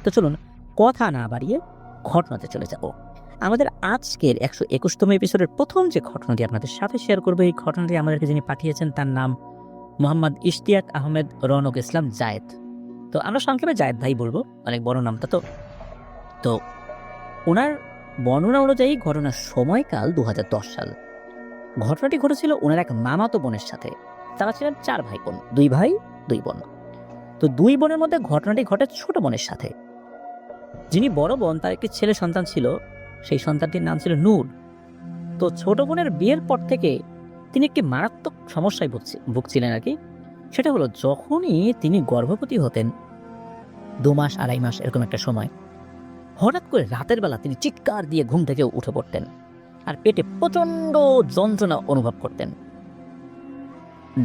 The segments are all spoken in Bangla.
তো চলুন কথা না বাড়িয়ে ঘটনাতে চলে যাব। আমাদের আজকের 121তম এপিসোডের প্রথম যে ঘটনাটি আপনাদের সাথে শেয়ার করবো, এই ঘটনাটি আমাদেরকে যিনি পাঠিয়েছেন তার নাম মোহাম্মদ ইশতিয়াক আহমেদ রৌনক ইসলাম জায়েদ। তো আমরা সংক্ষেপে জায়েদ ভাই বলবো, অনেক বড় নামটা। তো ওনার বর্ণনা অনুযায়ী ঘটনার সময়কাল 2010 সাল। ঘটনাটি ঘটেছিল ওনার এক মামাতো বোনের সাথে। তারা ছিলেন 4 ভাই বোন, 2 ভাই 2 বোন। তো 2 বোনের মধ্যে ঘটনাটি ঘটে ছোট বোনের সাথে। যিনি বড় বোন তার একটি ছেলে সন্তান ছিল, সেই সন্তানটির নাম ছিল নূর। তো ছোট বোনের বিয়ের পর থেকে তিনি একটি মারাত্মক সমস্যায় ভুগছিলেন আর কি। সেটা হলো যখনই তিনি গর্ভবতী হতেন, 2 মাস 2.5 মাস এরকম একটা সময়, হঠাৎ করে রাতের বেলা তিনি চিৎকার দিয়ে ঘুম থেকে উঠে পড়তেন আর পেটে প্রচন্ড যন্ত্রণা অনুভব করতেন।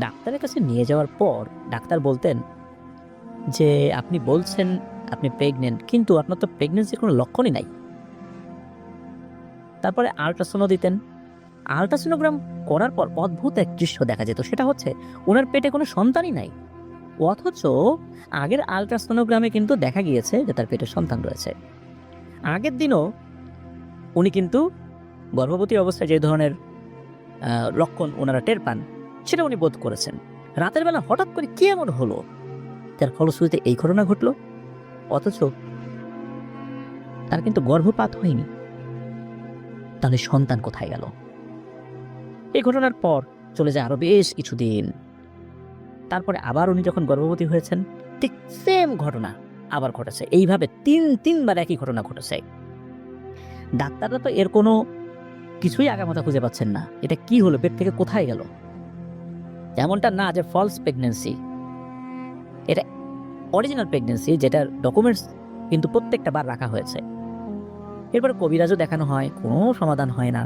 ডাক্তারের কাছে নিয়ে যাওয়ার পর ডাক্তার বলতেন যে আপনি বলছেন আপনি প্রেগনেন্ট, কিন্তু আপনার তো প্রেগনেন্সির কোনো লক্ষণই নাই। তারপরে আল্ট্রাসাউন্ড দিতেন। আল্ট্রাসোনোগ্রাম করার পর অদ্ভুত এক দৃশ্য দেখা যেত, সেটা হচ্ছে ওনার পেটে কোনো সন্তানই নাই। অথচ আগের আল্ট্রাসোনোগ্রামে কিন্তু দেখা গিয়েছে যে তার পেটে সন্তান রয়েছে। আগের দিনও উনি কিন্তু গর্ভবতী অবস্থায় যে ধরনের লক্ষণ ওনারা টের পান সেটা উনি বোধ করেছেন। রাতের বেলা হঠাৎ করে কি এমন হলো যার ফলশ্রুতিতে এই ঘটনা ঘটল। অথচ তার কিন্তু গর্ভপাত হয়নি। তাহলে সন্তান কোথায় গেল? এই ঘটনার পর চলে যায় আরো বেশ কিছুদিন। তারপরে আবার উনি যখন গর্ভবতী হয়েছেন, ঠিক সেম ঘটনা আবার ঘটেছে। এইভাবে তিনবার একই ঘটনা ঘটেছে। ডাক্তাররা তো এর কোনো কিছুই আগামাথা খুঁজে পাচ্ছেন না, এটা কি হলো, পেট থেকে কোথায় গেল। এমনটা না যে ফলস প্রেগনেন্সি, এটা অরিজিনাল প্রেগনেন্সি, যেটার ডকুমেন্টস কিন্তু প্রত্যেকটা বার রাখা হয়েছে। এরপর কবিরাজও দেখানো হয়, কোনো সমাধান হয় না।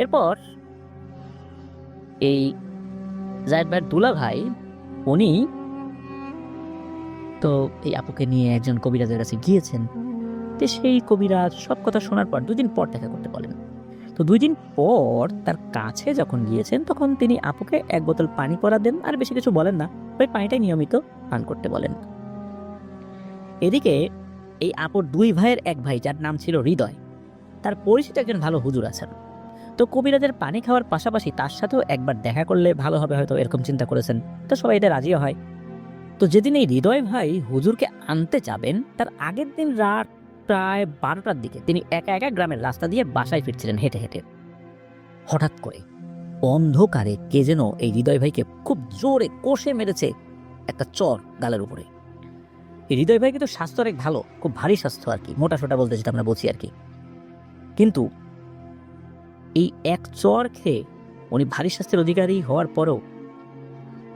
এরপর এই জায়েদ ভাইয়ের দুলা ভাই, উনি তো এই আপুকে নিয়ে একজন কবিরাজের কাছে গিয়েছেন। তো সেই কবিরাজ সব কথা শোনার পর 2 দিন পর দেখা করতে বলেন। তো 2 দিন পর তার কাছে যখন গিয়েছেন তখন তিনি আপুকে 1 বোতল পানি পরা দেন, আর বেশি কিছু বলেন না, ওই পানিটাই নিয়মিত পান করতে বলেন। এদিকে এই আপুর 2 ভাইয়ের এক ভাই যার নাম ছিল হৃদয়, তার পরিচিত একজন ভালো হুজুর আছেন। তো কবিরাজের পানি খাওয়ার পাশাপাশি তার সাথেও একবার দেখা করলে ভালো হবে হয়তো, এরকম চিন্তা করেছেন। তো সবাই এটা রাজিও হয়। তো যেদিন এই হৃদয় ভাই হুজুরকে আনতে যাবেন, তার আগের দিন রাত প্রায় 12টার দিকে তিনি একা একা গ্রামের রাস্তা দিয়ে বাসায় ফিরছিলেন হেঁটে হেঁটে। হঠাৎ করে অন্ধকারে কে যেন এই হৃদয় ভাইকে খুব জোরে কষে মেরেছে একটা চর গালের উপরে। এই হৃদয় ভাই কিন্তু স্বাস্থ্য অনেক ভালো, খুব ভারী স্বাস্থ্য আর কি, মোটা সোটা বলতে যেটা আমরা বলছি আর কি। কিন্তু এই এক চর খেয়ে উনি ভারী স্বাস্থ্যের অধিকারী হওয়ার পরেও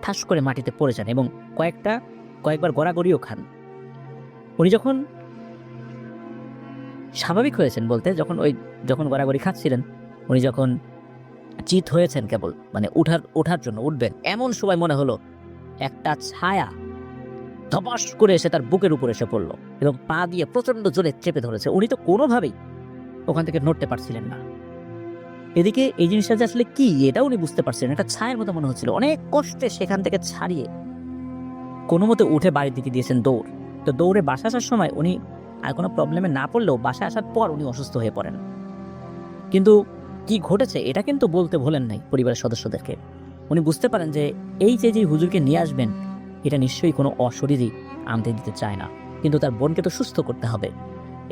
ঠাস করে মাটিতে পড়ে যান এবং কয়েকবার গড়াগড়িও খান। উনি যখন স্বাভাবিক হয়েছেন বলতে, যখন গড়াগড়ি খাচ্ছিলেন, উনি যখন চিত হয়েছেন কেবল, মানে ওঠার জন্য উঠবেন, এমন সময় মনে হলো একটা ছায়া ধপাস করে এসে তার বুকের উপর এসে পড়লো এবং পা দিয়ে প্রচন্ড জোরে চেপে ধরেছে। উনি তো কোনোভাবেই ওখান থেকে নড়তে পারছিলেন না। এদিকে এই জিনিসটা যে আসলে কি এটা উনি বুঝতে পারছিলেন, একটা ছায়ের মতো মনে হচ্ছিল। অনেক কষ্টে সেখান থেকে ছাড়িয়ে কোনো মতে উঠে বাড়ির দিকে দিয়েছেন দৌড়। তো দৌড়ে বাসা আসার সময় উনি আর কোনো প্রবলেমে না পড়লেও বাসায় আসার পর উনি অসুস্থ হয়ে পড়েন। কিন্তু কি ঘটেছে এটা কিন্তু বলতে ভোলেন নাই পরিবারের সদস্যদেরকে। উনি বুঝতে পারেন যে এই যে হুজুরকে নিয়ে আসবেন এটা নিশ্চয়ই কোনো অশরীরই আনতে দিতে চায় না, কিন্তু তার বোনকে তো সুস্থ করতে হবে।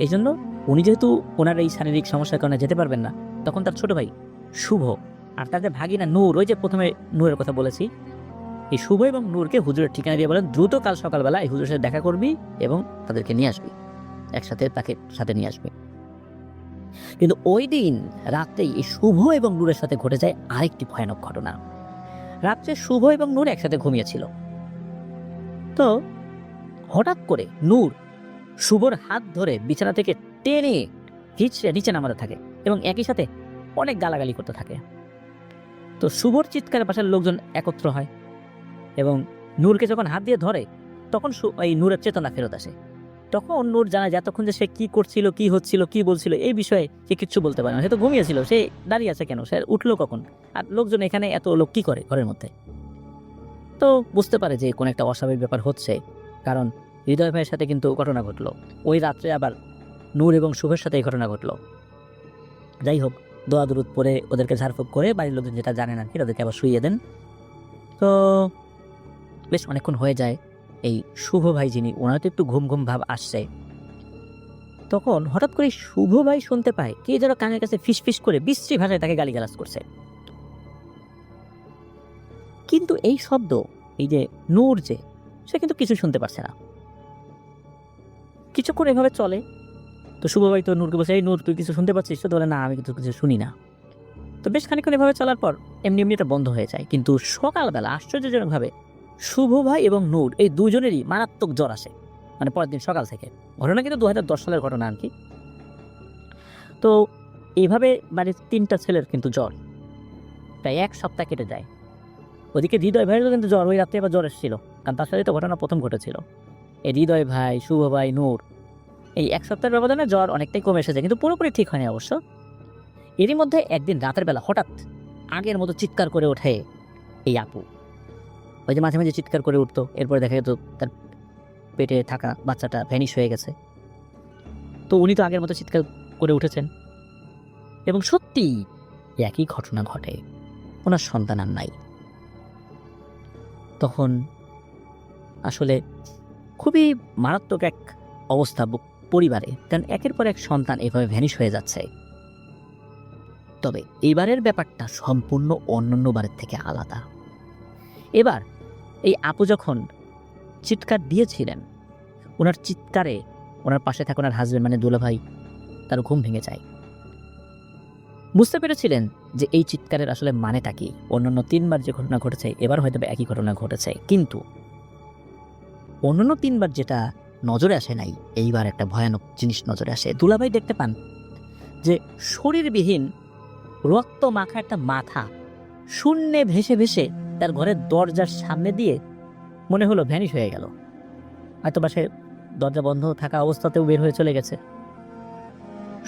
এই জন্য উনি যেহেতু ওনার এই শারীরিক সমস্যার কারণে যেতে পারবেন না, তখন তার ছোট ভাই শুভ আর তাদের ভাগিনা নূর, ওই যে প্রথমে নূরের কথা বলেছি, এই শুভ এবং নূরকে হুজুরের ঠিকানা দিয়ে বলেন দ্রুত কাল সকালবেলা এই হুজুরের সাথে দেখা করবি এবং তাদেরকে নিয়ে আসবি, একসাথে তাকে সাথে নিয়ে আসবি। কিন্তু ওই দিন রাত্রেই এই শুভ এবং নূরের সাথে ঘটে যায় আরেকটি ভয়ানক ঘটনা। রাত্রে শুভ এবং নূর একসাথে ঘুমিয়েছিল। তো হঠাৎ করে নূর শুভর হাত ধরে বিছানা থেকে টেনে হিচড়ে নিচে নামাতে থাকে এবং একই সাথে অনেক গালাগালি করতে থাকে। তো শুভর চিৎকারে বাসার লোকজন একত্র হয় এবং নূরকে যখন হাত দিয়ে ধরে তখন এই নূরের চেতনা ফেরত আসে। তখন নূর জানায় যে এতক্ষণ যে সে কি করছিল, কি হচ্ছিল, কি বলছিল এই বিষয়ে সে কিচ্ছু বলতে পারে না। সে তো ঘুমিয়েছিল, সে দাঁড়িয়ে আছে কেন, সে উঠলো কখন, আর লোকজন এখানে এত লোক কি করে ঘরের মধ্যে। তো বুঝতে পারে যে কোনো একটা অস্বাভাবিক ব্যাপার হচ্ছে, কারণ হৃদয় ভাইয়ের সাথে কিন্তু ঘটনা ঘটলো। ওই রাত্রে আবার নূর এবং শুভের সাথে এই ঘটনা ঘটলো। যাই হোক, দোয়া দুরুদ পরে ওদেরকে ঝাড়ফুঁক করে বাড়ির লোকজন যেটা জানেন আর কি ওদেরকে আবার শুইয়ে দেন। তো বেশ অনেকক্ষণ হয়ে যায়। এই শুভ ভাই যিনি, ওনার তো একটু ঘুম ঘুম ভাব আসছে। তখন হঠাৎ করে শুভ ভাই শুনতে পায় কে যেন কানের কাছে ফিস ফিস করে বিশ্রী ভাষায় তাকে গালিগালাজ করছে। কিন্তু এই শব্দ, এই যে নূর যে, সে কিন্তু কিছু শুনতে পারছে না। কিছুক্ষণ এভাবে চলে। তো শুভ ভাই তো নূরকে বলছে, এই নূর তুই কিছু শুনতে পাচ্ছিস? তো বলে, না আমি কিছু শুনি না। তো বেশ খানিকক্ষণ এভাবে চলার পর এমনি এমনি এটা বন্ধ হয়ে যায়। কিন্তু সকালবেলা আশ্চর্যজনকভাবে শুভ ভাই এবং নূর এই দুজনেরই মারাত্মক জ্বর আসে, মানে পরের দিন সকাল থেকে। ঘটনা কিন্তু 2010 সালের ঘটনা আর কি। তো এইভাবে বাড়ির 3টা ছেলের কিন্তু জ্বর, প্রায় 1 সপ্তাহ কেটে যায়। ওদিকে হৃদয় ভাইয়েরও কিন্তু জ্বর, ওই রাত্রে আবার জ্বর এসেছিল, কারণ তার সাথে তো ঘটনা প্রথম ঘটেছিল। এই হৃদয় ভাই, শুভ ভাই, নূর, এই 1 সপ্তাহের ব্যবধানে জ্বর অনেকটাই কমে এসেছে, কিন্তু পুরোপুরি ঠিক হয়নি অবশ্য। এরই মধ্যে একদিন রাতের বেলা হঠাৎ আগের মতো চিৎকার করে ওঠে এই আপু। ওই যে মাঝে মাঝে চিৎকার করে উঠতো, এরপরে দেখা যেত তার পেটে থাকা বাচ্চাটা ভ্যানিশ হয়ে গেছে। তো উনি তো আগের মতো চিৎকার করে উঠেছেন, এবং সত্যি একই ঘটনা ঘটে, ওনার সন্তান আর নাই। তখন আসলে খুবই মারাত্মক এক অবস্থা পরিবারে, কারণ একের পর এক সন্তান এভাবে ভ্যানিশ হয়ে যাচ্ছে। তবে এবারের ব্যাপারটা সম্পূর্ণ অন্যান্য বারের থেকে আলাদা। এবার এই আপু যখন চিৎকার দিয়েছিলেন, ওনার চিৎকারে ওনার পাশে থাকা ওনার হাজবেন্ড মানে দুলাভাই, তার ঘুম ভেঙে যায়। বুঝতে পেরেছিলেন যে এই চিৎকারের আসলে মানেটা কি। অন্যান্য 3বার যে ঘটনা ঘটেছে, এবার হয়তো একই ঘটনা ঘটেছে, কিন্তু অন্যান্য 3বার যেটা নজরে আসে নাই, এইবার একটা ভয়ানক জিনিস নজরে আসে। দুলাভাই দেখতে পান যে শরীরবিহীন রক্ত মাখা একটা মাথা শূন্যে ভেসে ভেসে তার ঘরের দরজার সামনে দিয়ে মনে হলো ভ্যানিশ হয়ে গেল। হয়তো বা সে দরজা বন্ধ থাকা অবস্থাতেও বের হয়ে চলে গেছে।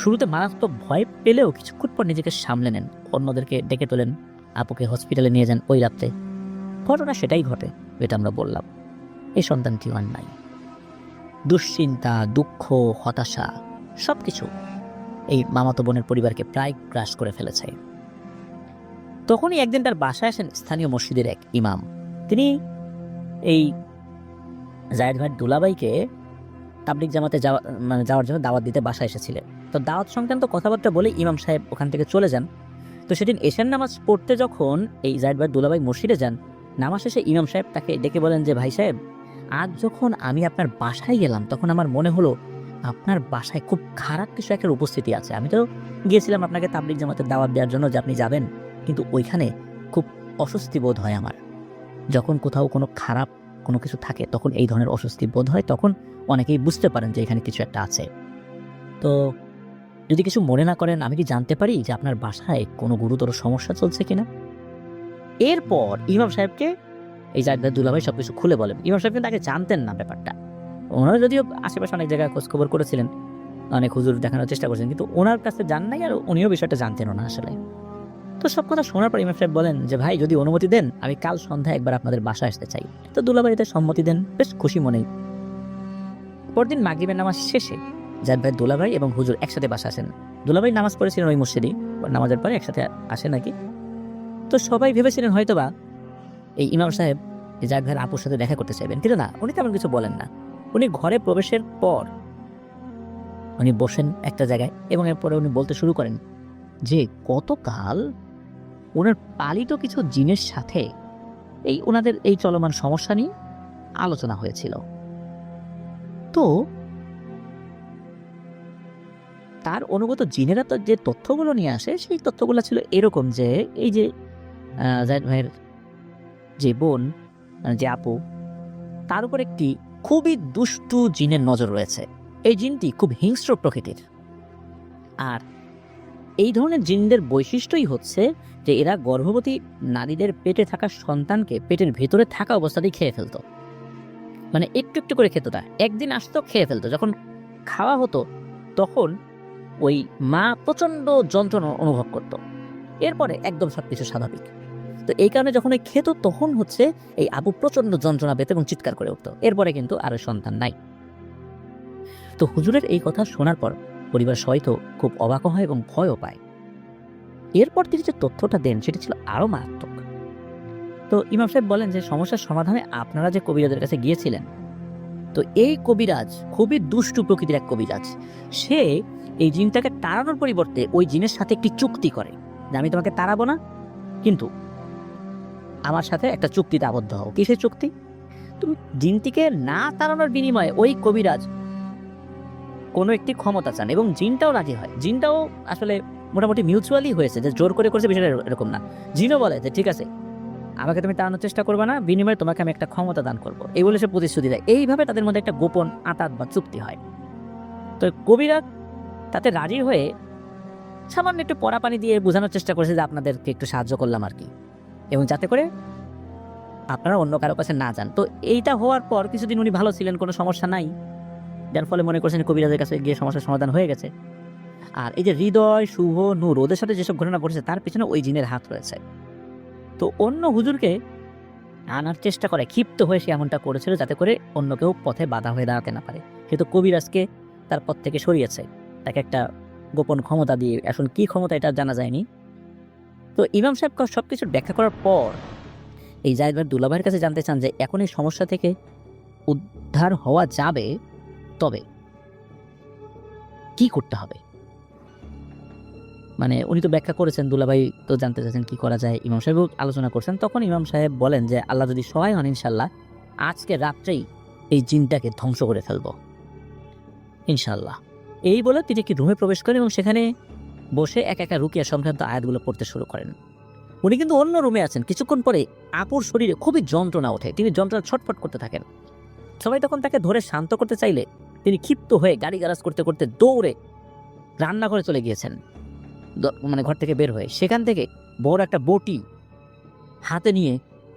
শুরুতে মারাত্মক ভয় পেলেও কিছুক্ষণ পর নিজেকে সামলে নেন, অন্যদেরকে ডেকে তোলেন, আপুকে হসপিটালে নিয়ে যান। ওই রাত্রে ঘটনা সেটাই ঘটে, যেটা আমরা বললাম। এই সন্তানটি আর নাই। দুশ্চিন্তা, দুঃখ, হতাশা সবকিছু এই মামাতো বোনের পরিবারকে প্রায় গ্রাস করে ফেলেছে। তখনই একদিন তার বাসায় আসেন স্থানীয় মসজিদের এক ইমাম। তিনি এই জায়েদ ভাই দুলাভাইকে তাবলিগ জামাতে যাওয়ার জন্য দাওয়াত দিতে বাসায় এসেছিলেন। তো দাওয়াত সংক্রান্ত কথাবার্তা বলে ইমাম সাহেব ওখান থেকে চলে যান। তো সেদিন এশার নামাজ পড়তে যখন এই জায়েদ ভাই দুলাভাই মসজিদে যান, নামাজ শেষে ইমাম সাহেব তাকে ডেকে বলেন যে, ভাই সাহেব, আজ যখন আমি আপনার বাসায় গেলাম তখন আমার মনে হলো আপনার বাসায় খুব খারাপ কিছু একটা উপস্থিতি আছে। আমি তো গিয়েছিলাম আপনাকে তাবলিগ জামাতে দাওয়াত দেওয়ার জন্য যে আপনি যাবেন, কিন্তু ওইখানে খুব অস্বস্তি বোধ হয় আমার। যখন কোথাও কোনো খারাপ কোনো কিছু থাকে তখন এই ধরনের অস্বস্তি বোধ হয়, তখন অনেকেই বুঝতে পারেন যে এখানে কিছু একটা আছে। তো যদি কিছু মনে না করেন, আমি কি জানতে পারি যে আপনার বাসায় কোনো গুরুতর সমস্যা চলছে কিনা? এরপর ইমাম সাহেবকে এই জায়েদ ভাই দুলাভাই সবকিছু খুলে বলেন। ইমাম সাহেব কিন্তু আগে জানতেন না ব্যাপারটা। ওনারা যদিও আশেপাশে অনেক জায়গায় খোঁজখবর করেছিলেন, অনেক হুজুর দেখানোর চেষ্টা করেছেন, কিন্তু ওনার কাছে জান নাই, আর উনিও বিষয়টা জানতেন না আসলে। তো সব কথা শোনার পর ইমাম সাহেব বলেন যে, ভাই যদি অনুমতি দেন আমি কাল সন্ধ্যায় একবার আপনাদের বাসায় আসতে চাই। তো দুলাভাই এতে সম্মতি দেন, বেশ খুশি মনেই। পরদিন মাগরিবের নামাজ শেষে জায়েদ ভাই দুলাভাই এবং হুজুর একসাথে বাসা আসেন। দুলাভাই নামাজ পড়েছিলেন ওই মসজিদেই, নামাজের পরে একসাথে আসে নাকি। তো সবাই ভেবেছিলেন হয়তোবা এই ইমাম সাহেব জায়েদ ভাইয়ের আপুর সাথে দেখা করতে চাইবেন, কিন্তু না, উনি তেমন কিছু বলেন না। উনি ঘরে প্রবেশের পর উনি বসেন একটা জায়গায়, এবং এরপরে উনি বলতে শুরু করেন যে গতকাল ওনার পালিত কিছু জিনের সাথে এই ওনাদের এই চলমান সমস্যা নিয়ে আলোচনা হয়েছিল। তো তার অনুগত জিনেরা তো যে তথ্যগুলো নিয়ে আসে, সেই তথ্যগুলো ছিল এরকম যে এই যে জায়েদ ভাইয়ের যে বোন, যে আপু, তার উপর একটি খুবই দুষ্টু জিনের নজর রয়েছে। এই জিনটি খুব হিংস্র প্রকৃতির, আর এই ধরনের জিনদের বৈশিষ্ট্যই হচ্ছে যে এরা গর্ভবতী নারীদের পেটে থাকা সন্তানকে পেটের ভেতরে থাকা অবস্থাতেই খেয়ে ফেলতো। মানে একটু একটু করে খেত না, একদিন আসতো খেয়ে ফেলতো। যখন খাওয়া হতো তখন ওই মা প্রচণ্ড যন্ত্রণা অনুভব করত, এরপরে একদম সবকিছু স্বাভাবিক। তো এই কারণে যখন খেত তখন হচ্ছে এই আপু প্রচণ্ড যন্ত্রণা পেত এবং চিৎকার করে উঠতো। এরপরে কিন্তু আর সন্তান নাই। তো হুজুরের এই কথা শোনার পর পরিবার সবাই তো খুব অবাক হয় এবং ভয়ও পায়। এরপর তিনি যে তথ্যটা দেন সেটা ছিল আরও মারাত্মক। তো ইমাম সাহেব বলেন যে সমস্যার সমাধানে আপনারা যে কবিরাজের কাছে গিয়েছিলেন, তো এই কবিরাজ খুবই দুষ্টু প্রকৃতির এক কবিরাজ। সে এই জিনটাকে তাড়ানোর পরিবর্তে ওই জিনের সাথে একটি চুক্তি করে যে আমি তোমাকে তাড়াবো না, কিন্তু আমার সাথে একটা চুক্তিতে আবদ্ধ হও। কিসের চুক্তি? তুমি জিনটিকে না তাড়ানোর বিনিময়ে ওই কবিরাজ কোনো একটি ক্ষমতা চান এবং জিনটাও রাজি হয়। জিনটাও আসলে মোটামুটি মিউচুয়ালি হয়েছে, যে জোর করে করেছে বিষয়টা এরকম না। জিনও বলে যে ঠিক আছে, আমাকে তুমি তাড়ানোর চেষ্টা করবে না, বিনিময়ে তোমাকে আমি একটা ক্ষমতা দান করবো, এই বলে সে প্রতিশ্রুতি দেয়। এইভাবে তাদের মধ্যে একটা গোপন আঁতাত বা চুক্তি হয়। তো কবিরাজ তাতে রাজি হয়ে সামান্য একটু পড়া পানি দিয়ে বোঝানোর চেষ্টা করেছে যে আপনাদেরকে একটু সাহায্য করলাম আর কি, এবং যাতে করে আপনারা অন্য কারো কাছে না যান। তো এইটা হওয়ার পর কিছুদিন উনি ভালো ছিলেন, কোনো সমস্যা নাই, যার ফলে মনে করছেন কবিরাজের কাছে গিয়ে সমস্যার সমাধান হয়ে গেছে। আর এই যে হৃদয়, শুভ, নূর ওদের সাথে যেসব ঘটনা ঘটেছে তার পিছনে ওই জিনের হাত রয়েছে। তো অন্য হুজুরকে আনার চেষ্টা করে, ক্ষিপ্ত হয়ে সে এমনটা করেছিল যাতে করে অন্য কেউ পথে বাধা হয়ে দাঁড়াতে না পারে। সেহেতু কবিরাজকে তার পথ থেকে সরিয়েছে, তাকে একটা গোপন ক্ষমতা দিয়ে। এখন কি ক্ষমতা এটা জানা যায়নি। তো ইমাম সাহেব সবকিছু ব্যাখ্যা করার পর এই জায়েদ ভাই দুলাভাইয়ের কাছে জানতে চান যে এখন এই সমস্যা থেকে উদ্ধার হওয়া যাবে, তবে কি করতে হবে। মানে উনি তো ব্যাখ্যা করেছেন, দুলাভাই তো জানতে চাচ্ছেন কি করা যায়। ইমাম সাহেবও আলোচনা করছেন। তখন ইমাম সাহেব বলেন যে আল্লাহ যদি সহায় হন, ইনশাল্লাহ আজকে রাত্রেই এই জিনটাকে ধ্বংস করে ফেলবো ইনশাল্লাহ। এই বলে তিনি একটি রুমে প্রবেশ করেন এবং সেখানে বসে একা একা রুকিয়া সংক্রান্ত আয়াতগুলো পড়তে শুরু করেন। উনি কিন্তু অন্য রুমে আছেন। কিছুক্ষণ পরে আপুর শরীরে খুবই যন্ত্রণা ওঠে, তিনি যন্ত্রণা ছটফট করতে থাকেন। সবাই তখন তাকে ধরে শান্ত করতে চাইলে তিনি ক্ষিপ্ত হয়ে গাড়ি গারাজ করতে করতে দৌড়ে রান্নাঘরে চলে গিয়েছেন। মানে ঘর থেকে বের হয়ে সেখান থেকে বড় একটা বটি হাতে নিয়ে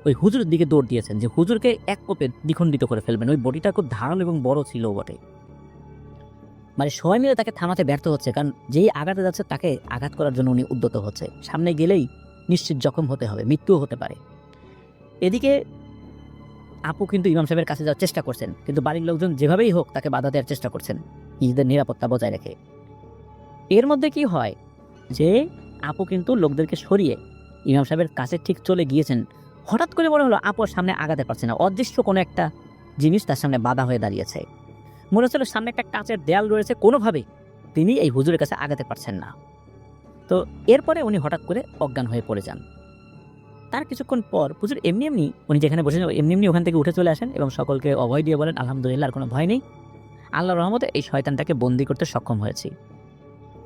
ওই হুজুরের দিকে দৌড় দিয়েছেন, যে হুজুরকে এক কোপে দ্বিখণ্ডিত করে ফেলবেন। ওই বটিটা খুব ধারালো এবং বড় ছিল বটে। মানে সবাই মিলে তাকে থামাতে ব্যর্থ হচ্ছে, কারণ যেই আঘাতে যাচ্ছে তাকে আঘাত করার জন্য উনি উদ্যত হচ্ছে। সামনে গেলেই নিশ্চিত জখম হতে হবে, মৃত্যুও হতে পারে। এদিকে আপু কিন্তু ইমাম সাহেবের কাছে যাওয়ার চেষ্টা করছেন, কিন্তু বাড়ির লোকজন যেভাবেই হোক তাকে বাধা দেওয়ার চেষ্টা করছেন নিজেদের নিরাপত্তা বজায় রেখে। এর মধ্যে কি হয় যে আপু কিন্তু লোকদেরকে সরিয়ে ইমাম সাহেবের কাছে ঠিক চলে গিয়েছেন। হঠাৎ করে মনে হলো আপুর সামনে আগাতে পারছে না, অদৃশ্য কোনো একটা জিনিস তার সামনে বাধা হয়ে দাঁড়িয়েছে। মনে হচ্ছিল সামনে একটা কাচের দেয়াল রয়েছে, কোনোভাবেই তিনি এই হুজুরের কাছে আগাতে পারছেন না। তো এরপরে উনি হঠাৎ করে অজ্ঞান হয়ে পড়ে যান। তার কিছুক্ষণ পর হুজুর এমনি এমনি উনি যেখানে বসেছেন এমনি এমনি ওখান থেকে উঠে চলে আসেন এবং সকলকে অভয় দিয়ে বলেন, আলহামদুলিল্লাহ, আর কোনো ভয় নেই, আল্লাহর রহমতে এই শয়তানটাকে বন্দী করতে সক্ষম হয়েছি।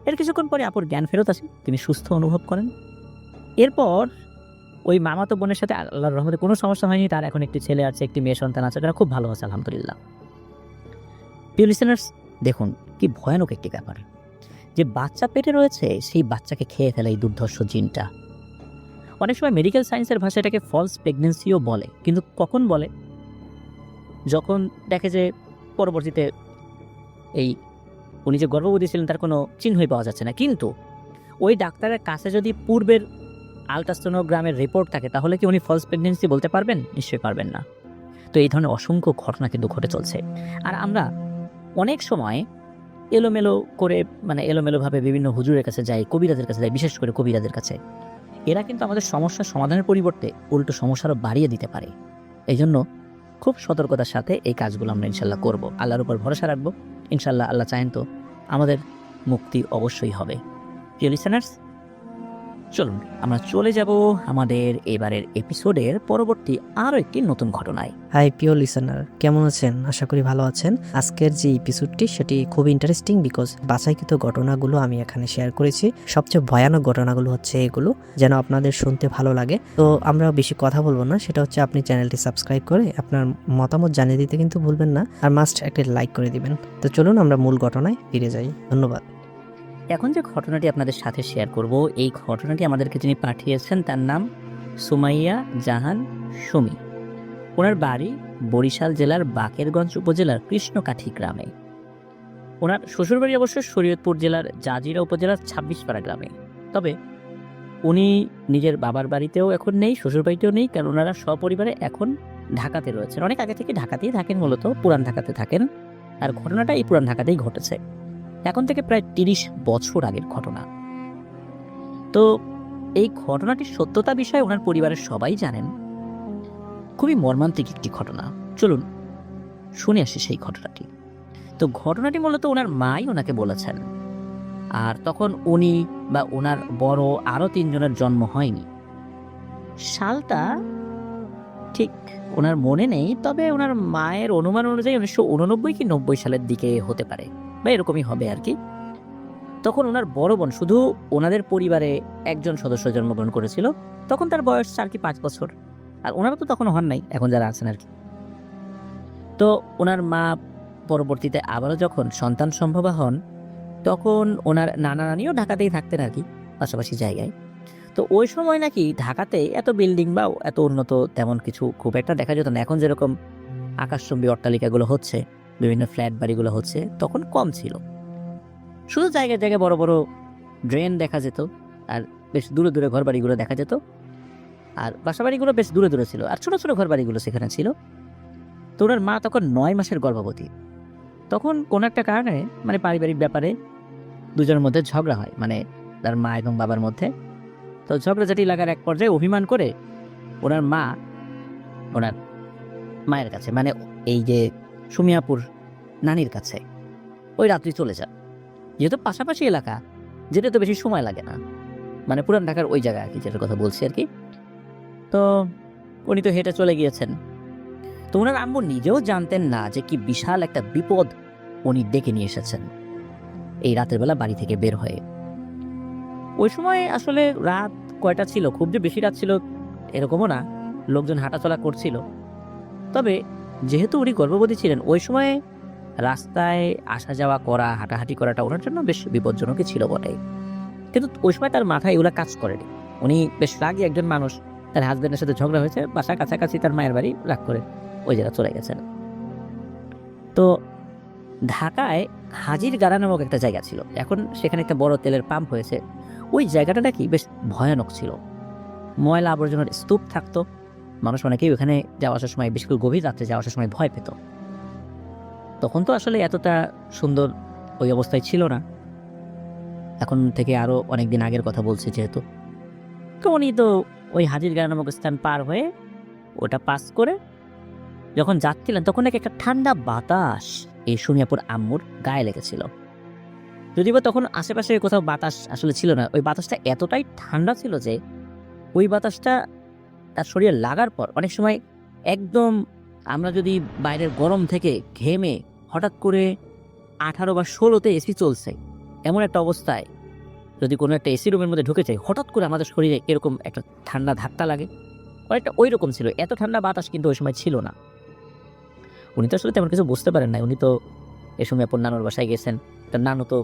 এর কিছুক্ষণ পরে আপুর জ্ঞান ফেরত আসে, তিনি সুস্থ অনুভব করেন। এরপর ওই মামাতো বোনের সাথে আল্লাহর রহমতে কোনো সমস্যা হয়নি। তার এখন একটি ছেলে আছে, একটি মেয়ে সন্তান আছে, তারা খুব ভালো আছে আলহামদুলিল্লাহ। প্রিয় লিসেনার্স, দেখুন কি ভয়ানক একটি ব্যাপার, যে বাচ্চা পেটে রয়েছে সেই বাচ্চাকে খেয়ে ফেলে এই দুর্ধর্ষ জিনটা। অনেক সময় মেডিকেল সায়েন্সের ভাষায় এটাকে ফলস প্রেগনেন্সিও বলে, কিন্তু কখন বলে? যখন দেখে যে পরবর্তীতে এই উনি যে গর্ভবতী ছিলেন তার কোনো চিহ্নই পাওয়া যাচ্ছে না, কিন্তু ওই ডাক্তারের কাছে যদি পূর্বের আলট্রাসোনোগ্রামের রিপোর্ট থাকে তাহলে কি উনি ফলস প্রেগনেন্সি বলতে পারবেন? নিশ্চয়ই পারবেন না। তো এই ধরনের অসংখ্য ঘটনা কিন্তু ঘটে চলছে। আর আমরা অনেক সময় এলোমেলোভাবে বিভিন্ন হুজুরের কাছে যাই, কবিরাজের কাছে যাই, বিশেষ করে কবিরাজের কাছে। এরা কিন্তু আমাদের সমস্যার সমাধানের পরিবর্তে উল্টো সমস্যারও বাড়িয়ে দিতে পারে। এই জন্য খুব সতর্কতার সাথে এই কাজগুলো আমরা ইনশাল্লাহ করব, আল্লাহর উপর ভরসা রাখবো। ইনশাল্লাহ আল্লাহ চাহেন তো আমাদের মুক্তি অবশ্যই হবে। প্রিয় লিসেনার্স, চলুন আমরা চলে যাব আমাদের এবারের এপিসোডের পরবর্তী আরও একটি নতুন ঘটনায়। হাই প্রিয় লিসেনার, কেমন আছেন? আশা করি ভালো আছেন। আজকের যে এপিসোডটি সেটি খুব ইন্টারেস্টিং, বিকজ বাছাইকৃত ঘটনাগুলো আমি এখানে শেয়ার করেছি। সবচেয়ে ভয়ানক ঘটনাগুলো হচ্ছে এগুলো, যেন আপনাদের শুনতে ভালো লাগে। তো আমরা বেশি কথা বলবো না, সেটা হচ্ছে আপনি চ্যানেলটি সাবস্ক্রাইব করে আপনার মতামত জানিয়ে দিতে কিন্তু ভুলবেন না, আর মাস্ট একটা লাইক করে দিবেন। তো চলুন আমরা মূল ঘটনায় ফিরে যাই। ধন্যবাদ। এখন যে ঘটনাটি আপনাদের সাথে শেয়ার করব, এই ঘটনাটি আমাদেরকে যিনি পাঠিয়েছেন তার নাম সুমাইয়া জাহান সুমি। ওনার বাড়ি বরিশাল জেলার বাকেরগঞ্জ উপজেলার কৃষ্ণকাঠি গ্রামে। ওনার শ্বশুরবাড়ি অবশ্য শরীয়তপুর জেলার জাজিরা উপজেলার 26পাড়া গ্রামে। তবে উনি নিজের বাবার বাড়িতেও এখন নেই, শ্বশুরবাড়িতেও নেই, কারণ ওনারা সপরিবারে এখন ঢাকাতে রয়েছেন। অনেক আগে থেকে ঢাকাতেই থাকেন, মূলত পুরান ঢাকাতে থাকেন। আর ঘটনাটা এই পুরান ঢাকাতেই ঘটেছে। এখন থেকে প্রায় 30 বছর আগের ঘটনা। তো এই ঘটনাটির সত্যতা বিষয়ে ওনার পরিবারের সবাই জানেন। খুবই মর্মান্তিক একটি ঘটনা। চলুন শুনে আসি সেই ঘটনাটি। তো ঘটনাটি মূলত ওনার মাই ওনাকে বলেছেন। আর তখন উনি বা ওনার বড় আরো 3 জনের জন্ম হয়নি। সালটা ঠিক ওনার মনে নেই, তবে ওনার মায়ের অনুমান অনুযায়ী 1989 কি 90 সালের দিকে হতে পারে, বা এরকমই হবে আর কি। তখন ওনার বড় বোন, শুধু ওনাদের পরিবারে একজন সদস্য জন্মগ্রহণ করেছিল। তখন তার বয়স 4 কি 5 বছর। আর ওনারা তো তখন হন নাই, এখন যারা আছেন আর কি। তো ওনার মা পরবর্তীতে আবারও যখন সন্তান সম্ভবা হন, তখন ওনার নানা নানিও ঢাকাতেই থাকতেন আর কি, পাশাপাশি জায়গায়। তো ওই সময় নাকি ঢাকাতে এত বিল্ডিং বা এত উন্নত তেমন কিছু খুব একটা দেখা যেত না। এখন যেরকম আকাশচুম্বী অট্টালিকাগুলো হচ্ছে, বিভিন্ন ফ্ল্যাট বাড়িগুলো হচ্ছে, তখন কম ছিল। শুধু জায়গায় জায়গায় বড় বড় ড্রেন দেখা যেত, আর বেশ দূরে দূরে ঘর বাড়িগুলো দেখা যেত। আর বাসা বাড়িগুলো বেশ দূরে দূরে ছিল, আর ছোট ছোট ঘর বাড়িগুলো সেখানে ছিল। তো ওনার মা তখন 9 মাসের গর্ভবতী। তখন কোনো একটা কারণে, মানে পারিবারিক ব্যাপারে, দুজনের মধ্যে ঝগড়া হয়, মানে তার মা এবং বাবার মধ্যে। তো ঝগড়াঝাটি লাগার এক পর্যায়ে অভিমান করে ওনার মা ওনার মায়ের কাছে, মানে এই যে সুমিয়াপুর নানির কাছে ওই রাত্রি চলে যান। যেহেতু পাশাপাশি এলাকা, যেটা তো বেশি সময় লাগে না, মানে পুরান ঢাকার ওই জায়গা আর কি, যেটার কথা বলছি আর কি। তো উনি তো হেঁটে চলে গিয়েছেন। তো ওনার আম্মু নিজেও জানতেন না যে কি বিশাল একটা বিপদ উনি ডেকে নিয়ে এসেছেন এই রাতের বেলা বাড়ি থেকে বের হয়ে। ওই সময় আসলে রাত কয়টা ছিল, খুব যে বেশি রাত ছিল এরকমও না, লোকজন হাঁটাচলা করছিল। তবে যেহেতু উনি গর্ভবতী ছিলেন, ওই সময় রাস্তায় আসা যাওয়া করা, হাঁটাহাঁটি করাটা ওনার জন্য বেশ বিপজ্জনকই ছিল বটে। কিন্তু ওই সময় তার মাথায় এগুলা কাজ করেনি। উনি বেশ রাগী একজন মানুষ। তার হাজবেন্ডের সাথে ঝগড়া হয়েছে, বাসা কাছাকাছি তার মায়ের বাড়ি, রাগ করে ওই জায়গা চলে গেছেন। তো ঢাকায় হাজিরগাড়া নামক একটা জায়গা ছিল, এখন সেখানে একটা বড় তেলের পাম্প হয়েছে। ওই জায়গাটা নাকি বেশ ভয়ানক ছিল, ময়লা আবর্জনার স্তূপ থাকতো। মানুষ অনেকেই ওখানে যাওয়া আসার সময়, বিশেষ করে গভীর রাত্রে যাওয়া আসার সময় ভয় পেত। তখন তো আসলে এতটা সুন্দর ওই অবস্থায় ছিল না, এখন থেকে আরো অনেকদিন আগের কথা বলছি যেহেতু। তো উনি তো ওই হাজিরগাড়া নামক স্থান পার হয়ে, ওটা পাস করে যখন যাচ্ছিলেন, তখন নাকি একটা ঠান্ডা বাতাস এই সুমিয়াপুর আম্মুর গায়ে লেগেছিল। যদিও বা তখন আশেপাশে কোথাও বাতাস আসলে ছিল না, ওই বাতাসটা এতটাই ঠান্ডা ছিল যে ওই বাতাসটা তার শরীরে লাগার পর অনেক সময় একদম, আমরা যদি বাইরের গরম থেকে ঘেমে হঠাৎ করে 18 বা 16তে এসি চলছে এমন একটা অবস্থায় যদি কোনো একটা এসি রুমের মধ্যে ঢুকে যায়, হঠাৎ করে আমাদের শরীরে এরকম একটা ঠান্ডা ধাক্কা লাগে, অনেকটা ওই রকম ছিল। এত ঠান্ডা বাতাস কিন্তু ওই সময় ছিল না। উনি তো আসলে তেমন কিছু বুঝতে পারেন না। উনি তো এ সময় আপনার নানুর বাসায় গেছেন, তার নানু তো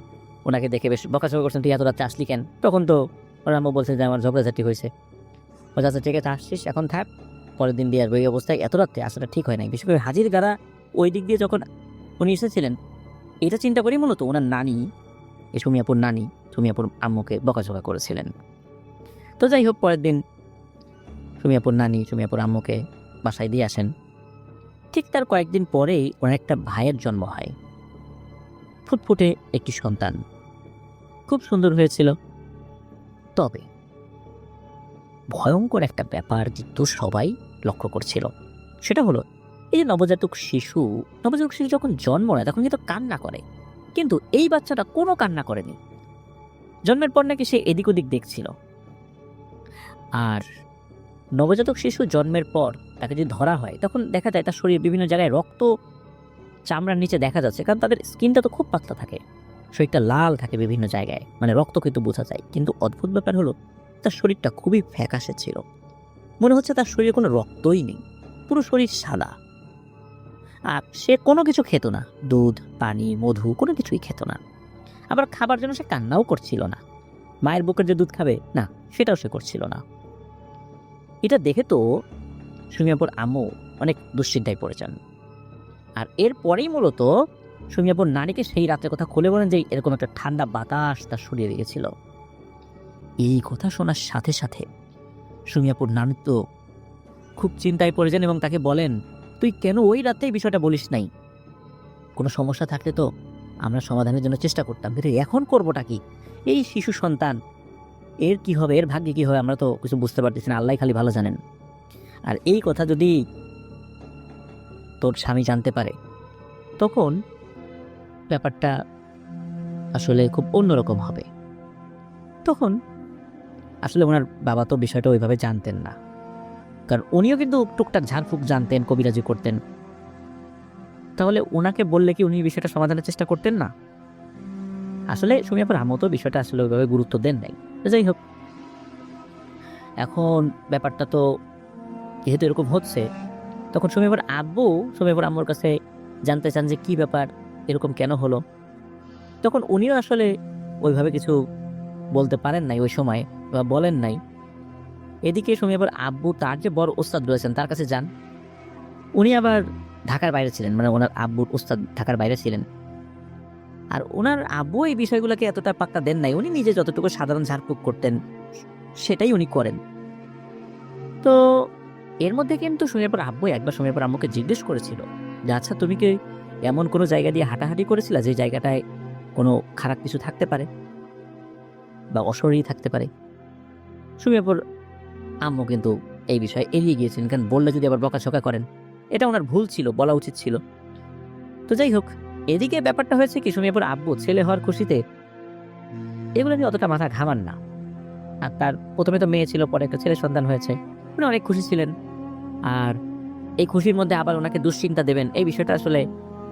ওনাকে দেখে বেশ বকাঝকা করছেন, তুই এত রাতে আসলি কেন? তখন তো ওর আম্মু বলছেন যে আমার ঝগড়াঝাটি হয়েছে। ও আচ্ছা ঠিক আছে, আসছিস, এখন থাক, পরের দিন দিয়ে আসবো। এই অবস্থায় এত রাত্রে আসাটা ঠিক হয় নাই। বিশেষ করে হাজিরগাড়া ওই দিক দিয়ে যখন উনি এসেছিলেন, এটা চিন্তা করেই মূলত ওনার নানি, এই সুমিয়াপুর নানি, সুমিয়াপুর আম্মুকে বকাঝকা করেছিলেন। তো যাই হোক, পরের দিন সুমিয়াপুর নানি সুমিয়াপুর আম্মুকে বাসায় দিয়ে আসেন। ঠিক তার কয়েকদিন পরেই ওনার একটা ভাইয়ের জন্ম হয়, ফুটফুটে একটি সন্তান, খুব সুন্দর হয়েছিল। তবে ভয়ঙ্কর একটা ব্যাপার কিন্তু সবাই লক্ষ্য করছিল, সেটা হলো এই যে নবজাতক শিশু যখন জন্ম নেয় তখন কিন্তু কান্না করে, কিন্তু এই বাচ্চাটা কোনো কান্না করেনি। জন্মের পর নাকি সে এদিক ওদিক দেখছিল। আর নবজাতক শিশু জন্মের পর তাকে যদি ধরা হয়, তখন দেখা যায় তার শরীরে বিভিন্ন জায়গায় রক্ত চামড়ার নিচে দেখা যাচ্ছে, কারণ তাদের স্কিনটা তো খুব পাতলা থাকে, শরীরটা লাল থাকে বিভিন্ন জায়গায়, মানে রক্ত কিন্তু বোঝা যায়। কিন্তু অদ্ভুত ব্যাপার হলো তার শরীরটা খুবই ফ্যাকাশে ছিল, মনে হচ্ছে তার শরীরে কোনো রক্তই নেই, পুরো শরীর সাদা। আর সে কোনো কিছু খেত না, দুধ, পানি, মধু কোনো কিছুই খেত না। আবার খাবার জন্য সে কান্নাও করছিল না, মায়ের বুকের যে দুধ খাবে না সেটাও সে করছিল না। এটা দেখে তো সুমিয়াপুর আম্মু অনেক দুশ্চিন্তায় পড়ে যান। আর এরপরেই মূলত সুমিয়াপুর নারীকে সেই রাতের কথা খুলে বলেন যে এরকম একটা ঠান্ডা বাতাস তার শরীরে লেগেছিল। এই কথা শোনার সাথে সাথে সুমিয়াপুর নানি তো খুব চিন্তায় পড়ে যান এবং তাকে বলেন, তুই কেন ওই রাতেই বিষয়টা বলিস নাই? কোনো সমস্যা থাকলে তো আমরা সমাধানের জন্য চেষ্টা করতাম, কিন্তু এখন করবোটা কি? এই শিশু সন্তান, এর কি হবে, এর ভাগ্যে কি হবে আমরা তো কিছু বুঝতে পারতেছি না, আল্লাহ খালি ভালো জানেন। আর এই কথা যদি তোর স্বামী জানতে পারে, তখন ব্যাপারটা আসলে খুব অন্যরকম হবে। তখন আসলে ওনার বাবা তো বিষয়টা ওইভাবে জানতেন না, কারণ উনিও কিন্তু টুকটাক ঝাড়ফুঁক জানতেন, কবিরাজি করতেন। তাহলে ওনাকে বললে কি উনি বিষয়টা সমাধানের চেষ্টা করতেন না? আসলে সুমিয়াপুর আম্মু তো বিষয়টা আসলে ওইভাবে গুরুত্ব দেন নাই। তো যাই হোক, এখন ব্যাপারটা তো যেহেতু এরকম হচ্ছে, তখন সুমিয়াপুর আব্বু সুমিয়াপুর আম্মুর কাছে জানতে চান যে কি ব্যাপার, এরকম কেন হলো। তখন উনিও আসলে ওইভাবে কিছু বলতে পারেন নাই ওই সময়, বা বলেন নাই। এদিকে সুমিয়াপুর আব্বু তার যে বড় ওস্তাদ রয়েছেন তার কাছে যান। উনি আবার ঢাকার বাইরে ছিলেন, মানে ওনার আব্বুর ওস্তাদ ঢাকার বাইরে ছিলেন। আর ওনার আব্বু এই বিষয়গুলোকে এতটা পাক্কা দেন নাই, উনি নিজে যতটুকু সাধারণ ঝাড়ফুঁক করতেন সেটাই উনি করেন। তো এর মধ্যে কিন্তু সুমিয়াপুর আব্বু একবার সুমিয়াপুর আম্মুকে জিজ্ঞেস করেছিল যে আচ্ছা, তুমি কি এমন কোনো জায়গা দিয়ে হাঁটাহাঁটি করেছিলা যে জায়গাটায় কোনো খারাপ কিছু থাকতে পারে বা অশরীরী থাকতে পারে? সুমিয়াপুর আম্মু কিন্তু এই বিষয়ে এড়িয়ে গিয়েছেন, কারণ বললে যদি আবার বকাঝকা করেন, এটা ওনার ভুল ছিল, বলা উচিত ছিল। তো যাই হোক, এদিকে ব্যাপারটা হয়েছে কি, সুমিয়াপুর আব্বু ছেলে হওয়ার খুশিতে এগুলো নিয়ে অতটা মাথা ঘামান না। আর তার প্রথমে তো মেয়ে ছিল, পরে একটা ছেলে সন্তান হয়েছে, উনি অনেক খুশি ছিলেন। আর এই খুশির মধ্যে আবার ওনাকে দুশ্চিন্তা দেবেন, এই বিষয়টা আসলে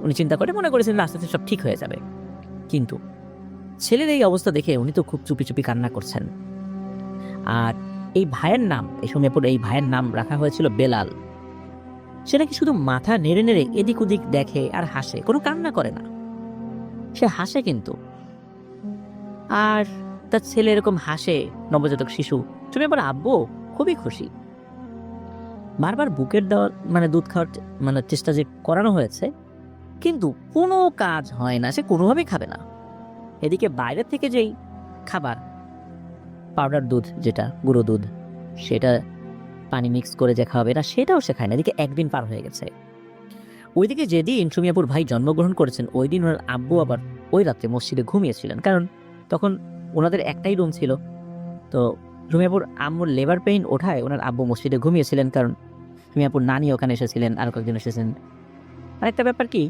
উনি চিন্তা করে মনে করেছিলেন আস্তে আস্তে সব ঠিক হয়ে যাবে। কিন্তু ছেলের এই অবস্থা দেখে উনি তো খুব চুপি চুপি কান্না করছেন। আর এই ভাইয়ের নাম, এই সুমিয়াপুর এই ভাইয়ের নাম রাখা হয়েছিল বেলাল। সে নাকি শুধু মাথা নেড়ে নেড়ে এদিক ওদিক দেখে আর হাসে, কোনো কান্না করে না। সে হাসে কিন্তু, আর তার ছেলে এরকম হাসে, নবজাতক শিশু। সুমিয়াপুর আব্বু খুবই খুশি। বারবার বুকের দেওয়া মানে দুধ খাওয়ার মানে চেষ্টা যে করানো হয়েছে, কিন্তু কোনো কাজ হয় না, সে কোনোভাবেই খাবে না। এদিকে বাইরের থেকে যেই খাবার, পাউডার দুধ, যেটা গুঁড়ো দুধ, সেটা পানি মিক্স করে যে খাওয়াবে না, সেটাও সে খায় না। এদিকে একদিন পার হয়ে গেছে। ওইদিকে যেদিন সুমিয়াপুর ভাই জন্মগ্রহণ করেছেন, ওই দিন ওনার আব্বু আবার ওই রাত্রে মসজিদে ঘুমিয়েছিলেন, কারণ তখন ওনাদের একটাই রুম ছিল। তো সুমিয়াপুর আম্মুর লেবার পেইন ওঠায় ওনার আব্বু মসজিদে ঘুমিয়েছিলেন, কারণ সুমিয়াপুর নানি ওখানে এসেছিলেন, আরও কয়েকজন এসেছেন। আরেকটা ব্যাপার কি,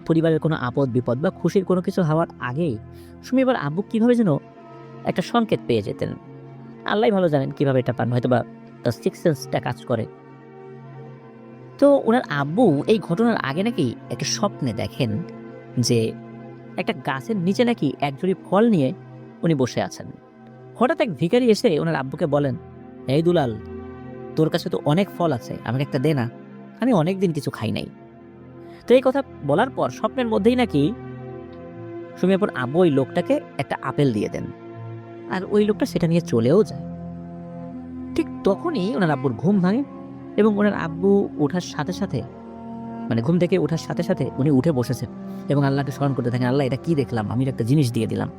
পরিবারের কোনো আপদ বিপদ বা খুশির কোনো কিছু হওয়ার আগেই সুমিয়াপুর আব্বু কিভাবে যেন একটা সংকেত পেয়ে যেতেন। আল্লাহ ভালো জানেন কিভাবে এটা পান, হয়তো বা তার সিক্স সেন্সটা কাজ করে। তো ওনার আব্বু এই ঘটনার আগে নাকি একটা স্বপ্নে দেখেন যে একটা গাছের নিচে নাকি এক জুড়ি ফল নিয়ে উনি বসে আছেন। হঠাৎ এক ভিখারি এসে ওনার আব্বুকে বলেন, এই দুলাল, তোর কাছে তো অনেক ফল আছে, আমাকে একটা দে না, আমি অনেক দিন কিছু খাই নাই। তো এই কথা বলার পর স্বপ্নের মধ্যেই নাকি সুমিয়াপুর আব্বু ওই লোকটাকে একটা আপেল দিয়ে দেন, আর ওই লোকটা সেটা নিয়ে চলেও যায়। ঠিক তখনই ওনার আব্বুর ঘুম ভাঙে, এবং ওনার আব্বু ওঠার সাথে সাথে, মানে ঘুম থেকে ওঠার সাথে সাথে উনি উঠে বসেছেন এবং আল্লাহকে স্মরণ করতে থাকেন, আল্লাহ এটা কি দেখলাম, আমি একটা জিনিস দিয়ে দিলাম।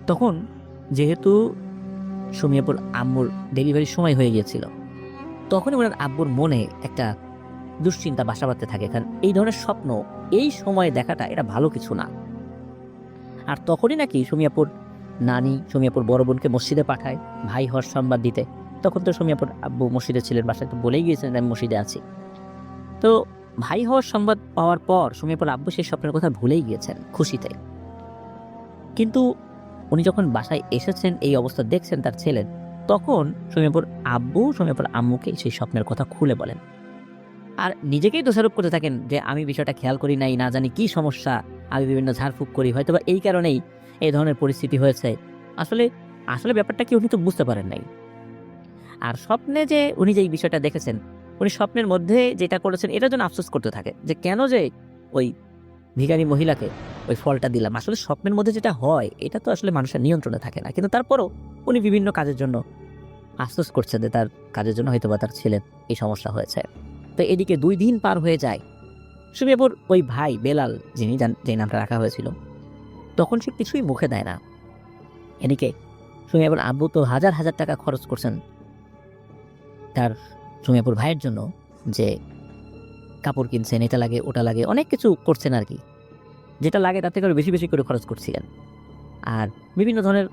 তখন যেহেতু সুমিয়াপুর আম্মুর ডেলিভারির সময় হয়ে গিয়েছিল, তখনই ওনার আব্বুর মনে একটা দুশ্চিন্তা বাসা বাঁধতে থাকে, কারণ এই ধরনের স্বপ্ন এই সময় দেখাটা এটা ভালো কিছু না। আর তখনই নাকি সুমিয়াপুর নানি সুমিয়াপুর বড় বোনকে মসজিদে পাঠায় ভাই হওয়ার সংবাদ দিতে। তখন তো সুমিয়াপুর আব্বু মসজিদে ছিলেন, বাসায় তো বলেই গিয়েছিলেন আমি মসজিদে আছি। তো ভাই হওয়ার সংবাদ পাওয়ার পর সুমিয়াপুর আব্বু সেই স্বপ্নের কথা ভুলেই গিয়েছেন খুশিতে। কিন্তু উনি যখন বাসায় এসেছেন, এই অবস্থা দেখছেন তার ছেলের, তখন সুমিয়াপুর আব্বু সুমিয়াপুর আম্মুকে সেই স্বপ্নের কথা খুলে বলেন, আর নিজেকেই দোষারোপ করতে থাকেন যে আমি বিষয়টা খেয়াল করি নাই, না জানি কি সমস্যা, আমি বিভিন্ন ঝাড়ফুঁক করি, হয়তো বা এই কারণেই এই ধরনের পরিস্থিতি হয়েছে। আসলে আসলে ব্যাপারটা কি উনি তো বুঝতে পারেন নাই। আর স্বপ্নে যে উনি যে এই বিষয়টা দেখেছেন, উনি স্বপ্নের মধ্যে যেটা করেছেন এটার জন্য আফসোস করতে থাকে যে কেন যে ওই ভিখারি মহিলাকে ওই ফলটা দিলাম। আসলে স্বপ্নের মধ্যে যেটা হয় এটা তো আসলে মানুষের নিয়ন্ত্রণে থাকে না, কিন্তু তারপরও উনি বিভিন্ন কাজের জন্য আফসোস করছে যে তার কাজের জন্য হয়তো বা তার ছেলের এই সমস্যা হয়েছে। তো এদিকে 2 দিন পার হয়ে যায়। সুমিয়াপুর ওই ভাই বেলাল, যিনি যে নামটা রাখা হয়েছিল, তখন সে কিছুই মুখে দেয় না। এদিকে সুমিয়াপুর আব্বু তো হাজার হাজার টাকা খরচ করছেন তার সুমিয়াপুর ভাইয়ের জন্য, যে কাপড় কিনছেন, এটা লাগে ওটা লাগে, অনেক কিছু করছেন আর কি। যেটা লাগে তার থেকে আরো বেশি বেশি করে খরচ করছিলেন। আর বিভিন্ন ধরনের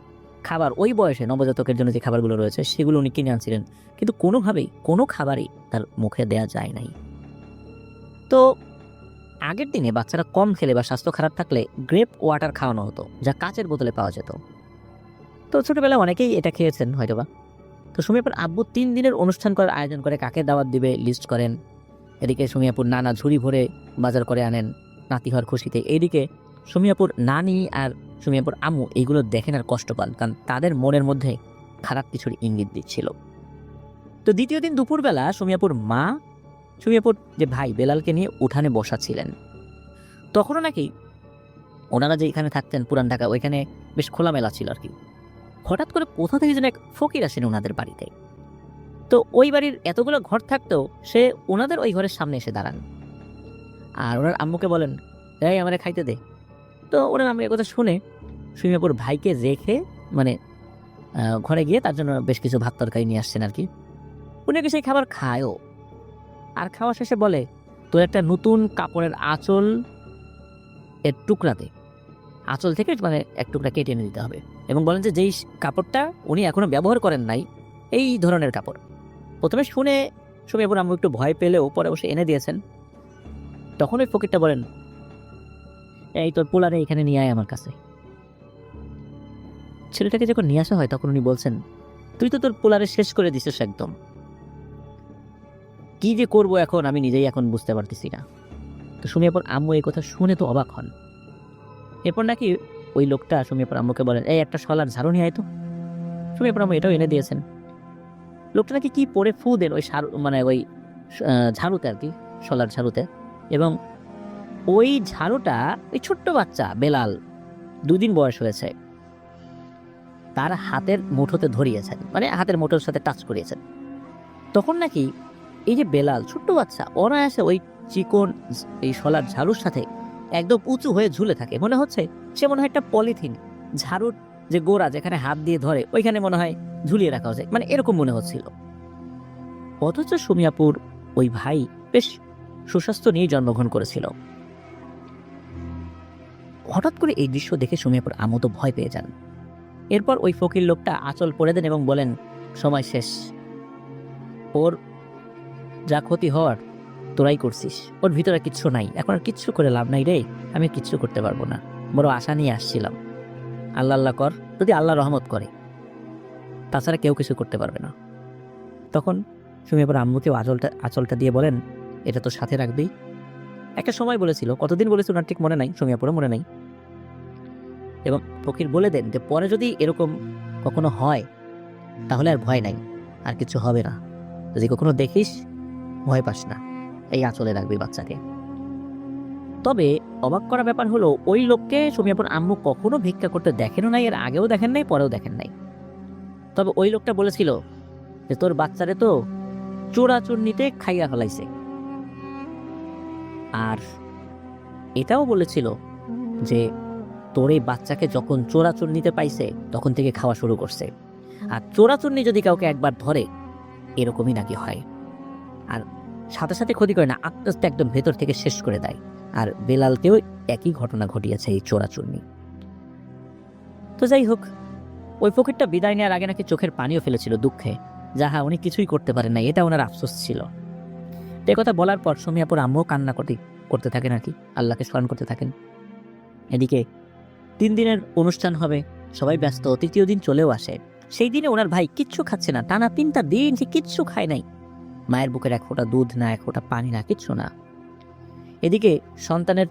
খাবার ওই বয়সে নবজাতকের জন্য যে খাবারগুলো রয়েছে সেগুলো উনি কিনে আনছিলেন, কিন্তু কোনোভাবেই কোনো খাবারই তার মুখে দেয়া যায় নাই। তো আগের দিনে বাচ্চারা কম খেলে বা স্বাস্থ্য খারাপ থাকলে গ্রেপ ওয়াটার খাওয়ানো হতো, যা কাচের বোতলে পাওয়া যেত। তো ছোটবেলায় অনেকেই এটা খেয়েছেন হয়তোবা। তো সুমিয়াপুর আব্বু 3 দিনের অনুষ্ঠান করার আয়োজন করে, কাকে দাওয়াত দিবে লিস্ট করেন। এদিকে সুমিয়াপুর নানা ঝুড়ি ভরে বাজার করে আনেন নাতি হওয়ার খুশিতে। এইদিকে সুমিয়াপুর নানি আর সুমিয়াপুর আম্মু এইগুলো দেখেন আর কষ্ট পান, কারণ তাদের মনের মধ্যে খারাপ কিছুর ইঙ্গিত দিচ্ছিল। তো দ্বিতীয় দিন দুপুরবেলা সুমিয়াপুর মা সুমিয়াপুর যে ভাই বেলালকে নিয়ে উঠানে বসাচ্ছিলেন। তখনও নাকি ওনারা যে এখানে থাকতেন পুরান ঢাকা, ওইখানে বেশ খোলামেলা ছিল আর কি। হঠাৎ করে কোথা থেকে যেন এক ফকির আসেন ওনাদের বাড়িতে। তো ওই বাড়ির এতগুলো ঘর থাকতেও সে ওনাদের ওই ঘরের সামনে এসে দাঁড়ান আর ওনার আম্মুকে বলেন, এই আমারে খাইতে দে। তো ওনার আম্মু কথা শুনে সুমিয়াপুর ভাইকে রেখে মানে ঘরে গিয়ে তার জন্য বেশ কিছু ভাত তরকারি নিয়ে আসছেন আর কি। উনি কি সেই খাবার খায়ও, আর খাওয়া শেষে বলে, তোর একটা নতুন কাপড়ের আঁচল এর টুকরাতে আঁচল থেকে মানে এক টুকরা কেটে এনে দিতে হবে, এবং বলেন যে যেই কাপড়টা উনি এখনো ব্যবহার করেন নাই এই ধরনের কাপড়। প্রথমে শুনে সুমিয়াপুর আম্মু একটু ভয় পেলেও পরে বসে এনে দিয়েছেন। তখন ওই ফকিরটা বলেন, এই তোর পোলারে এখানে নিয়ে আয় আমার কাছে। ছেলেটাকে যখন নিয়ে আসা হয় তখন উনি বলছেন, তুই তো তোর পোলারে শেষ করে দিছিস একদম, কি যে করবো এখন আমি নিজেই এখন বুঝতে পারতেছি না। তো সুমিয়াপুর আম্মু এই কথা শুনে তো অবাক হন। এরপর নাকি ওই লোকটা সুমিয়াপুর আম্মুকে বলেন, এই একটা শলার ঝাড়ু নিয়ে আয় তো। সুমিয়াপুর আম্মু এটাও এনে দিয়েছেন। লোকটা নাকি কি পরে ফু দেন ওই মানে ওই ঝাড়ুতে আর কি, শলার ঝাড়ুতে। এবং ওই ঝাড়ুটা ওই ছোট্ট বাচ্চা বেলাল 2 দিন বয়স হয়েছে তার হাতের মুঠোতে ধরিয়েছেন, মানে হাতের মুঠোর সাথে টাচ করিয়েছেন। তখন নাকি এই যে বেলাল ছোট্ট বাচ্চা অনায়াসে ওই চিকন এই শলার ঝাড়ুর সাথে একদম উঁচু হয়ে ঝুলে থাকে। মনে হচ্ছে সে মনে হয় একটা পলিথিন, ঝাড়ুর যে গোড়া যেখানে হাত দিয়ে ধরে ওইখানে মনে হয় ঝুলিয়ে রাখা হয়েছে, মানে এরকম মনে হচ্ছিল। অথচ সুমিয়াপুর ওই ভাই বেশ সুস্বাস্থ্য নিয়ে জন্মগ্রহণ করেছিল। হঠাৎ করে এই দৃশ্য দেখে সুমিয়াপুর আম্মু তো ভয় পেয়ে যান। এরপর ওই ফকির লোকটা আঁচল পরে দেন এবং বলেন, সময় শেষ, ওর যা ক্ষতি হওয়ার তোরাই করছিস, ওর ভিতরে কিচ্ছু নাই, এখন আর কিচ্ছু করে লাভ নাই রে, আমি কিচ্ছু করতে পারবো না, বড় আশা নিয়ে আসছিলাম, আল্লাহ আল্লাহ কর, যদি আল্লাহ রহমত করে, তাছাড়া কেউ কিছু করতে পারবে না। তখন সুমিয়াপুর আম্মুকেও আঁচলটা দিয়ে বলেন, এটা তো সাথে রাখবেই। একটা সময় বলেছিল, কতদিন বলেছিল ওনার ঠিক মনে নাই, সুমিয়াপুরও মনে নাই। এবং ফকির বলে দেন যে পরে যদি এরকম কখনো হয় তাহলে আর ভয় নাই, আর কিছু হবে না, যদি কখনো দেখিস ভয় পাস না, এই আঁচলে রাখবি বাচ্চাকে। তবে অবাক করা ব্যাপার হলো, ওই লোককে সুমিয়াপুর আম্মু কখনো ভিক্ষা করতে দেখেনও নাই, এর আগেও দেখেন নাই, পরেও দেখেন নাই। তবে ওই লোকটা বলেছিল যে তোর বাচ্চারে তো চোরাচুন্নিতে খাইয়া ফেলাইছে, আর এটাও বলেছিল যে তোর এই বাচ্চাকে যখন চোরাচুন্নিতে পাইছে তখন থেকে খাওয়া শুরু করছে, আর চোরাচুন্নি যদি কাউকে একবার ধরে এরকমই নাকি হয়, আর সাথে সাথে ক্ষতি করে না, আস্তে আস্তে একদম ভেতর থেকে শেষ করে দেয়। আর বেলালকেও একই ঘটনা ঘটিয়েছে এই চোরাচুন্নি। তো যাই হোক, ওই ফকিরটা বিদায় নেওয়ার আগে নাকি চোখের পানিও ফেলেছিল দুঃখে, যাহা উনি কিছুই করতে পারেন না, এটা ওনার আফসোস ছিল। এ কথা বলার পর সুমিয়াপুর আম্মুও কান্না করতে থাকেন আর কি, আল্লাহকে স্মরণ করতে থাকেন। এদিকে 3 দিনের অনুষ্ঠান হবে, সবাই ব্যস্ত। 3য় দিন চলেও আসে। সেই দিনে ওনার ভাই কিচ্ছু খাচ্ছে না, টানা 3টা দিন সে কিচ্ছু খায় নাই। মায়ের বুকের এক ফোঁটা দুধ না, এক ফোঁটা পানি না, কিচ্ছু না। এদিকে সন্তানের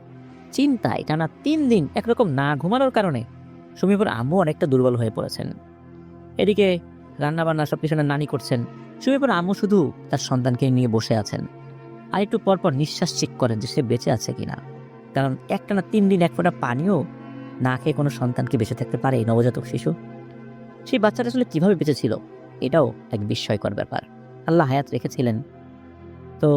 চিন্তায় টানা 3 দিন একরকম না ঘুমানোর কারণে সুমিয়াপুর আম্মু অনেকটা দুর্বল হয়ে পড়েছেন। এদিকে রান্নাবান্না সব কিছু নানি করছেন, সুমিয়াপুর আম্মু শুধু তার সন্তানকে নিয়ে বসে আছেন, আর একটু পরপর নিঃশ্বাস চেক করেন যে সে বেঁচে আছে কিনা। কারণ একটানা 3 দিন এক ফোঁটা পানিও না খেয়ে কোনো সন্তানকে বেঁচে থাকতে পারে নবজাতক শিশু? সেই বাচ্চাটা আসলে কিভাবে বেঁচে ছিল, এটাও এক বিস্ময়কর ব্যাপার। আল্লাহ হায়াত রেখেছিলেন। তো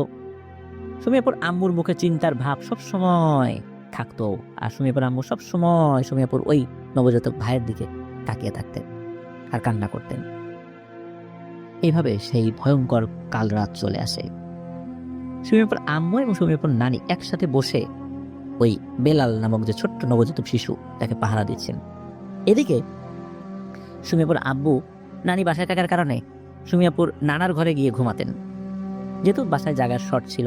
সুমিয়াপুর আম্মুর মুখে চিন্তার ভাব সব সময় থাকতো, আর সুমিয়াপুর আম্মু সব সময় সুমিয়াপুর ওই নবজাতক ভাইয়ের দিকে তাকিয়ে থাকতেন আর কান্না করতেন। এইভাবে সেই ভয়ঙ্কর কাল রাত চলে আসে। সুমিয়াপুর আম্মু এবং সুমিয়াপুর নানি একসাথে বসে ওই বেলাল নামক যে ছোট্ট নবজাতক শিশু তাকে পাহারা দিচ্ছেন। এদিকে সুমিয়াপুর আব্বু নানি বাসায় থাকার কারণে সুমিয়াপুর নানার ঘরে গিয়ে ঘুমাতেন, যেহেতু বাসায় জায়গার শর্ট ছিল।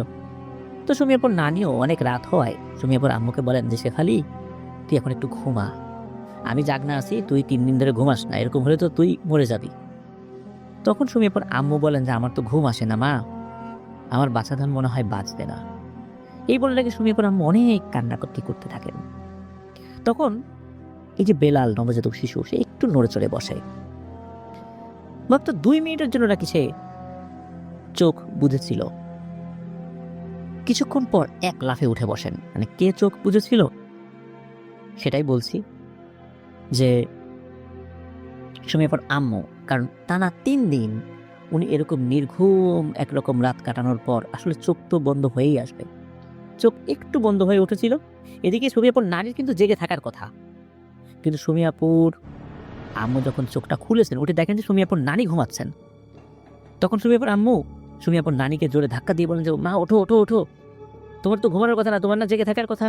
তো সুমিয়াপুর নানিও অনেক রাত হওয়ায় সুমিয়াপুর আম্মুকে বলেন যে শেফালি, তুই এখন একটু ঘুমা, আমি জাগনা আছি, তুই 3 দিন ধরে ঘুমাস না, এরকম হলে তো তুই মরে যাবি। তখন সুমিয়াপুর আম্মু বলেন যে আমার তো ঘুম আসে না মা, আমার বাচ্চাধান মনে হয় বাঁচবে না। এই বলে রেখে সুমিয়াপুর আম্মু অনেক কান্নাকাটি করতে থাকেন। তখন এই যে বেলাল নবজাতক শিশু, সে একটু নড়ে চড়ে বসে। মাত্র 2 মিনিটের জন্য নাকি সে চোখ বুঝেছিল। কিছুক্ষণ পর এক লাফে উঠে বসেন। মানে কে চোখ বুঝেছিল সেটাই বলছি, যে সুমিয়াপুর আম্মু। কারণ টানা 3 দিন উনি এরকম নির্ঘুম একরকম রাত কাটানোর পর আসলে চোখ তো বন্ধ হয়েই আসবে। চোখ একটু বন্ধ হয়ে উঠেছিল। এদিকে সুমিয়াপুর নারীর কিন্তু জেগে থাকার কথা, কিন্তু সুমিয়াপুর আম্মু যখন চোখটা খুলেছেন, উঠে দেখেন যে সুমিয়াপুর নানি ঘুমাচ্ছেন। তখন সুমিয়াপুর আম্মু সুমিয়াপুর নানিকে জোরে ধাক্কা দিয়ে বলেন যে মা ওঠো ওঠো ওঠো, তোমার তো ঘুমানোর কথা না, তোমার না জেগে থাকার কথা।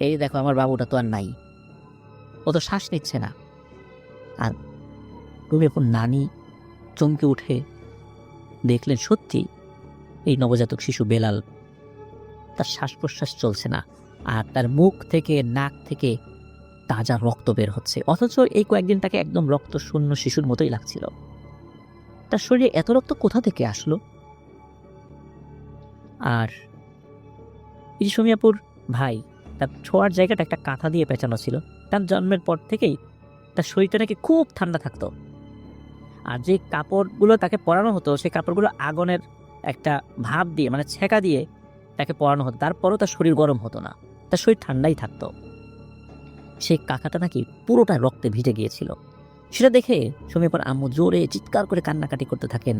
এই দেখো আমার বাবুটা তো আর নাই, ও তো শ্বাস নিচ্ছে না। আর সুমিয়াপুর নানি চমকে উঠে দেখলেন সত্যি এই নবজাতক শিশু বেলাল, তার শ্বাস প্রশ্বাস চলছে না, আর তার মুখ থেকে নাক থেকে তাজা রক্ত বের হচ্ছে। অথচ এই কয়েকদিন তাকে একদম রক্ত শূন্য শিশুর মতোই লাগছিল। তার শরীরে এত রক্ত কোথা থেকে আসলো? আর এই যে সুমিয়াপুর ভাই, তার ছোঁয়ার জায়গাটা একটা কাঁথা দিয়ে পেঁচানো ছিল। তার জন্মের পর থেকেই তার শরীরটা নাকি খুব ঠান্ডা থাকতো, আর যে কাপড়গুলো তাকে পরানো হতো সেই কাপড়গুলো আগুনের একটা ভাপ দিয়ে, মানে ছেঁকা দিয়ে তাকে পরানো হতো, তারপরও তার শরীর গরম হতো না, তার শরীর ঠান্ডাই থাকতো। সেই কাঁথাটা নাকি পুরোটা রক্তে ভিজে গিয়েছিল। সেটা দেখে সুমিয়াপুর আম্মু জোরে চিৎকার করে কান্নাকাটি করতে থাকেন।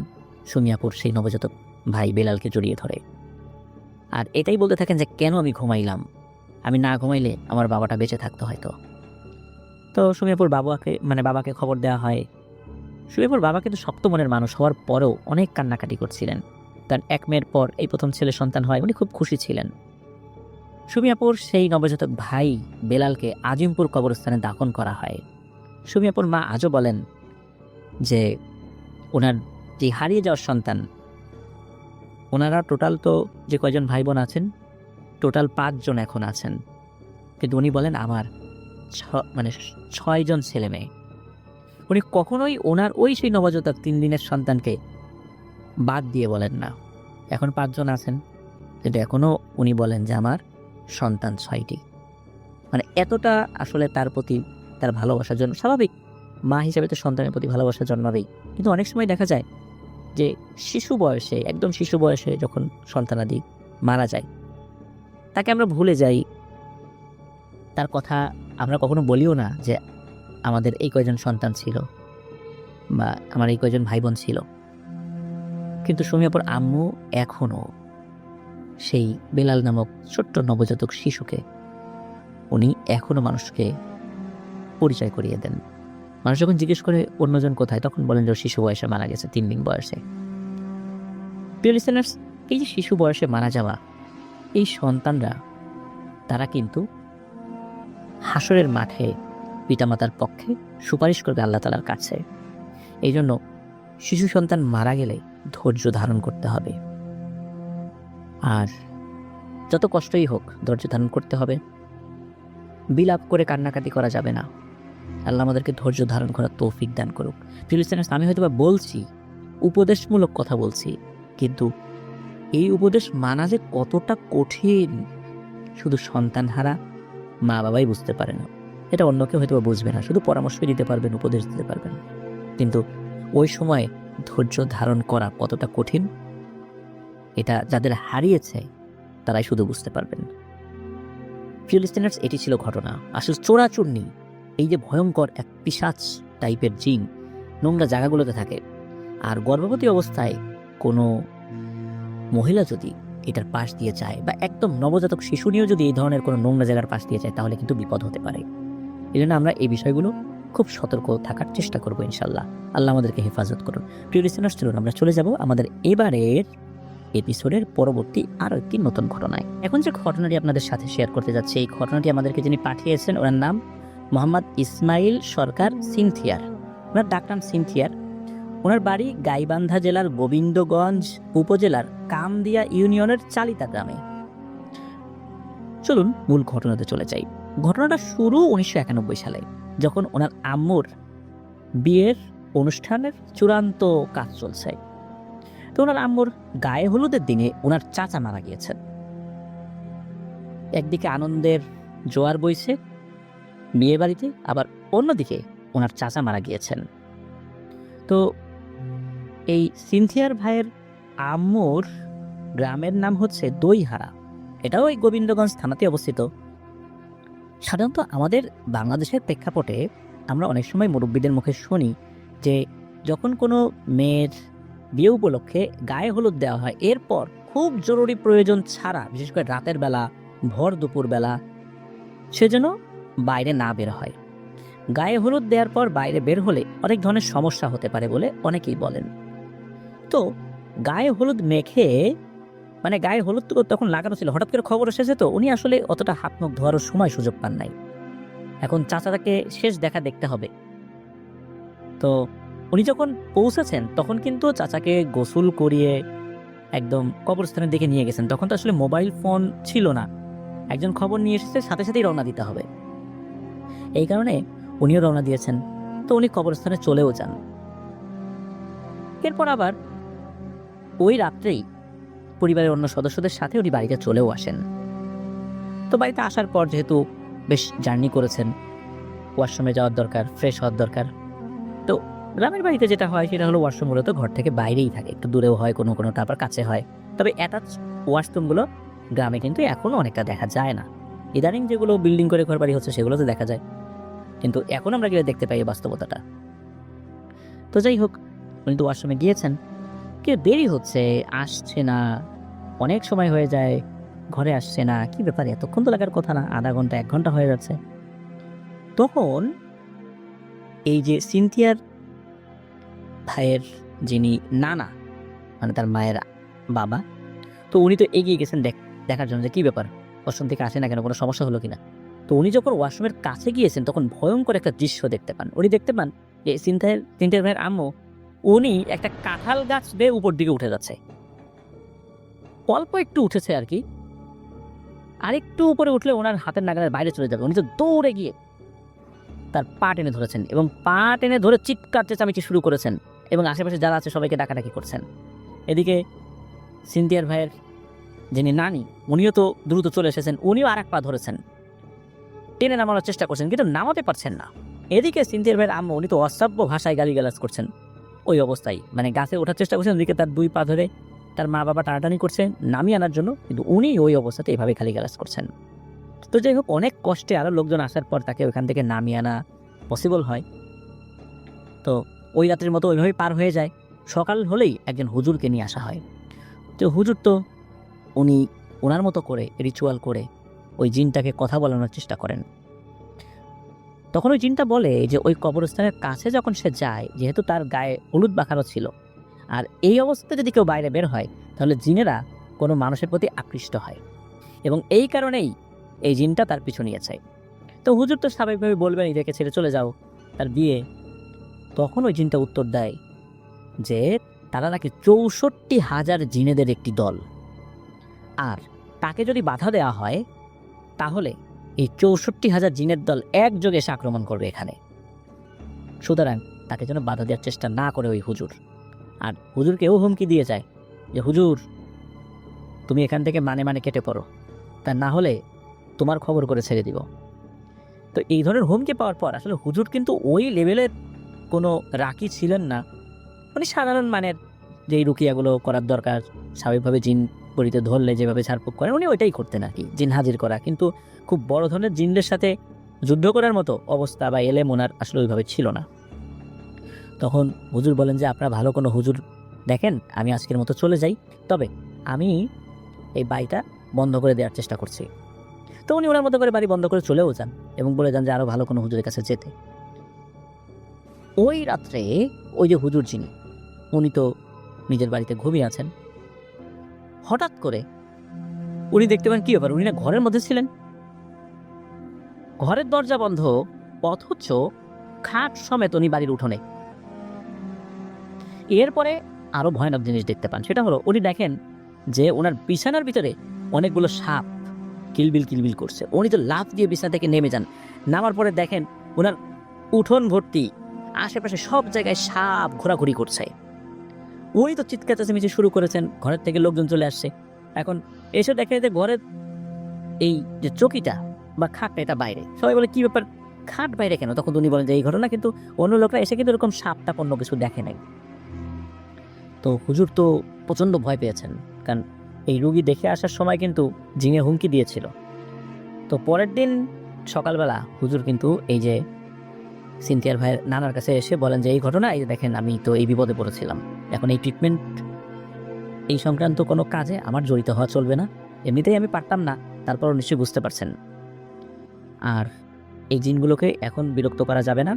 সুমিয়াপুর সেই নবজাতক ভাই বেলালকে জড়িয়ে ধরে, আর এটাই বলতে থাকেন যে কেন আমি ঘুমাইলাম, আমি না ঘুমাইলে আমার বাবাটা বেঁচে থাকতো হয়তো। তো সুমিয়াপুর বাবাকে খবর দেওয়া হয়। সুমিয়াপুর বাবা কিন্তু শক্ত মনের মানুষ হওয়ার পরেও অনেক কান্নাকাটি করছিলেন। তার 1 মেয়ের পর এই প্রথম ছেলে সন্তান হয়, উনি খুব খুশি ছিলেন। সুমিয়াপুর সেই নবজাতক ভাই বেলালকে আজিমপুর কবরস্থানে দাফন করা হয়। সুমিয়াপুর মা আজও বলেন যে ওনার যে হারিয়ে যাওয়ার সন্তান, ওনারা টোটাল তো যে কয়জন ভাই বোন আছেন, টোটাল 5 জন এখন আছেন, কিন্তু উনি বলেন আমার 6 জন ছেলে মেয়ে। উনি কখনোই ওনার ওই সেই নবজাতক 3 দিনের সন্তানকে বাদ দিয়ে বলেন না। এখন 5 জন আছেন, কিন্তু এখনও উনি বলেন যে আমার সন্তান 6টি। মানে এতটা আসলে তার প্রতি তার ভালোবাসার জন্য, স্বাভাবিক মা হিসেবে তো সন্তানের প্রতি ভালোবাসা জন্মাবেই, কিন্তু অনেক সময় দেখা যায় যে শিশু বয়সে, একদম শিশু বয়সে যখন সন্তানাদি মারা যায়, তাকে আমরা ভুলে যাই, তার কথা আমরা কখনো বলিও না যে আমাদের এই কয়জন সন্তান ছিল বা আমার এই কয়জন ভাই বোন ছিল। কিন্তু সুমিয়াপুর আম্মু এখনও সেই বেলাল নামক ছোট্ট নবজাতক শিশুকে উনি এখনও মানুষকে পরিচয় করিয়ে দেন। মানুষ যখন জিজ্ঞেস করে অন্যজন কোথায়, তখন বলেন যে শিশু বয়সে মারা গেছে, 3 দিন বয়সে। প্রিয় লিসেনার্স, এই যে শিশু বয়সে মারা যাওয়া এই সন্তানরা, তারা কিন্তু হাসরের মাঠে পিতামাতার পক্ষে সুপারিশ করবে আল্লাহ তাআলার কাছে। এই জন্য শিশু সন্তান মারা গেলে ধৈর্য ধারণ করতে হবে, আর যত কষ্টই হোক ধৈর্য ধারণ করতে হবে। বিলাপ করে কান্নাকাটি করা যাবে না। আল্লাহ আমাদেরকে ধৈর্য ধারণ করার তৌফিক দান করুক। প্রিয় লিসেনার্স, আমি হয়তো বা বলছি, উপদেশমূলক কথা বলছি, কিন্তু এই উপদেশ মানা যে কতটা কঠিন শুধু সন্তানহারা মা বাবাই বুঝতে পারে না। এটা অন্য কেউ হয়তো বুঝবে না, শুধু পরামর্শই দিতে পারবেন, উপদেশ দিতে পারবেন, কিন্তু ওই সময় ধৈর্য ধারণ করা কতটা কঠিন এটা যাদের হারিয়েছে তারাই শুধু বুঝতে পারবেন। প্রিয় লিসেনার্স, এটি ছিল ঘটনা। আসলে চোরাচুন্নি, এই যে ভয়ঙ্কর এক পিশাচ টাইপের জিন নোংরা জায়গাগুলোতে থাকে, আর গর্ভবতী অবস্থায় কোনো মহিলা যদি এটার পাশ দিয়ে যায়, বা একদম নবজাতক শিশু নিয়েও যদি এই ধরনের কোনো নোংরা জায়গার পাশ দিয়ে যায়, তাহলে কিন্তু বিপদ হতে পারে। এই জন্য আমরা এই বিষয়গুলো খুব সতর্ক থাকার চেষ্টা করবো ইনশাল্লাহ। আল্লাহ আমাদেরকে হেফাজত করুন। প্রিয় লিসেনার্স, চলুন আমরা চলে যাব আমাদের এবারের এপিসোডের পরবর্তী আরও একটি নতুন ঘটনায়। এখন যে ঘটনাটি আপনাদের সাথে শেয়ার করতে যাচ্ছে, এই ঘটনাটি আমাদেরকে যিনি পাঠিয়েছেন ওনার নাম মোহাম্মদ ইসমাইল সরকার সিনথিয়ার। ওনার ডাকনাম সিনথিয়ার। ওনার বাড়ি গাইবান্ধা জেলার গোবিন্দগঞ্জ উপজেলার কামদিয়া ইউনিয়নের চালিতা গ্রামে। চলুন মূল ঘটনাতে চলে যাই। ঘটনাটা শুরু 1991 সালে, যখন ওনার আম্মুর বিয়ের অনুষ্ঠানের চূড়ান্ত কাজ চলছে। তো ওনার আম্মুর গায়ে হলুদের দিনে ওনার চাচা মারা গিয়েছেন। একদিকে আনন্দের জোয়ার বইছে বিয়ে বাড়িতে, আবার অন্যদিকে ওনার চাচা মারা গিয়েছেন। তো এই সিনথিয়ার ভাইয়ের আম্মুর গ্রামের নাম হচ্ছে দইহারা। এটাও এই গোবিন্দগঞ্জ থানাতে অবস্থিত। সাধারণত আমাদের বাংলাদেশের প্রেক্ষাপটে আমরা অনেক সময় মুরব্বীদের মুখে শুনি যে যখন কোনো মেয়ের বিয়ে উপলক্ষে গায়ে হলুদ দেওয়া হয়, এরপর খুব জরুরি প্রয়োজন ছাড়া, বিশেষ করে রাতের বেলা, ভর দুপুর বেলা, সে যেন বাইরে না বের হয়। গায়ে হলুদ দেওয়ার পর বাইরে বের হলে অনেক ধরনের সমস্যা হতে পারে বলে অনেকেই বলেন। তো গায়ে হলুদ মেখে, মানে গায়ে হলুদ তো তখন লাগানো ছিল, হঠাৎ করে খবর এসেছে, তো উনি আসলে অতটা হাত মুখ ধোয়ারও সময় সুযোগ পান নাই। এখন চাচাটাকে শেষ দেখা দেখতে হবে। তো উনি যখন পৌঁছেছেন তখন কিন্তু চাচাকে গোসল করিয়ে একদম কবরস্থানের দিকে নিয়ে গেছেন। তখন তো আসলে মোবাইল ফোন ছিল না, একজন খবর নিয়ে এসেছে, সাথে সাথেই রওনা দিতে হবে। এই কারণে উনিও রওনা দিয়েছেন। তো উনি কবরস্থানে চলেও যান। এরপর আবার ওই রাত্রেই পরিবারের অন্য সদস্যদের সাথে উনি বাড়িতে চলেও আসেন। তো বাড়িতে আসার পর যেহেতু বেশ জার্নি করেছেন, ওয়াশরুমে যাওয়ার দরকার, ফ্রেশ হওয়ার দরকার। তো গ্রামের বাড়িতে যেটা হয় সেটা হলো ওয়াশরুম মূলত ঘর থেকে বাইরেই থাকে, একটু দূরেও হয়, কোনো কোনোটা আবার কাছে হয়। তবে অ্যাটাচ ওয়াশরুমগুলো গ্রামে কিন্তু এখনও অনেকটা দেখা যায় না। ইদানিং যেগুলো বিল্ডিং করে ঘর বাড়ি হচ্ছে সেগুলোতে দেখা যায়, কিন্তু এখন আমরা গিয়ে দেখতে পাই এই বাস্তবতাটা। তো যাই হোক, উনি তো ওয়াশরুমে গিয়েছেন, কে দেরি হচ্ছে, আসছে না, অনেক সময় হয়ে যায়, ঘরে আসছে না, কি ব্যাপার, এতক্ষণ তো লাগার কথা না, আধা ঘন্টা 1 ঘন্টা হয়ে যাচ্ছে। তখন এই যে সিনথিয়ার ভাইয়ের যিনি নানা, মানে তার মায়ের বাবা, তো উনি তো এগিয়ে গেছেন দেখার জন্য যে কি ব্যাপার, ওয়াশরুম থেকে আসে না কেন, কোনো সমস্যা হলো কিনা। তো উনি যখন ওয়াশরুমের কাছে গিয়েছেন তখন ভয়ঙ্কর একটা দৃশ্য দেখতে পান। উনি দেখতে পান যে সিনথিয়ার ভাইয়ের আম্মু, উনি একটা কাঁঠাল গাছ বেয়ে উপর দিকে উঠে যাচ্ছে। অল্প একটু উঠেছে আর কি, আরেকটু উপরে উঠলে ওনার হাতের নাগালের বাইরে চলে যাবে। উনি তো দৌড়ে গিয়ে তার পা টেনে ধরেছেন এবং পা টেনে ধরে চিৎকার চেঁচামেচি শুরু করেছেন এবং আশেপাশে যারা আছে সবাইকে ডাকাডাকি করছেন। এদিকে সিনথিয়ার ভাইয়ের যিনি নানি, উনিও তো দ্রুত চলে এসেছেন, উনিও আর এক পা ধরেছেন, টেনে নামানোর চেষ্টা করছেন, কিন্তু নামাতে পারছেন না। এদিকে সিনথিয়ার ভাইয়ের আম্মু, উনি তো অসভ্য ভাষায় গালিগালাজ করছেন ওই অবস্থায়, মানে গাছে ওঠার চেষ্টা করছেন, ওদিকে তার 2 পা ধরে তার মা বাবা টানাটানি করছে নামিয়ে আনার জন্য, কিন্তু উনি ওই অবস্থাতে এইভাবে গালিগালাজ করছেন। তো যাই হোক, অনেক কষ্টে আরও লোকজন আসার পর তাকে ওইখান থেকে নামিয়ে আনা পসিবল হয়। তো ওই রাত্রের মতো ওইভাবেই পার হয়ে যায়। সকাল হলেই একজন হুজুরকে নিয়ে আসা হয়। তো হুজুর তো উনি ওনার মতো করে রিচুয়াল করে ওই জিনটাকে কথা বলানোর চেষ্টা করেন। তখন ওই জিনটা বলে যে ওই কবরস্থানের কাছে যখন সে যায়, যেহেতু তার গায়ে হলুদ মাখানো ছিল, আর এই অবস্থায় যদি কেউ বাইরে বের হয় তাহলে জিনেরা কোনো মানুষের প্রতি আকৃষ্ট হয়, এবং এই কারণেই এই জিনটা তার পিছু নিয়েছে। তো হুজুর তো স্বাভাবিকভাবে বলবেন এদেরকে ছেড়ে চলে যাও, তার বিয়ে। তখন ওই জিনটা উত্তর দেয় যে তারা নাকি 64,000 জিনেদের একটি দল, আর তাকে যদি বাধা দেওয়া হয় তাহলে এই 64,000 জিনের দল একযোগে এসে আক্রমণ করবে এখানে। সুতরাং তাকে যেন বাধা দেওয়ার চেষ্টা না করে ওই হুজুর। আর হুজুরকেও হুমকি দিয়ে যায় যে হুজুর, তুমি এখান থেকে মানে কেটে পড়ো, তা না হলে তোমার খবর করে ছেড়ে দিব। তো এই ধরনের হুমকি পাওয়ার পর আসলে হুজুর কিন্তু ওই লেভেলের কোনো রাকি ছিলেন না। উনি সাধারণ মানের যেই রুকিয়াগুলো করার দরকার, স্বাভাবিকভাবে জিন বড়িতে ধরলে যেভাবে ছাড়ফুঁক করেন উনি ওইটাই করতেন আর কি, জিন হাজির করা। কিন্তু খুব বড় ধরনের জিনদের সাথে যুদ্ধ করার মতো অবস্থা বা এলেম ওনার আসলে ওইভাবে ছিল না। তখন হুজুর বলেন যে আপনারা ভালো কোনো হুজুর দেখেন, আমি আজকের মতো চলে যাই, তবে আমি এই বাড়িটা বন্ধ করে দেওয়ার চেষ্টা করছি। তো উনি ওনার মতো করে বাড়ি বন্ধ করে চলেও যান এবং বলে যান যে আরও ভালো কোনো হুজুরের কাছে যেতে। ওই রাত্রে ওই যে হুজুর যিনি, উনি তো নিজের বাড়িতে ঘুমিয়ে আছেন। হঠাৎ করে উনি দেখতে পান কি ব্যাপার, উনি না ঘরের মধ্যে ছিলেন, ঘরের দরজা বন্ধ, অথচ খাট সমেত উনি বাড়ির উঠোনে। এরপরে আরো ভয়ানক জিনিস দেখতে পান, সেটা হলো উনি দেখেন যে ওনার বিছানার ভিতরে অনেকগুলো সাপ কিলবিল কিলবিল করছে। উনি তো লাফ দিয়ে বিছানা থেকে নেমে যান, নামার পরে দেখেন ওনার উঠোন ভর্তি, আশেপাশে সব জায়গায় সাপ ঘোরাঘুরি করছে। উনি তো চিৎকার চেঁচামেচি শুরু করেছেন, ঘরের থেকে লোকজন চলে আসছে। এখন এসে দেখে যে ঘরের এই যে চকিটা বা খাটটা এটা বাইরে। সবাই বলে কি ব্যাপার, খাট বাইরে কেন? তখন উনি বলেন যে এই ঘটনা, কিন্তু অন্য লোকরা এসে কিন্তু এরকম সাপটা অন্য কিছু দেখে নাই। তো হুজুর তো প্রচণ্ড ভয় পেয়েছেন, কারণ এই রুগী দেখে আসার সময় কিন্তু জিনে হুমকি দিয়েছিল। তো পরের দিন সকালবেলা হুজুর কিন্তু এই যে সিনথিয়ার ভাইয়ের নানার কাছে এসে বলেন যে এই ঘটনা, এই যে দেখেন আমি তো এই বিপদে পড়েছিলাম, এখন এই ট্রিটমেন্ট এই সংক্রান্ত কোনো কাজে আমার জড়িত হওয়া চলবে না, এমনিতেই আমি পারতাম না, তারপরও নিশ্চয়ই বুঝতে পারছেন। আর এই জিনগুলোকে এখন বিরক্ত করা যাবে না,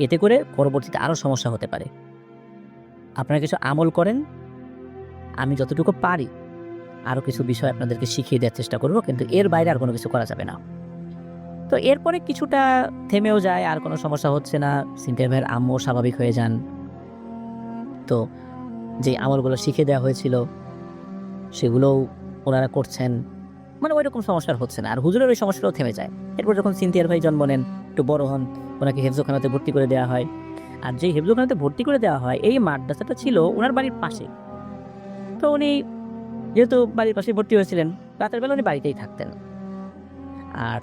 এতে করে পরবর্তীতে আরও সমস্যা হতে পারে। আপনারা কিছু আমল করেন, আমি যতটুকু পারি আরও কিছু বিষয় আপনাদেরকে শিখিয়ে দেওয়ার চেষ্টা করব, কিন্তু এর বাইরে আর কোনো কিছু করা যাবে না। তো এরপরে কিছুটা থেমেও যায়, আর কোনো সমস্যা হচ্ছে না, সিনথিয়ার ভাইয়ের আম্মু স্বাভাবিক হয়ে যান। তো যে আমলগুলো শিখে দেওয়া হয়েছিল সেগুলোও ওনারা করছেন, মানে ওই রকম সমস্যা আর হচ্ছে না, আর হুজুরের ওই সমস্যাটাও থেমে যায়। এরপর যখন সিনথিয়ার ভাই জন্ম নেন, একটু বড় হন, ওনাকে হেফজোখানাতে ভর্তি করে দেওয়া হয়। আর যেই হেফজোখানাতে ভর্তি করে দেওয়া হয়, এই মাদ্রাসাটা ছিল ওনার বাড়ির পাশে। তো উনি যেহেতু বাড়ির পাশে ভর্তি হয়েছিলেন, রাতের বেলা উনি বাড়িতেই থাকতেন। আর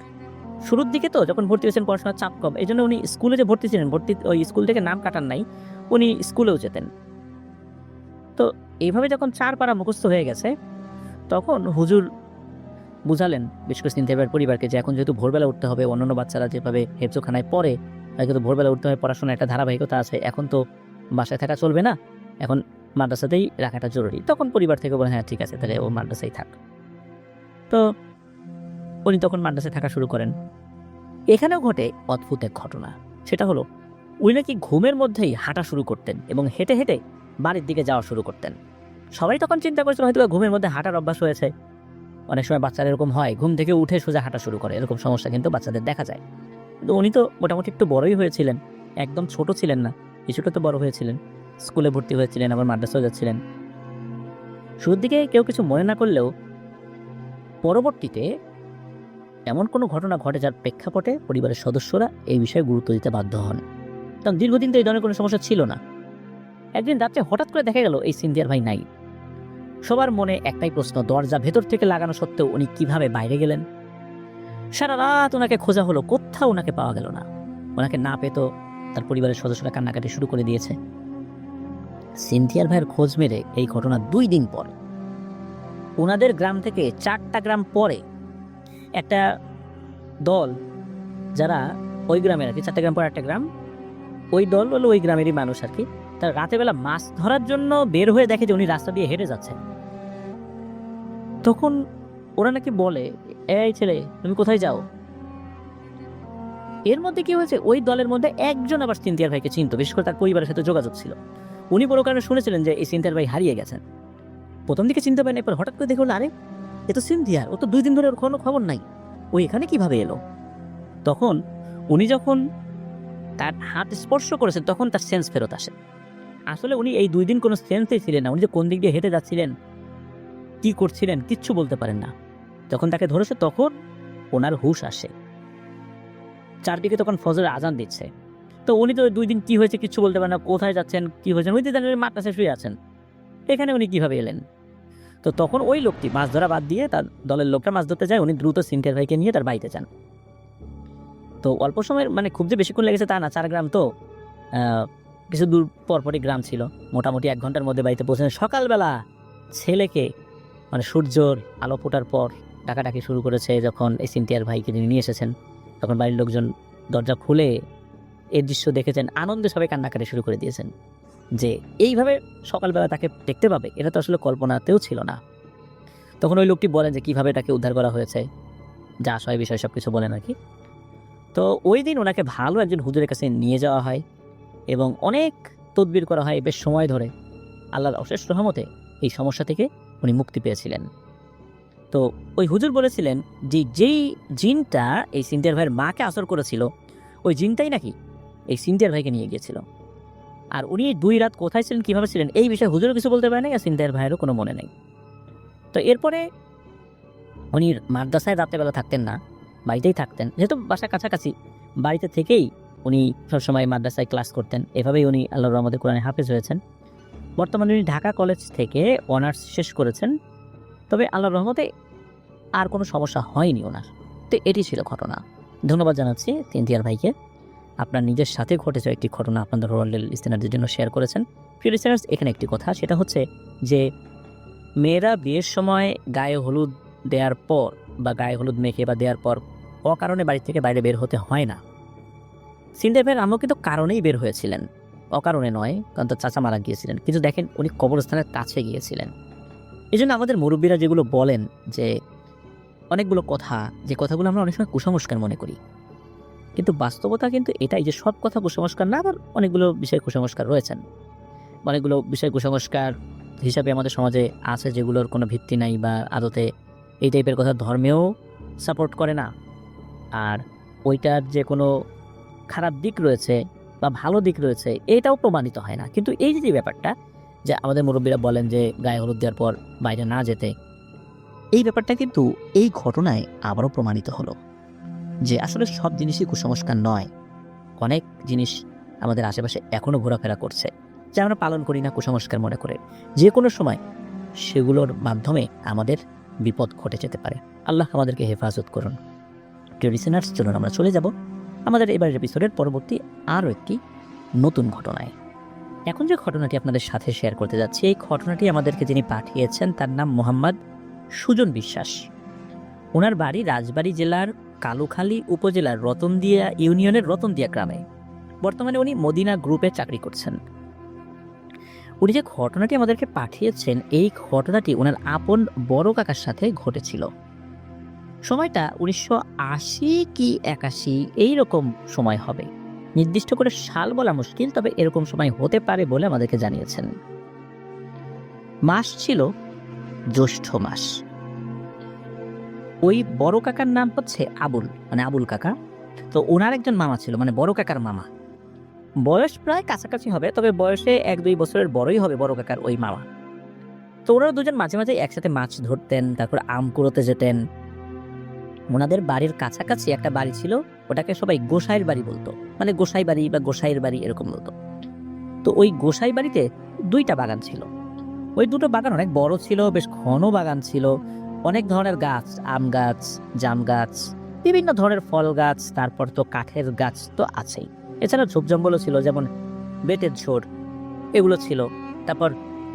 শুরুর দিকে তো যখন ভর্তি হয়েছেন পড়াশোনার চাপ কম, এই জন্য উনি স্কুলে যে ভর্তি ছিলেন, ওই স্কুল থেকে নাম কাটান নাই, উনি স্কুলেও যেতেন। তো এইভাবে যখন 4 পারা মুখস্থ হয়ে গেছে, তখন হুজুর বুঝালেন বিশেষ করে সিনথিয়ার ভাইয়ের পরিবারকে যে এখন যেহেতু ভোরবেলা উঠতে হবে, অন্যান্য বাচ্চারা যেভাবে হেফজোখানায় পড়ে কিন্তু ভোরবেলা উঠতে হয়, পড়াশোনার একটা ধারাবাহিকতা আছে, এখন তো বাসায় থাকা চলবে না, এখন মাদ্রাসাতেই রাখাটা জরুরি। তখন পরিবার থেকে বলেন হ্যাঁ ঠিক আছে, তাহলে ও মাদ্রাসায় থাক। তো উনি তখন মাদ্রাসায় থাকা শুরু করেন। এখানেও ঘটে অদ্ভুত এক ঘটনা, সেটা হলো উনি নাকি ঘুমের মধ্যেই হাঁটা শুরু করতেন এবং হেঁটে হেঁটে বাড়ির দিকে যাওয়া শুরু করতেন। সবাই তখন চিন্তা করেছিল হয়তো ঘুমের মধ্যে হাঁটার অভ্যাস হয়েছে। অনেক সময় বাচ্চারা এরকম হয়, ঘুম থেকে উঠে সোজা হাঁটা শুরু করে, এরকম সমস্যা কিন্তু বাচ্চাদের দেখা যায়। কিন্তু উনি তো মোটামুটি একটু বড়ই হয়েছিলেন, একদম ছোট ছিলেন না, কিছুটা তো বড় হয়েছিলেন, স্কুলে ভর্তি হয়েছিলেন, আবার মাদ্রাসায় যাচ্ছিলেন। শুরুর দিকে কেউ কিছু মনে না করলেও পরবর্তীতে এমন কোনো ঘটনা ঘটে যার প্রেক্ষাপটে পরিবারের সদস্যরা এই বিষয়ে গুরুত্ব দিতে বাধ্য হন। কারণ দীর্ঘদিন তো এই ধরনের কোনো সমস্যা ছিল না। একদিন রাত্রে হঠাৎ করে দেখা গেল এই সিনথিয়ার ভাই নাই। সবার মনে একটাই প্রশ্ন, দরজা ভেতর থেকে লাগানো সত্ত্বেও উনি কিভাবে বাইরে গেলেন? সারা রাত ওনাকে খোঁজা হলো, কোথাও ওনাকে পাওয়া গেল না। ওনাকে না পেতো তার পরিবারের সদস্যরা কান্নাকাটি শুরু করে দিয়েছে। সিনথিয়ার ভাইয়ের খোঁজ মেরে এই ঘটনা 2 দিন পর ওনাদের গ্রাম থেকে 4টা গ্রাম পরে একটা দল, যারা ওই গ্রামের আর কি, 4টা গ্রাম পর একটা গ্রাম, ওই দল হলো ওই গ্রামেরই মানুষ আর কি, তার রাতের বেলা মাছ ধরার জন্য বের হয়ে দেখে যে উনি রাস্তা দিয়ে হেঁটে যাচ্ছেন। তখন ওরা নাকি বলে, এই ছেলে তুমি কোথায় যাও? এর মধ্যে কি হয়েছে, ওই দলের মধ্যে একজন আবার সিনথিয়ার ভাইকে চিনতো, বিশেষ করে তার পরিবারের সাথে যোগাযোগ ছিল। উনি বড় কারণে শুনেছিলেন যে এই সিনথিয়ার ভাই হারিয়ে গেছেন। প্রথম দিকে চিনতে পারেন, এরপর হঠাৎ করে দেখে বলল, আরে এ তো সিনথিয়ার, ও তো 2 দিন ধরে ওর কোনো খবর নাই, ও এখানে কিভাবে এলো? তখন উনি যখন তার হাত স্পর্শ করেছেন তখন তার সেন্স ফেরত আসে। আসলে উনি এই 2 দিন কোনো সেন্সেই ছিলেন না, উনি যে কোন দিক দিয়ে হেঁটে যাচ্ছিলেন, কি করছিলেন কিচ্ছু বলতে পারেন না। যখন তাকে ধরেছে তখন ওনার হুঁশ আসে, চারদিকে তখন ফজরের আজান দিচ্ছে। তো উনি তো 2 দিন কি হয়েছে কিচ্ছু বলতে পারেন না, কোথায় যাচ্ছেন কি হয়েছেন, উনি তো জানেন মাদ্রাসায় শুয়ে আছেন, এখানে উনি কিভাবে এলেন? তো তখন ওই লোকটি মাছ ধরা বাদ দিয়ে, তার দলের লোকটা মাছ ধরতে যায়, উনি দ্রুত সিনথিয়ার ভাইকে নিয়ে তার বাড়িতে যান। তো অল্প সময়ের, মানে খুব যে বেশিক্ষণ লেগেছে তা না, 4 গ্রাম তো কিছু দূর পরপরই গ্রাম ছিল, মোটামুটি 1 ঘন্টার মধ্যে বাড়িতে পৌঁছেন। সকালবেলা ছেলেকে, মানে সূর্যর আলো ফোটার পর ডাকাডাকি শুরু করেছে, যখন এই সিনথিয়ার ভাইকে যিনি নিয়ে এসেছেন, তখন বাড়ির লোকজন দরজা খুলে এই দৃশ্য দেখেছেন, আনন্দে সবাই কান্নাকাটি শুরু করে দিয়েছেন। যে এইভাবে সকালবেলা তাকে দেখতে পাবে এটা তো আসলে কল্পনাতেও ছিল না। তখন ওই লোকটি বলেন যে কিভাবে তাকে উদ্ধার করা হয়েছে, যা আশয় বিষয় সব কিছু বলেন আর কি। তো ওই দিন ওনাকে ভালো একজন হুজুরের কাছে নিয়ে যাওয়া হয় এবং অনেক তদবির করা হয় বেশ সময় ধরে। আল্লাহর অশেষ রহমতে এই সমস্যা থেকে উনি মুক্তি পেয়েছিলেন। তো ওই হুজুর বলেছিলেন যে যেই জিনটা এই সিনথিয়ার ভাইয়ের মাকে আসর করেছিল, ওই জিনটাই নাকি এই সিনথিয়ার ভাইকে নিয়ে গিয়েছিল। আর উনি 2 রাত কোথায় ছিলেন, কীভাবে ছিলেন, এই বিষয়ে হুজুরও কিছু বলতে পারে নাই, আর সিনথিয়ার ভাইয়েরও কোনো মনে নেই। তো এরপরে উনি মাদ্রাসায় রাত্রেবেলা থাকতেন না, বাড়িতেই থাকতেন। যেহেতু বাসা কাছাকাছি, বাড়িতে থেকেই উনি সবসময় মাদ্রাসায় ক্লাস করতেন। এভাবেই উনি আল্লাহর রহমতে কোরআনে হাফেজ হয়েছেন। বর্তমানে উনি ঢাকা কলেজ থেকে অনার্স শেষ করেছেন। তবে আল্লাহর রহমতে আর কোনো সমস্যা হয়নি ওনার। তো এটি ছিল ঘটনা। ধন্যবাদ জানাচ্ছি সিনথিয়ার ভাইকে। আপনার নিজের সাথে ঘটেছে একটি ঘটনা আপনাদের ওয়ার্ল্ডের লিসেনারদের জন্য শেয়ার করেছেন। প্রিয় লিসেনার্স, এখানে একটি কথা, সেটা হচ্ছে যে মেয়েরা বিয়ের সময় গায়ে হলুদ দেওয়ার পর বা গায়ে হলুদ মেখে বা দেওয়ার পর অকারণে বাড়ি থেকে বাইরে বের হতে হয় না। সিনথিয়ার ভাইয়ের আম্মু কিন্তু কারণেই বের হয়েছিলেন, অকারণে নয়, কারণ তার চাচা মারা গিয়েছিলেন। কিন্তু দেখেন উনি কবরস্থানের কাছে গিয়েছিলেন। এই জন্য আমাদের মুরব্বীরা যেগুলো বলেন যে অনেকগুলো কথা, যে কথাগুলো আমরা অনেক সময় কুসংস্কার মনে করি, কিন্তু বাস্তবতা কিন্তু এটাই যে সব কথা কুসংস্কার না, আবার অনেকগুলো বিষয় কুসংস্কার রয়েছেন। অনেকগুলো বিষয় কুসংস্কার হিসাবে আমাদের সমাজে আছে যেগুলোর কোনো ভিত্তি নাই বা আদতে এই টাইপের কথা ধর্মেও সাপোর্ট করে না। আর ওইটার যে কোনো খারাপ দিক রয়েছে বা ভালো দিক রয়েছে এটাও প্রমাণিত হয় না। কিন্তু এই যে ব্যাপারটা যে আমাদের মুরব্বীরা বলেন যে গায়ে হলুদ দেওয়ার পর বাইরে না যেতে, এই ব্যাপারটা কিন্তু এই ঘটনায় আবারও প্রমাণিত হলো যে আসলে সব জিনিসই কুসংস্কার নয়। অনেক জিনিস আমাদের আশেপাশে এখনও ঘোরাফেরা করছে যা আমরা পালন করি না কুসংস্কার মনে করে। যে কোনো সময় সেগুলোর মাধ্যমে আমাদের বিপদ ঘটে যেতে পারে। আল্লাহ আমাদেরকে হেফাজত করুন। প্রিয় লিসেনার্স, চলুন আমরা চলে যাব আমাদের এবারের এপিসোডের পরবর্তী আরও একটি নতুন ঘটনায়। এখন যে ঘটনাটি আপনাদের সাথে শেয়ার করতে যাচ্ছি, এই ঘটনাটি আমাদেরকে যিনি পাঠিয়েছেন তার নাম মোহাম্মদ সুজন বিশ্বাস। ওনার বাড়ি রাজবাড়ী জেলার কালুখালী উপজেলার রতনদিয়া ইউনিয়নের রতনদিয়া গ্রামে। বর্তমানে উনি মদিনা গ্রুপে চাকরি করছেন। উনি যে ঘটনাটি আমাদেরকে পাঠিয়েছেন, এই ঘটনাটি ওনার আপন বড় কাকার সাথে ঘটেছিল। সময়টা 1980 কি 81 এইরকম সময় হবে, নির্দিষ্ট করে সাল বলা মুশকিল, তবে এরকম সময় হতে পারে বলে আমাদেরকে জানিয়েছেন। মাস ছিল জ্যৈষ্ঠ মাস। ওই বড় কাকার নাম হচ্ছে আবুল, মানে আবুল কাকা। তো ওনার একজন মামা ছিল, মানে বড় কাকার মামা। বয়স প্রায় কাছাকাছি হবে, তবে বয়সে 1-2 বছরের বড়ই হবে বড় কাকার ওই মামা। তো ওনারা দুজন মাঝে মাঝে একসাথে মাছ ধরতেন, তারপর আম কুড়োতে যেতেন। ওনাদের বাড়ির কাছাকাছি একটা বাড়ি ছিল, ওটাকে সবাই গোসাইয়ের বাড়ি বলতো, মানে গোসাই বাড়ি বা গোসাইয়ের বাড়ি এরকম বলতো। তো ওই গোসাই বাড়িতে 2টা বাগান ছিল। ওই 2টো বাগান অনেক বড় ছিল, বেশ ঘন বাগান ছিল। অনেক ধরনের গাছ, আম গাছ, জাম গাছ, বিভিন্ন ধরনের ফল গাছ, তারপর তো কাঠের গাছ তো আছেই। এছাড়া ঝোপ জঙ্গলও ছিল, যেমন বেতের ঝোড় এগুলো ছিল, তারপর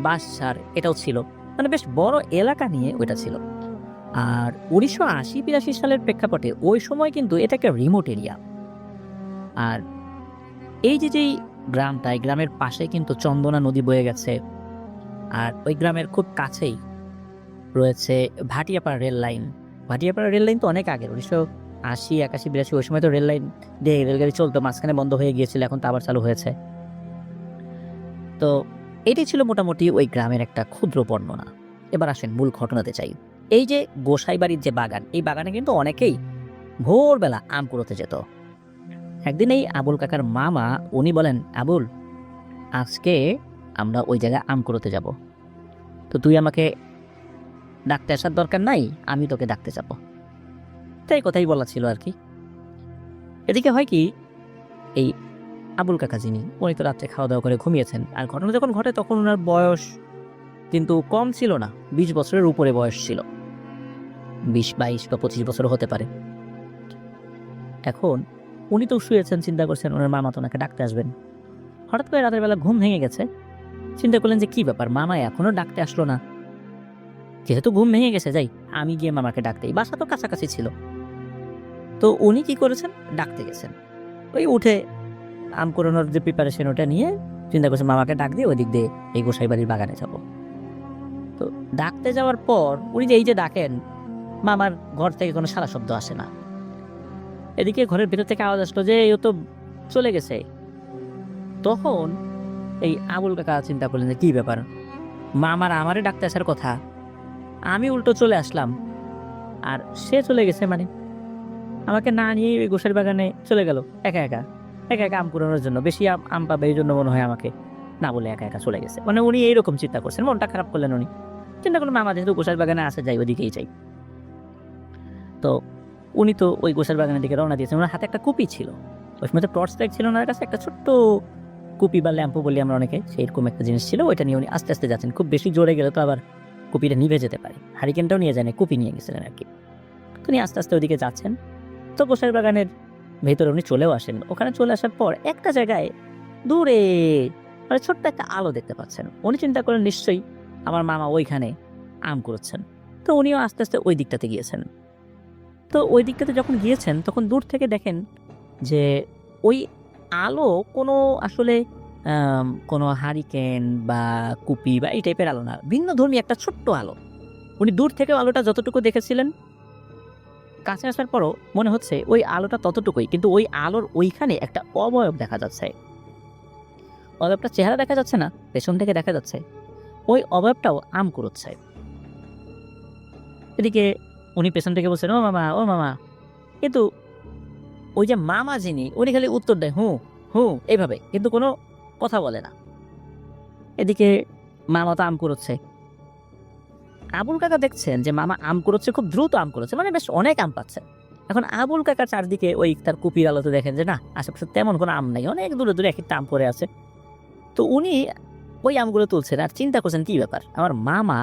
বাঁশঝাড় এটাও ছিল। মানে বেশ বড় এলাকা নিয়ে ওইটা ছিল। আর 1980-82 সালের প্রেক্ষাপটে ওই সময় কিন্তু এটা একটা রিমোট এরিয়া। আর এই যেই গ্রামটা, এই গ্রামের পাশে কিন্তু চন্দনা নদী বয়ে গেছে। আর ওই গ্রামের খুব কাছেই রয়েছে Bhatiapara rail line. Bhatiapara rail line তো অনেক আগের, 1980, 81, 82 ওই সময় তো রেল লাইন দিয়ে রেলগাড়ি চলতো, মাঝখানে বন্ধ হয়ে গিয়েছিল, এখন তো আবার চালু হয়েছে। তো এটি ছিল মোটামুটি ওই গ্রামের একটা ক্ষুদ্র বর্ণনা। এবার আসেন মূল ঘটনাতে চাই। এই যে গোসাই বাড়ির যে বাগান, এই বাগানে কিন্তু অনেকেই ভোরবেলা আম কুড়োতে যেত। একদিন এই আবুল কাকার মামা উনি বলেন, আবুল, আজকে আমরা ওই জায়গায় আম কুড়োতে যাব, তো তুই আমাকে ডাকতে আসার দরকার নাই, আমি তোকে ডাকতে যাব। তাই কথাই বলা ছিল আর কি। এদিকে হয় কি, এই আবুল কাকা যিনি, উনি তো রাত্রে খাওয়া দাওয়া করে ঘুমিয়েছেন। আর ঘটনা যখন ঘটে তখন ওনার বয়স কিন্তু কম ছিল না, 20 বছরের উপরে বয়স ছিল, 20, 22 বা 25 বছর হতে পারে। এখন উনি তো শুয়েছেন, চিন্তা করছেন ওনার মামা তো ওনাকে ডাকতে আসবেন। হঠাৎ করে রাতের বেলা ঘুম ভেঙে গেছে। চিন্তা করলেন যে কি ব্যাপার, মামা এখনো ডাকতে আসলো না। যেহেতু ঘুম ভেঙে গেছে, যাই আমি গিয়ে মামাকে ডাকতেই, বাসা তো কাছাকাছি ছিল। তো উনি কি করেছেন, ডাকতে গেছেন। ওই উঠে আম কুড়ানোর যে প্রিপারেশন ওটা নিয়ে চিন্তা করছেন মামাকে ডাক দিয়ে ওই দিক দিয়ে এই গোসাই বাড়ির বাগানে যাব। তো ডাকতে যাওয়ার পর উনি যে এই যে ডাকেন, মামার ঘর থেকে কোনো সারা শব্দ আসে না। এদিকে ঘরের ভিতর থেকে আওয়াজ আসলো যে ও তো চলে গেছে। তখন এই আবুল কাকা চিন্তা করলেন যে কি ব্যাপার, মামার আমারে ডাকতে আসার কথা, আমি উল্টো চলে আসলাম, আর সে চলে গেছে, মানে আমাকে না নিয়ে ওই গোসাইর বাগানে চলে গেল একা একা একা একা আম কুড়ানোর জন্য। বেশি আম পাবে এই জন্য মনে হয় আমাকে না বলে একা একা চলে গেছে। মানে উনি এইরকম চিন্তা করছেন, মনটা খারাপ করলেন উনি। চিন্তা করলেন মামা যেহেতু গোসাইর বাগানে আসে, যাই ওদিকেই যাই। তো উনি তো ওই গোসাইর বাগানের দিকে রওনা দিয়েছেন। ওনার হাতে একটা কুপি ছিল, ওই সময় তো টর্চ লাইট ছিল ওনার কাছে, একটা ছোট্ট কুপি বা ল্যাম্পো বলি আমরা অনেকে, সেইরকম একটা জিনিস ছিল। ওইটা নিয়ে উনি আস্তে আস্তে যাচ্ছেন। খুব বেশি জোরে গেলে তো আবার কুপিটা নিভে যেতে পারে, হারিকেনটাও নিয়ে যায় না, কুপি নিয়ে গেছিলেন আর কি। তো উনি আস্তে আস্তে ওইদিকে যাচ্ছেন। তো গোসাইর বাগানের ভেতরে উনি চলেও আসেন। ওখানে চলে আসার পর একটা জায়গায় দূরে মানে ছোট্ট একটা আলো দেখতে পাচ্ছেন। উনি চিন্তা করেন নিশ্চয়ই আমার মামা ওইখানে আম কুড়োচ্ছেন। তো উনিও আস্তে আস্তে ওই দিকটাতে গিয়েছেন। তো ওই দিকটাতে যখন গিয়েছেন তখন দূর থেকে দেখেন যে ওই আলো কোনো আসলে কোনো হারিকেন বা কুপি বা এই টাইপের আলো না, ভিন্ন ধর্মী একটা ছোট্ট আলো। উনি দূর থেকে আলোটা যতটুকু দেখেছিলেন, কাছে আসার পরও মনে হচ্ছে ওই আলোটা ততটুকুই, কিন্তু ওই আলোর ওইখানে একটা অবয়ব দেখা যাচ্ছে। অবয়বটা চেহারা দেখা যাচ্ছে না, পেছন থেকে দেখা যাচ্ছে ওই অবয়বটাও আম কুড়োচ্ছে। এদিকে উনি পেছন থেকে বলছেন, ও মামা ও মামা, কিন্তু ওই যে মামা যিনি, উনি খালি উত্তর দেয় হুঁ হুঁ এইভাবে, কিন্তু কোনো কথা বলে না। এদিকে মামা তো আম কুড়োচ্ছে। আবুল কাকা দেখছেন যে মামা আম কুড়োচ্ছে, খুব দ্রুত আম কুড়োচ্ছে, মানে বেশ অনেক আম পাচ্ছে। এখন আবুল কাকা চারদিকে ওই তার কুপির আলোতে দেখেন যে না, আশেপাশে তেমন কোনো আম নাই, অনেক দূরে দূরে এক একটা আম পড়ে আছে। তো উনি ওই আমগুলো তুলছেন আর চিন্তা করছেন কি ব্যাপার, আমার মামা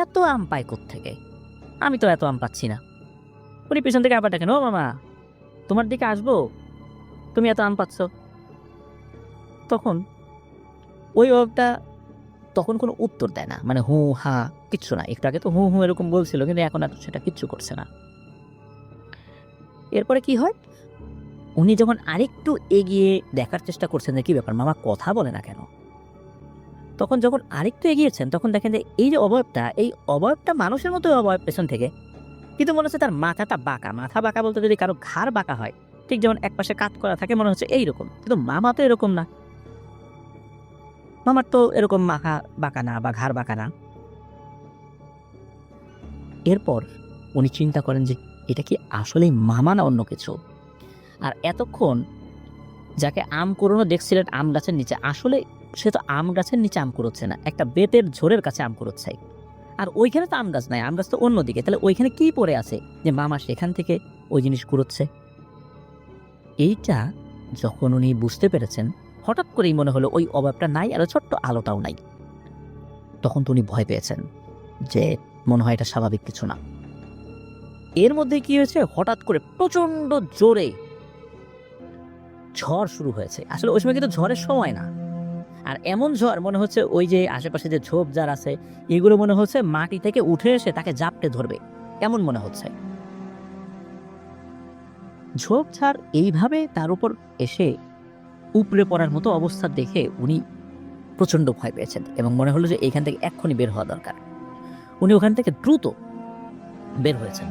এত আম পায় কোত্থেকে, আমি তো এত আম পাচ্ছি না। উনি পিছন থেকে আবার দেখেন, ও মামা তোমার দিকে আসবো, তুমি এত আম পাচ্ছ। তখন ওই ওটা তখন কোনো উত্তর দেয় না, মানে হু হা কিচ্ছু না। একটু আগে তো হু হু এরকম বলছিল, কিন্তু এখন আর সেটা কিচ্ছু করছে না। এরপরে কি হয়, উনি যখন আরেকটু এগিয়ে দেখার চেষ্টা করছেন যে কি ব্যাপার, মামা কথা বলে না কেন, তখন যখন আরেকটু এগিয়েছেন তখন দেখেন যে এই যে অবয়বটা, এই অবয়বটা মানুষের মতো অবয়ব পেছন থেকে, কিন্তু মনে হচ্ছে তার মাথাটা বাঁকা। মাথা বাঁকা বলতে যদি কারো ঘাড় বাঁকা হয়, ঠিক যেমন একপাশে কাত করা থাকে, মনে হচ্ছে এইরকম। কিন্তু মামা তো এরকম না, মামার তো এরকম মাথা বাঁকা না বা ঘাড় বাঁকা না। এরপর উনি চিন্তা করেন যে এটা কি আসলেই মামা না অন্য কিছু। আর এতক্ষণ যাকে আম কুড়োনো দেখছিলেন আম গাছের নিচে, আসলে সে তো আম গাছের নিচে আম কুড়োচ্ছে না, একটা বেতের ঝোরের কাছে আম কুড়োচ্ছে। আর ওইখানে তো আম গাছ নাই, আম গাছ তো অন্যদিকে। তাহলে ওইখানে কি পড়ে আছে যে মামা সেখান থেকে ওই জিনিস কুড়োচ্ছে? এইটা যখন উনি বুঝতে পেরেছেন, হঠাৎ করেই মনে হলো ওই অভাবটা নাই আর ছোট্ট আলোটাও নাই। তখন তো উনি ভয় পেয়েছেন যে মনে হয় এটা স্বাভাবিক কিছু না। এর মধ্যে কি হয়েছে, হঠাৎ করে প্রচন্ড জোরে ঝড় শুরু হয়েছে। আসলে ওই সময় কিন্তু ঝড়ের সময় না, আর এমন ঝড় মনে হচ্ছে ওই যে আশেপাশে যে ঝোপঝাড় আছে এগুলো মনে হচ্ছে মাটি থেকে উঠে এসে তাকে জাপটে ধরবে, এমন মনে হচ্ছে। ঝোপঝাড় এইভাবে তার উপর এসে উপড়ে পড়ার মতো অবস্থা দেখে উনি প্রচন্ড ভয় পেয়েছেন এবং মনে হলো যে এইখান থেকে এক্ষুনি বের হওয়া দরকার। উনি ওখান থেকে দ্রুত বের হয়েছেন।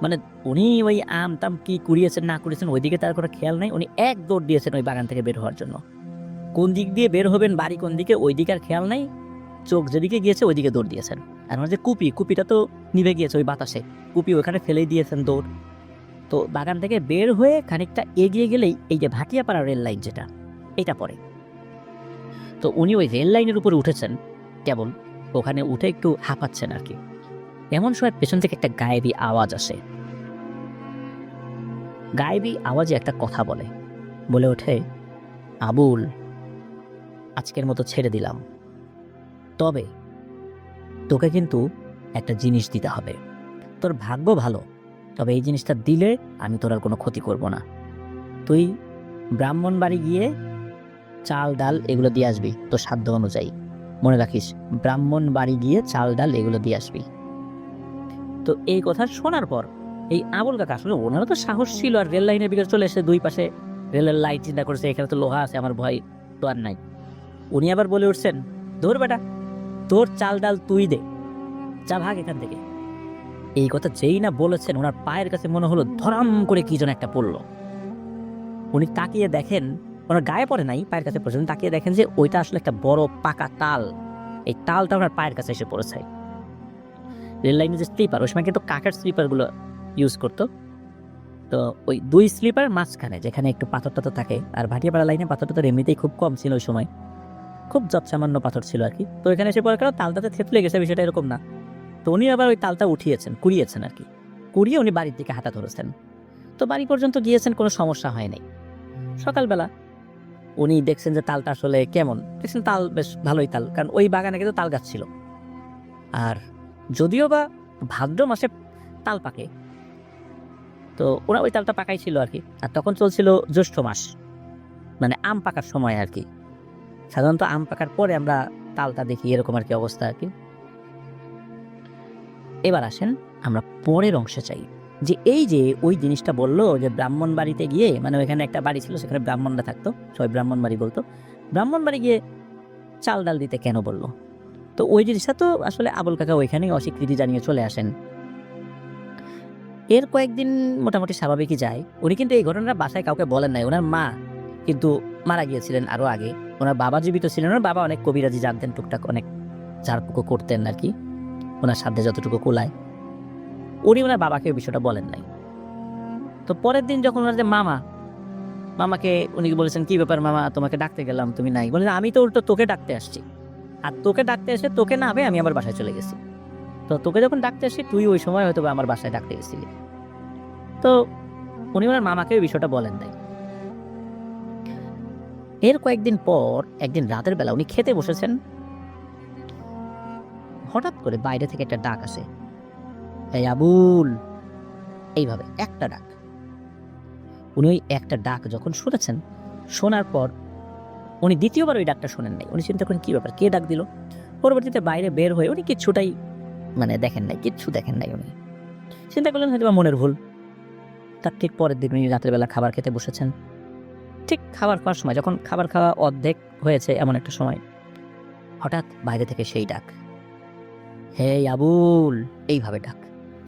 মানে উনি ওই আম টাম কি কুড়িয়েছেন না কুড়িয়েছেন ওইদিকে তার কোনো খেয়াল নাই। উনি এক দৌড় দিয়েছেন ওই বাগান থেকে বের হওয়ার জন্য। কোন দিক দিয়ে বের হবেন, বাড়ি কোন দিকে, ওই দিকে আর খেয়াল নাই। চোখ যেদিকে গিয়েছে ওইদিকে দৌড় দিয়েছেন। আর আমার যে কুপিটা তো নিভে গিয়েছে ওই বাতাসে, কুপি ওখানে ফেলেই দিয়েছেন দৌড়। তো বাগান থেকে বের হয়ে খানিকটা এগিয়ে গেলেই এই যে ভাটিয়াপাড়া রেল লাইন যেটা, এটা পড়ে। তো উনি ওই রেল লাইনের উপরে উঠেছেন, কেবল ওখানে উঠে একটু হাঁপাচ্ছেন আর কি। এমন সময় পেছন থেকে একটা গায়েবী আওয়াজ আসে। গায়েবী আওয়াজে একটা কথা বলে ওঠে, আবুল, আজকের মতো ছেড়ে দিলাম, তবে তোকে কিন্তু একটা জিনিস দিতে হবে। তোর ভাগ্য ভালো, তবে এই জিনিসটা দিলে আমি তোর আর কোনো ক্ষতি করব না। তুই ব্রাহ্মণ বাড়ি গিয়ে চাল ডাল এগুলো দিয়ে আসবি তোর সাধ্য অনুযায়ী। মনে রাখিস, ব্রাহ্মণ বাড়ি গিয়ে চাল ডাল এগুলো দিয়ে আসবি। তো এই কথা শোনার পর এই আবুল কাকা, আসলে ওনারও তো সাহস ছিল, আর রেল লাইনের ভিতরে চলে এসে দুই পাশে রেলের লাইট চিন্তা করেছে এখানে তো লোহা আছে, আমার ভয় তো আর নাই। উনি আবার বলে উঠছেন, ধর বেটা, তোর চাল ডাল তুই দে, যা ভাগ এখান থেকে। এই কথা যেই না বলেছেন, ওনার পায়ের কাছে মনে হলো ধরাম করে কি যেন একটা পড়লো। উনি তাকিয়ে দেখেন, ওনার গায়ে পড়ে নাই, পায়ের কাছে পড়েছেন। তাকিয়ে দেখেন যে ওইটা আসলে একটা বড় পাকা তাল। এই তালটা ওনার পায়ের কাছে এসে পড়েছে। রেল লাইনে যে স্লিপার, ওই সময় কিন্তু কাঠের স্লিপারগুলো ইউজ করতো। তো ওই 2 স্লিপার মাঝখানে যেখানে একটু পাথর টাথর থাকে, আর ভাটিয়াপাড়া লাইনে পাথর টাথর এমনিতেই খুব কম ছিল ওই সময়, খুব যৎসামান্য পাথর ছিল আর কি। তো এখানে এসে পরে কেন তালটাতে থেতলে গেছে, বিষয়টা এরকম না। তো উনি আবার ওই তালটা কুড়িয়েছেন আর কি, কুড়িয়ে উনি বাড়ির দিকে হাঁটা ধরেছেন। তো বাড়ি পর্যন্ত গিয়েছেন, কোনো সমস্যা হয় নাই। সকালবেলা উনি দেখছেন যে তালটা আসলে কেমন, দেখছেন তাল বেশ ভালোই তাল, কারণ ওই বাগানে কিন্তু তাল গাছ ছিল। আর যদিও বা ভাদ্র মাসে তাল পাকে, তো ওরা ওই তালটা পাকাই ছিল আর কি। আর তখন চলছিল জ্যৈষ্ঠ মাস, মানে আম পাকার সময় আর কি। সাধারণত আম পাকার পরে আমরা তালটা দেখি, এরকম আর কি অবস্থা আর কি। এবার আসেন আমরা পরের অংশে চাই, যে এই যে ওই জিনিসটা বললো যে ব্রাহ্মণ বাড়িতে গিয়ে, মানে ওইখানে একটা বাড়ি ছিল, সেখানে ব্রাহ্মণরা থাকতো, সবাই ব্রাহ্মণ বাড়ি বলতো। ব্রাহ্মণ বাড়ি গিয়ে চাল ডাল দিতে কেন বললো? তো ওই জিনিসটা তো আসলে আবুল কাকা ওইখানেই অস্বীকৃতি জানিয়ে চলে আসেন। এর কয়েকদিন মোটামুটি স্বাভাবিকই যায়। উনি কিন্তু এই ঘটনাটা বাসায় কাউকে বলেন নাই। ওনার মা কিন্তু মারা গিয়েছিলেন আরো আগে, ওনার বাবা জীবিত ছিলেন। ওনার বাবা অনেক কবিরাজি জানতেন, টুকটাক অনেক ঝাড়ফুঁকো করতেন আর কি, ওনার সাধ্যে যতটুকু কোলায়। উনি ওনার বাবাকে ওই বিষয়টা বলেন নাই। তো পরের দিন যখন ওনার যে মামাকে উনি বলেছেন, কি ব্যাপার মামা, তোমাকে ডাকতে গেলাম তুমি নাই। বলেন, আমি তো উল্টো তোকে ডাকতে আসছি, আর তোকে ডাকতে এসে তোকে না হবে আমি আমার বাসায় চলে গেছি। তো তোকে যখন ডাকতে আসি তুই ওই সময় হয়তো আমার বাসায় ডাকতে গেছিলি। তো উনি ওনার মামাকে ওই বিষয়টা বলেন নাই। এর কয়েকদিন পর একদিন রাতের বেলা উনি খেতে বসেছেন, হঠাৎ করে বাইরে থেকে একটা ডাক আসে, এই আবুল, এইভাবে একটা ডাক। উনি ওই একটা ডাক যখন শুনেছেন, শোনার পর উনি দ্বিতীয়বার ওই ডাকটা শোনেন নাই। উনি চিন্তা করেন কি ব্যাপার, কে ডাক দিল। পরবর্তীতে বাইরে বের হয়ে উনি কিচ্ছুটাই কিচ্ছু দেখেন নাই। উনি চিন্তা করলেন হয়তো বা মনের ভুল। তার ঠিক পরের দিন উনি রাতের বেলা খাবার খেতে বসেছেন। ঠিক খাবার খাওয়ার সময়, যখন খাবার খাওয়া অর্ধেক হয়েছে এমন একটা সময়, হঠাৎ বাইরে থেকে সেই ডাক, হে আবুল, এইভাবে ডাক,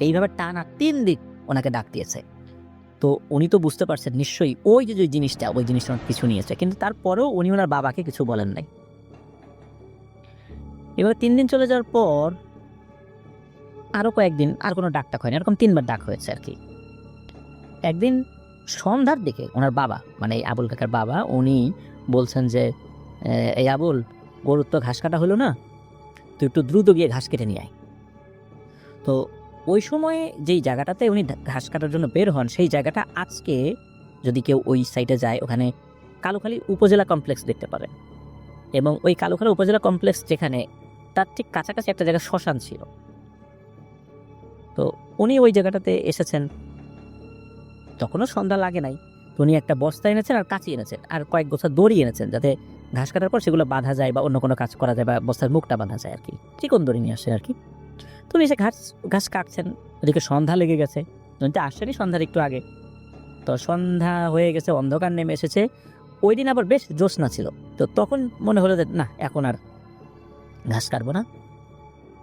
এইভাবে টানা 3 দিন ওনাকে ডাক দিয়েছে। তো উনি তো বুঝতে পারছেন নিশ্চয়ই ওই যে জিনিসটা, ওই জিনিসটা কিছু নিয়েছে, কিন্তু তারপরেও উনি ওনার বাবাকে কিছু বলেন নাই। এবার 3 দিন চলে যাওয়ার পর আরো কয়েকদিন আর কোনো ডাকটাক হয়নি, এরকম 3বার ডাক হয়েছে আর কি। একদিন সন্ধ্যার দিকে ওনার বাবা, মানে এই আবুল কাকার বাবা, উনি বলছেন যে, এই আবুল, গরুর তো ঘাস কাটা হলো না, তুই একটু দ্রুত গিয়ে ঘাস কেটে নিয়ে আয়। তো ওই সময়ে যেই জায়গাটাতে উনি ঘাস কাটার জন্য বের হন, সেই জায়গাটা আজকে যদি কেউ ওই সাইটে যায়, ওখানে কালুখালী উপজেলা কমপ্লেক্স দেখতে পারেন। এবং ওই কালুখালী উপজেলা কমপ্লেক্স যেখানে, তার ঠিক কাছাকাছি একটা জায়গায় শ্মশান ছিল। তো উনি ওই জায়গাটাতে এসেছেন, তখনও সন্ধ্যা লাগে নাই। তো উনি একটা বস্তা এনেছেন আর কাঁচি এনেছেন আর কয়েক গোছা দড়ি এনেছেন, যাতে ঘাস কাটার পর সেগুলো বাঁধা যায় বা অন্য কোনো কাজ করা যায় বা বস্তার মুখটা বাঁধা যায় আর কি। চিকন দড়ি নিয়ে আসেন আর কি। তো উনি এসে ঘাস কাটছেন, ওদিকে সন্ধ্যা লেগে গেছে। উনি তো আসছেনই সন্ধ্যার একটু আগে। তো সন্ধ্যা হয়ে গেছে, অন্ধকার নেমে এসেছে। ওই দিন আবার বেশ জ্যোৎস্না ছিল। তো তখন মনে হলো যে না, এখন আর ঘাস কাটবো না,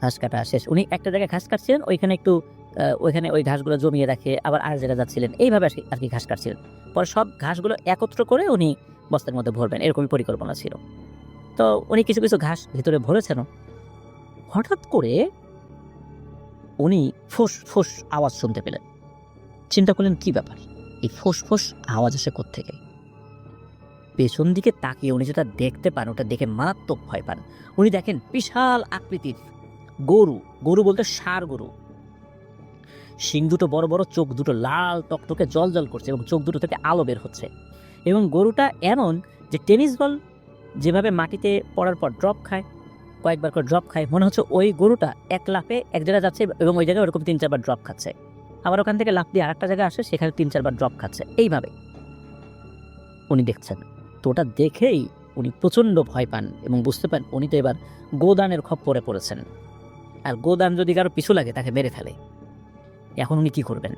ঘাস কাটা শেষ। উনি একটা জায়গায় ঘাস কাটছিলেন, ওইখানে একটু ওইখানে ওই ঘাসগুলো জমিয়ে রাখে, আবার আর জায়গায় যাচ্ছিলেন, এইভাবে আর কি ঘাস কাটছিলেন। পরে সব ঘাসগুলো একত্র করে উনি বস্তার মধ্যে ভরবেন, এরকমই পরিকল্পনা ছিল। তো উনি কিছু কিছু ঘাস ভিতরে ভরেছেন। হঠাৎ করে উনি ফোঁস ফোঁস আওয়াজ শুনতে পেলেন। চিন্তা করলেন কি ব্যাপার, এই ফোঁস ফোঁস আওয়াজ আসে কোত্থেকে। পেছন দিকে তাকিয়ে উনি যেটা দেখতে পান, ওটা দেখে মারাত্মক ভয় পান। উনি দেখেন বিশাল আকৃতির গরু বলতে ষাঁড় গরু, শিং দুটো বড় বড়, চোখ দুটো লাল টকটকে জল জল করছে এবং চোখ দুটো থেকে আলো বের হচ্ছে। এবং গরুটা এমন যে টেনিস বল যেভাবে মাটিতে পড়ার পর ড্রপ খায়, কয়েকবার করে ড্রপ খায়, মনে হচ্ছে ওই গরুটা এক লাফে এক জায়গায় যাচ্ছে এবং ওই জায়গায় ওরকম 3-4 বার ড্রপ খাচ্ছে, আবার ওখান থেকে লাফ দিয়ে আরেকটা জায়গায় আসে, সেখানে 3-4 বার ড্রপ খাচ্ছে, এইভাবে উনি দেখছেন। তো ওটা দেখেই উনি প্রচণ্ড ভয় পান এবং বুঝতে পান উনি তো এবার গোদানের খপ্পরে পড়েছেন। আর গোদান যদি কারো পিছু লাগে তাকে মেরে ফেলে। এখন উনি কি করবেন?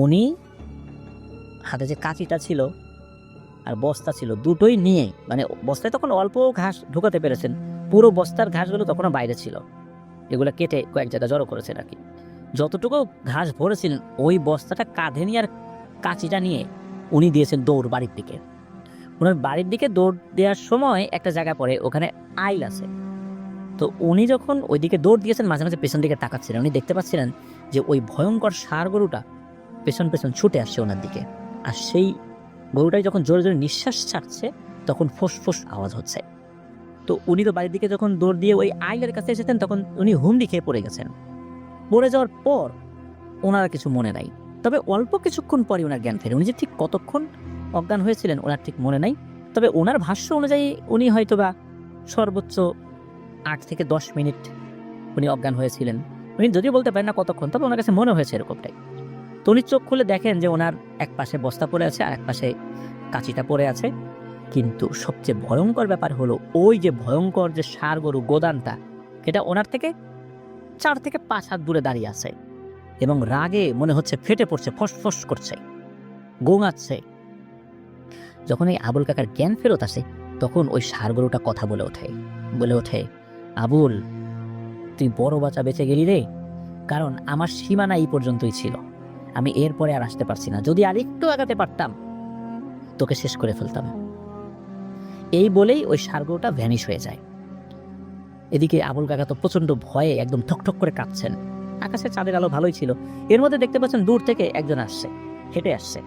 উনি হাতে যে কাঁচিটা ছিল আর বস্তা ছিল, দুটোই নিয়ে, মানে বস্তায় তখন অল্প ঘাস ঢুকাতে পেরেছেন, পুরো বস্তার ঘাসগুলো তখনও বাইরে ছিল, এগুলো কেটে কয়েক জায়গায় জড়ো করেছেন আর কি। যতটুকু ঘাস ভরেছিলেন ওই বস্তাটা কাঁধে নিয়ে আর কাঁচিটা নিয়ে উনি দিয়েছেন দৌড় বাড়ির দিকে। ওনার বাড়ির দিকে দৌড় দেওয়ার সময় একটা জায়গা পড়ে, ওখানে আইল আছে। তো উনি যখন ওইদিকে দৌড় দিয়েছেন, মাঝে মাঝে পেছন দিকে তাকাচ্ছিলেন। উনি দেখতে পাচ্ছিলেন যে ওই ভয়ঙ্কর ষাঁড় গরুটা পেছন পেছন ছুটে আসছে ওনার দিকে। আর সেই গরুটাই যখন জোরে জোরে নিঃশ্বাস ছাড়ছে, তখন ফোঁস আওয়াজ হচ্ছে। তো উনি তো বাড়ির দিকে যখন দৌড় দিয়ে ওই আইলের কাছে এসেছেন, তখন উনি হুমড়ি খেয়ে পড়ে গেছেন। পড়ে যাওয়ার পর ওনার কিছু মনে নাই, তবে অল্প কিছুক্ষণ পরে ওনার জ্ঞান ফেরে। উনি যে ঠিক কতক্ষণ অজ্ঞান হয়েছিলেন ওনার ঠিক মনে নাই, তবে ওনার ভাষ্য অনুযায়ী উনি হয়তোবা সর্বোচ্চ 8 থেকে 10 মিনিট উনি অজ্ঞান হয়েছিলেন। উনি যদিও বলতে পারেন না কতক্ষণ, তবে ওনার কাছে মনে হয়েছে এরকমটাই। তো উনি চোখ খুলে দেখেন যে ওনার এক পাশে বস্তা পড়ে আছে আর এক পাশে কাঁচিটা পড়ে আছে। কিন্তু সবচেয়ে ভয়ঙ্কর ব্যাপার হলো, ওই যে ভয়ঙ্কর যে ষাঁড় গরু গোদানটা, এটা ওনার থেকে 4 থেকে 5 হাত দূরে দাঁড়িয়ে আছে এবং রাগে মনে হচ্ছে ফেটে পড়ছে, ফসফস করছে, গোঙাচ্ছে। যখন এই আবুল কাকার জ্ঞান ফেরত আসে, তখন ওই ষাঁড় গরুটা কথা বলে ওঠে, আবুল, তুই বড় বাঁচা বেঁচে গেলি রে, কারণ আমার সীমানা এই পর্যন্তই ছিল, আমি এরপরে আর আসতে পারছি না, যদি আর একটু আগাতে পারতাম তোকে শেষ করে ফেলতাম। এই বলেই ওই ষাঁড় গরুটা ভ্যানিশ হয়ে যায়। এদিকে আবুল কাকা তো প্রচন্ড ভয়ে একদম ঠকঠক করে কাঁপছেন। আকাশে চাঁদের আলো ভালোই ছিল, এর মধ্যে দেখতে পাচ্ছেন দূর থেকে একজন আসছে, হেঁটে আসছে।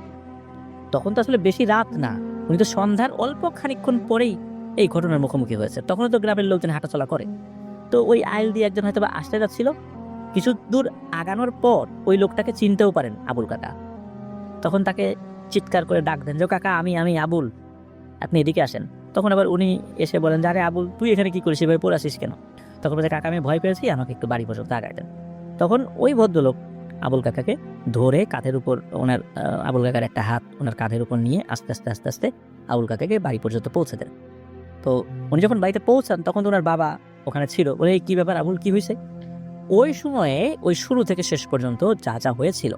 তখন তো আসলে বেশি রাত না, উনি তো সন্ধ্যার অল্প খানিকক্ষণ পরেই এই ঘটনার মুখোমুখি হয়েছে। তখনও তো গ্রামের লোকজন হাঁটাচলা করে। তো ওই আইল দিয়ে একজন হয়তো বা আসতে যাচ্ছিল। কিছু দূর আগানোর পর ওই লোকটাকে চিনতেও পারেন আবুল কাকা। তখন তাকে চিৎকার করে ডাক দেন যে, কাকা আমি আবুল, আপনি এদিকে আসেন। তখন আবার উনি এসে বলেন যে, আরে আবুল, তুই এখানে কি করিস, এভাবে পড়ে আসিস কেন? তখন বলছে, কাকা আমি ভয় পেয়েছি, আমাকে একটু বাড়ি পর্যন্ত আগায় দেন। তখন ওই ভদ্রলোক আবুল কাকাকে ধরে কাঁধের উপর, ওনার আবুল কাকার একটা হাত ওনার কাঁধের উপর নিয়ে আস্তে আস্তে আবুল কাকাকে বাড়ি পর্যন্ত পৌঁছে দেন। তো উনি যখন বাড়িতে পৌঁছান, তখন তো ওনার বাবা ওখানে ছিল। বলে, কি ব্যাপার আবুল, কি হয়েছে? ওই সময়ে ওই শুরু থেকে শেষ পর্যন্ত যা যা হয়েছিল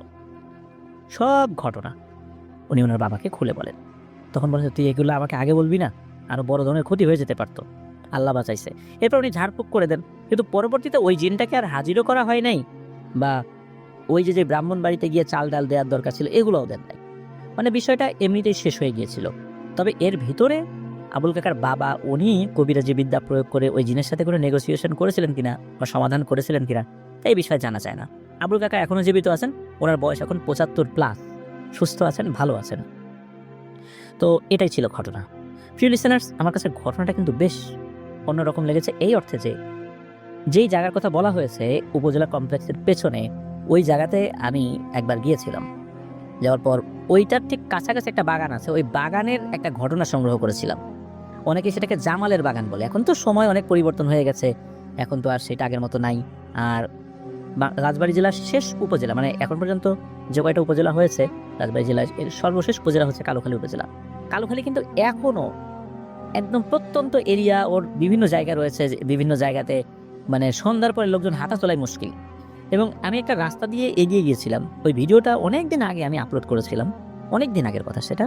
সব ঘটনা উনি ওনার বাবাকে খুলে বলেন। তখন বলেছে, তুই এগুলো আমাকে আগে বলবি না, আরো বড় ধরনের ক্ষতি হয়ে যেতে পারতো, আল্লাহ বাঁচাইছে। এরপর উনি ঝাড়ফুঁক করে দেন। কিন্তু পরবর্তীতে ওই জিনটাকে আর হাজিরও করা হয় নাই, বা ওই যে ব্রাহ্মণ বাড়িতে গিয়ে চাল ডাল দেওয়ার দরকার ছিল এগুলোও দেন নাই। মানে বিষয়টা এমনিতেই শেষ হয়ে গিয়েছিল। তবে এর ভিতরে আবুল কাকার বাবা উনি কবিরাজি বিদ্যা প্রয়োগ করে ওই জিনের সাথে করে নেগোসিয়েশন করেছিলেন কিনা বা সমাধান করেছিলেন কিনা এই বিষয়ে জানা যায় না। আবুল কাকা এখনো জীবিত আছেন, ওনার বয়স এখন 75+, সুস্থ আছেন, ভালো আছেন। তো এটাই ছিল ঘটনা। প্রিয় লিসেনার্স, আমার কাছে ঘটনাটা কিন্তু বেশ অন্যরকম লেগেছে, এই অর্থে যে যেই জায়গার কথা বলা হয়েছে উপজেলা কমপ্লেক্সের পেছনে, ওই জায়গাতে আমি একবার গিয়েছিলাম। যাওয়ার পর ওইটার ঠিক কাছাকাছি একটা বাগান আছে, ওই বাগানের একটা ঘটনা সংগ্রহ করেছিলাম। অনেকে সেটাকে জামালের বাগান বলে। এখন তো সময় অনেক পরিবর্তন হয়ে গেছে, এখন তো আর সেটা আগের মতো নাই। আর রাজবাড়ী জেলার শেষ উপজেলা, মানে এখন পর্যন্ত যে কয়টা উপজেলা হয়েছে রাজবাড়ী জেলার, এর সর্বশেষ উপজেলা হচ্ছে কালুখালী উপজেলা। কালুখালী কিন্তু এখনো একদম প্রত্যন্ত এরিয়া, ওর বিভিন্ন জায়গা রয়েছে, বিভিন্ন জায়গাতে মানে সন্ধ্যার পরে লোকজন হাঁটা চলাই মুশকিল। এবং আমি একটা রাস্তা দিয়ে এগিয়ে গিয়েছিলাম, ওই ভিডিওটা অনেক দিন আগে আমি আপলোড করেছিলাম, অনেক দিন আগের কথা সেটা।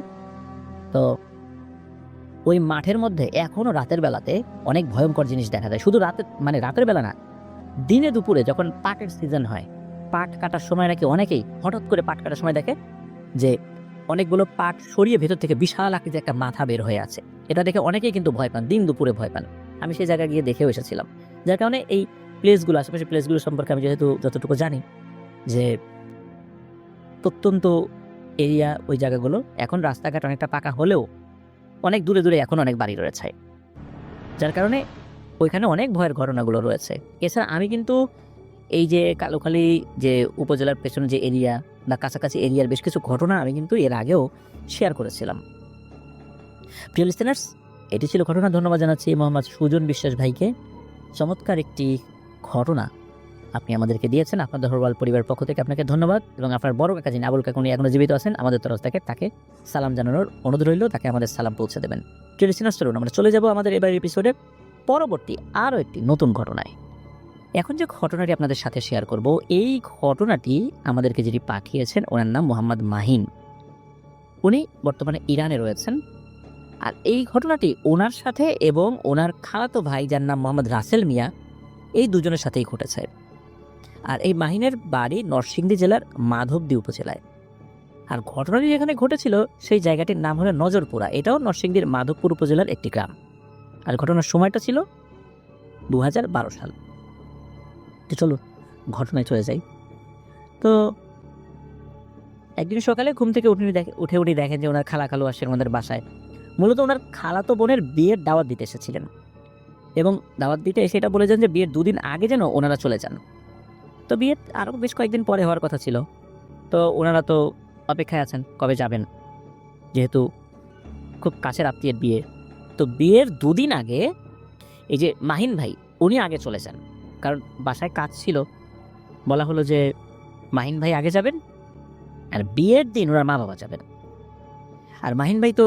তো ওই মাঠের মধ্যে এখনো রাতের বেলাতে অনেক ভয়ঙ্কর জিনিস দেখা যায়। শুধু রাতে, মানে রাতের বেলা না, দিনে দুপুরে যখন পাটের সিজন হয়, পাট কাটার সময় নাকি অনেকেই হঠাৎ করে পাট কাটার সময় দেখে যে অনেকগুলো পাট সরিয়ে ভেতর থেকে বিশাল আকৃতির একটা মাথা বের হয়ে আছে। এটা দেখে অনেকেই কিন্তু ভয় পান, দিন দুপুরে ভয় পান। আমি সেই জায়গায় গিয়ে দেখেও এসেছিলাম। যার কারণে এই প্লেসগুলো, আশেপাশে প্লেসগুলো সম্পর্কে আমি যতটুকু জানি যে প্রত্যন্ত এরিয়া, ওই জায়গাগুলো এখন রাস্তাঘাট অনেকটা পাকা হলেও অনেক দূরে দূরে এখন অনেক বাড়ি রয়েছে, যার কারণে ওইখানে অনেক ভয়ের ঘটনাগুলো রয়েছে। এছাড়া আমি কিন্তু এই যে কালুখালী যে উপজেলার পেছনে যে এরিয়া বা কাছাকাছি এরিয়ার বেশ কিছু ঘটনা আমি কিন্তু এর আগেও শেয়ার করেছিলাম। প্রিয় লিসেনার্স, এটি ছিল ঘটনা। ধন্যবাদ জানাচ্ছি মোহাম্মদ সুজন বিশ্বাস ভাইকে। চমৎকার একটি ঘটনা আপনি আমাদেরকে দিয়েছেন। আপনাদের হরওয়াল পরিবার পক্ষ থেকে আপনাকে ধন্যবাদ। এবং আপনার বড় কাকা যিনি আবুল কাকা, উনি এখনো জীবিত আছেন, আমাদের তরফ থেকে তাকে সালাম জানানোর অনুরোধ রইল, তাকে আমাদের সালাম পৌঁছে দেবেন। প্রিয় লিসেনার্স, চলুন আমরা চলে যাব আমাদের এবার এপিসোডের পরবর্তী আরও একটি নতুন ঘটনায়। এখন যে ঘটনাটি আপনাদের সাথে শেয়ার করব, এই ঘটনাটি আমাদেরকে যিনি পাঠিয়েছেন ওনার নাম মোহাম্মদ মাহিন। উনি বর্তমানে ইরানে রয়েছেন। আর এই ঘটনাটি ওনার সাথে এবং ওনার খালাতো ভাই যার নাম মোহাম্মদ রাসেল মিয়া, এই দুজনের সাথেই ঘটেছে। আর এই মাহিনের বাড়ি নরসিংদী জেলার মাধবদী উপজেলায়। আর ঘটনাটি যেখানে ঘটেছিল সেই জায়গাটির নাম হলো নজরপুরা, এটাও নরসিংদীর মাধবপুর উপজেলার একটি গ্রাম। আর ঘটনার সময়টা ছিল 2012 সাল। তো চলো ঘটনায় চলে যাই। তো একদিন সকালে ঘুম থেকে উঠে দেখেন যে ওনার খালা-খালু আসেন ওনাদের বাসায়। মূলত ওনার খালাতো বোনের বিয়ের দাওয়াত দিতে এসেছিলেন এবং দাওয়াত দিতে এসে এটা বলেছেন যে বিয়ের 2 দিন আগে যেন ওনারা চলে যান। তো বিয়ের আরও বেশ কয়েকদিন পরে হওয়ার কথা ছিল। তো ওনারা তো অপেক্ষায় আছেন কবে যাবেন, যেহেতু খুব কাছের আত্মীয়ের বিয়ে। তো বিয়ের 2 দিন আগে এই যে মাহিন ভাই উনি আগে চলে যান, কারণ বাসায় কাজ ছিল। বলা হলো যে মাহিন ভাই আগে যাবেন আর বিয়ের দিন ওনার মা বাবা যাবেন। আর মাহিন ভাই তো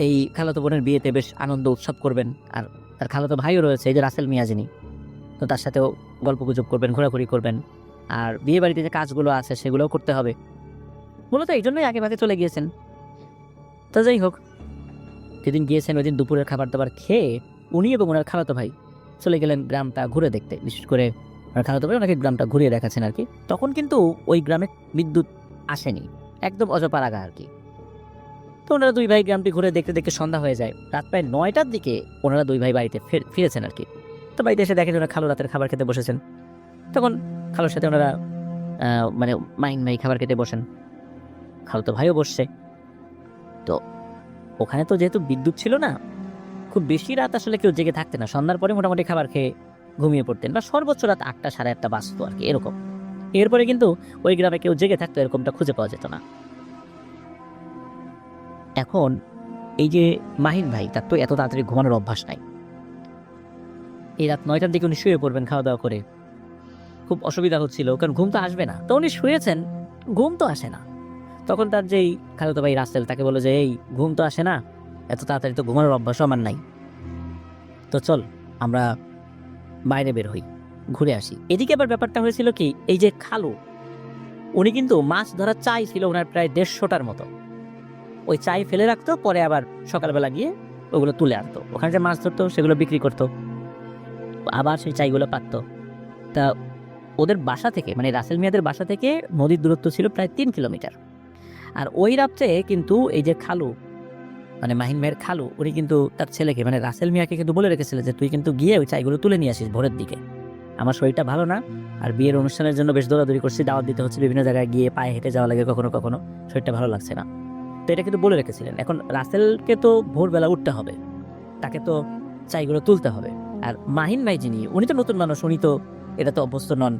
এই খালাতো বোনের বিয়েতে বেশ আনন্দ উৎসব করবেন, আর তার খালাতো ভাইও রয়েছে এই যে রাসেল মিয়া যিনি, তো তার সাথেও গল্পগুজব করবেন, ঘোরাঘুরি করবেন, আর বিয়ে বাড়িতে যে কাজগুলো আছে সেগুলোও করতে হবে। মূলত এই জন্যই আগে ভাগে চলে গিয়েছেন। তো যাই হোক, যেদিন গিয়েছেন ওই দিন দুপুরের খাবার দাবার খেয়ে উনি এবং ওনার খালাতো ভাই চলে গেলেন গ্রামটা ঘুরে দেখতে। বিশেষ করে ওনার খালাতো ভাই ওনাকে গ্রামটা ঘুরিয়ে দেখাচ্ছেন আর কি। তখন কিন্তু ওই গ্রামে বিদ্যুৎ আসেনি, একদম অজপাড়াগা আর কি। তো ওনারা 2 ভাই গ্রামটি ঘুরে দেখতে দেখতে সন্ধ্যা হয়ে যায়। রাত প্রায় 9টার দিকে ওনারা 2 ভাই বাড়িতে ফিরেছেন আর কি। তো বাড়িতে এসে দেখেন ওনারা খালু রাতের খাবার খেতে বসেছেন। তখন খালুর সাথে ওনারা মানে মাহিন ভাই খাবার খেতে বসেন, খালাতো ভাইও বসছে। তো ওখানে তো যেহেতু বিদ্যুৎ ছিল না, খুব বেশি রাত আসলে কেউ জেগে থাকতেন না। সন্ধ্যার পরে মোটামুটি খাবার খেয়ে ঘুমিয়ে পড়তেন, বা সর্বোচ্চ রাত 8টা 8:30 বাজতো আর কি, এরকম। এরপরে কিন্তু ওই গ্রামে কেউ জেগে থাকতো এরকমটা খুঁজে পাওয়া যেত না। এখন এই যে মাহিন ভাই, তার তো এত তাড়াতাড়ি ঘুমানোর অভ্যাস নাই। এই রাত 9টার দিকে উনি শুয়ে পড়বেন খাওয়া দাওয়া করে। খুব অসুবিধা হচ্ছিল, কারণ ঘুম তো আসবে না। তো উনি শুয়েছেন, ঘুম তো আসে না। তখন তার যেই খালাতো ভাই রাসেল তাকে বলে যে এই ঘুম তো আসে না, এত তাড়াতাড়ি তো ঘুমানোর অভ্যাসও আমার নাই, তো চল আমরা বাইরে বের হই, ঘুরে আসি। এদিকে আবার ব্যাপারটা হয়েছিল কি, এই যে খালু উনি কিন্তু মাছ ধরার চাই ছিল ওনার প্রায় 150টার মতো। ওই চাই ফেলে রাখতো, পরে আবার সকালবেলা গিয়ে ওগুলো তুলে আনতো। ওখানে যে মাছ ধরতো সেগুলো বিক্রি করতো, আবার সেই চাইগুলো পাততো। তা ওদের বাসা থেকে, মানে রাসেল মিয়াদের বাসা থেকে নদীর দূরত্ব ছিল প্রায় 3 কিলোমিটার। আর ওই রাত্রে কিন্তু এই যে খালু, মানে মাহিন ভাইয়ের খালু, উনি কিন্তু তার ছেলেকে মানে রাসেল মিয়াকে কিন্তু বলে রেখেছিলেন যে তুই কিন্তু গিয়ে ওই চাইগুলো তুলে নিয়ে আসিস ভোরের দিকে, আমার শরীরটা ভালো না, আর বিয়ের অনুষ্ঠানের জন্য বেশ দৌড়াদৌড়ি করছি, দাওয়াত দিতে হচ্ছে, বিভিন্ন জায়গায় গিয়ে পায়ে হেঁটে যাওয়া লাগে কখনো কখনো, শরীরটা ভালো লাগছে না। তো এটা কিন্তু বলে রেখেছিলেন। এখন রাসেলকে তো ভোরবেলা উঠতে হবে, তাকে তো চাইগুলো তুলতে হবে। আর মাহিন ভাই যিনি, উনি তো নতুন মানুষ, উনি তো এটা তো অভ্যস্ত নন,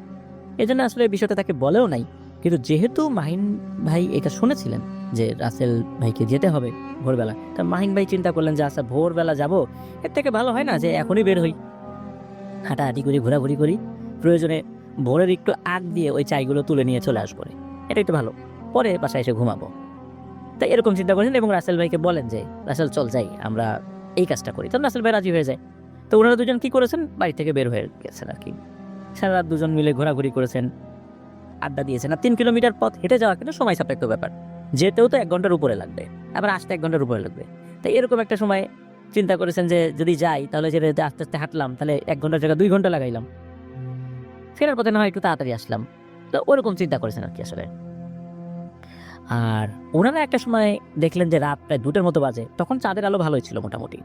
এই জন্য আসলে বিষয়টা তাকে বলেও নাই। কিন্তু যেহেতু মাহিন ভাই এটা শুনেছিলেন যে রাসেল ভাইকে যেতে হবে ভোরবেলা, তা মাহিন ভাই চিন্তা করলেন যে আচ্ছা ভোরবেলা যাব, এর থেকে ভালো হয় না যে এখনই বের হই, হাঁটাহাঁটি করি, ঘোরাঘুরি করি, প্রয়োজনে ভোরের একটু আগ দিয়ে ওই চাইগুলো তুলে নিয়ে চলে আসবো, এটা একটু ভালো, পরে বাসায় এসে ঘুমাবো। তাই এরকম চিন্তা করেন এবং রাসেল ভাইকে বলেন যে রাসেল চল যাই, আমরা এই কাজটা করি। তখন রাসেল ভাই রাজি হয়ে যায়। তো ওনারা দুজন কি করেছেন, বাড়ি থেকে বের হয়ে গেছেন আর কি। সারা রাত দুজন মিলে ঘোরাঘুরি করেছেন, আড্ডা দিয়েছেন। আর 3 কিলোমিটার পথ হেঁটে যাওয়া কিন্তু সময় সাপেক্ষ ব্যাপার, যেতেও তো 1 ঘন্টার উপরে লাগবে, আবার আসতে 1 ঘন্টার উপরে লাগবে। তাই এরকম একটা সময় চিন্তা করেছেন যে যদি যাই তাহলে যে আস্তে আস্তে হাঁটলাম, তাহলে 1 ঘন্টার জায়গায় 2 ঘন্টা লাগাইলাম, ফেরার পথে না হয় একটু তাড়াতাড়ি আসলাম। তো ওরকম চিন্তা করেছেন আর কি আসলে। আর ওনারা একটা সময় দেখলেন যে রাত প্রায় 2টার মতো বাজে, তখন চাঁদের আলো ভালোই ছিল মোটামুটি,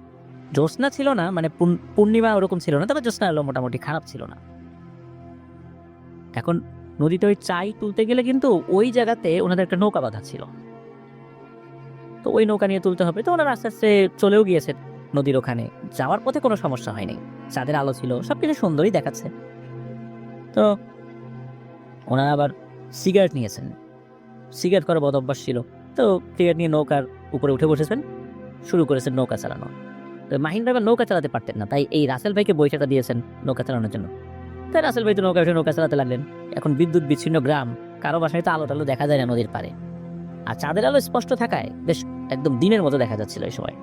জ্যোৎস্না ছিল না, মানে পূর্ণিমা ওরকম ছিল না, তবে জ্যোৎস্নার আলো মোটামুটি খারাপ ছিল না। এখন নদীতে ওই চাই তুলতে গেলে কিন্তু ওই জায়গাতে ওনাদের একটা নৌকা বাঁধা ছিল, তো ওই নৌকা নিয়ে তুলতে হবে। তো ওনারা আস্তে আস্তে চলেও গিয়েছে নদীর ওখানে, যাওয়ার পথে কোনো সমস্যা হয়নি, চাঁদের আলো ছিল, সবকিছু সুন্দরই দেখাচ্ছে। তো ওনারা আবার সিগারেট নিয়েছেন, সিগারেট করার বদ অভ্যাস ছিল। তো সিগারেট নিয়ে নৌকার উপরে উঠে বসেছেন, শুরু করেছেন নৌকা চালানো। তো মাহিন ভাই নৌকা চালাতে পারতেন না, তাই এই রাসেল ভাইকে বৈঠাটা দিয়েছেন নৌকা চালানোর জন্য। তাই রাসেল ভাই তো নৌকা উঠে নৌকা চালাতে লাগলেন। এখন বিদ্যুৎ বিচ্ছিন্ন গ্রাম, কারো বাসায় তো আলো টালো দেখা যায় না নদীর পারে, আর চাঁদের আলো স্পষ্ট থাকায় বেশ একদম দিনের মতো দেখা যাচ্ছিল এই সময়।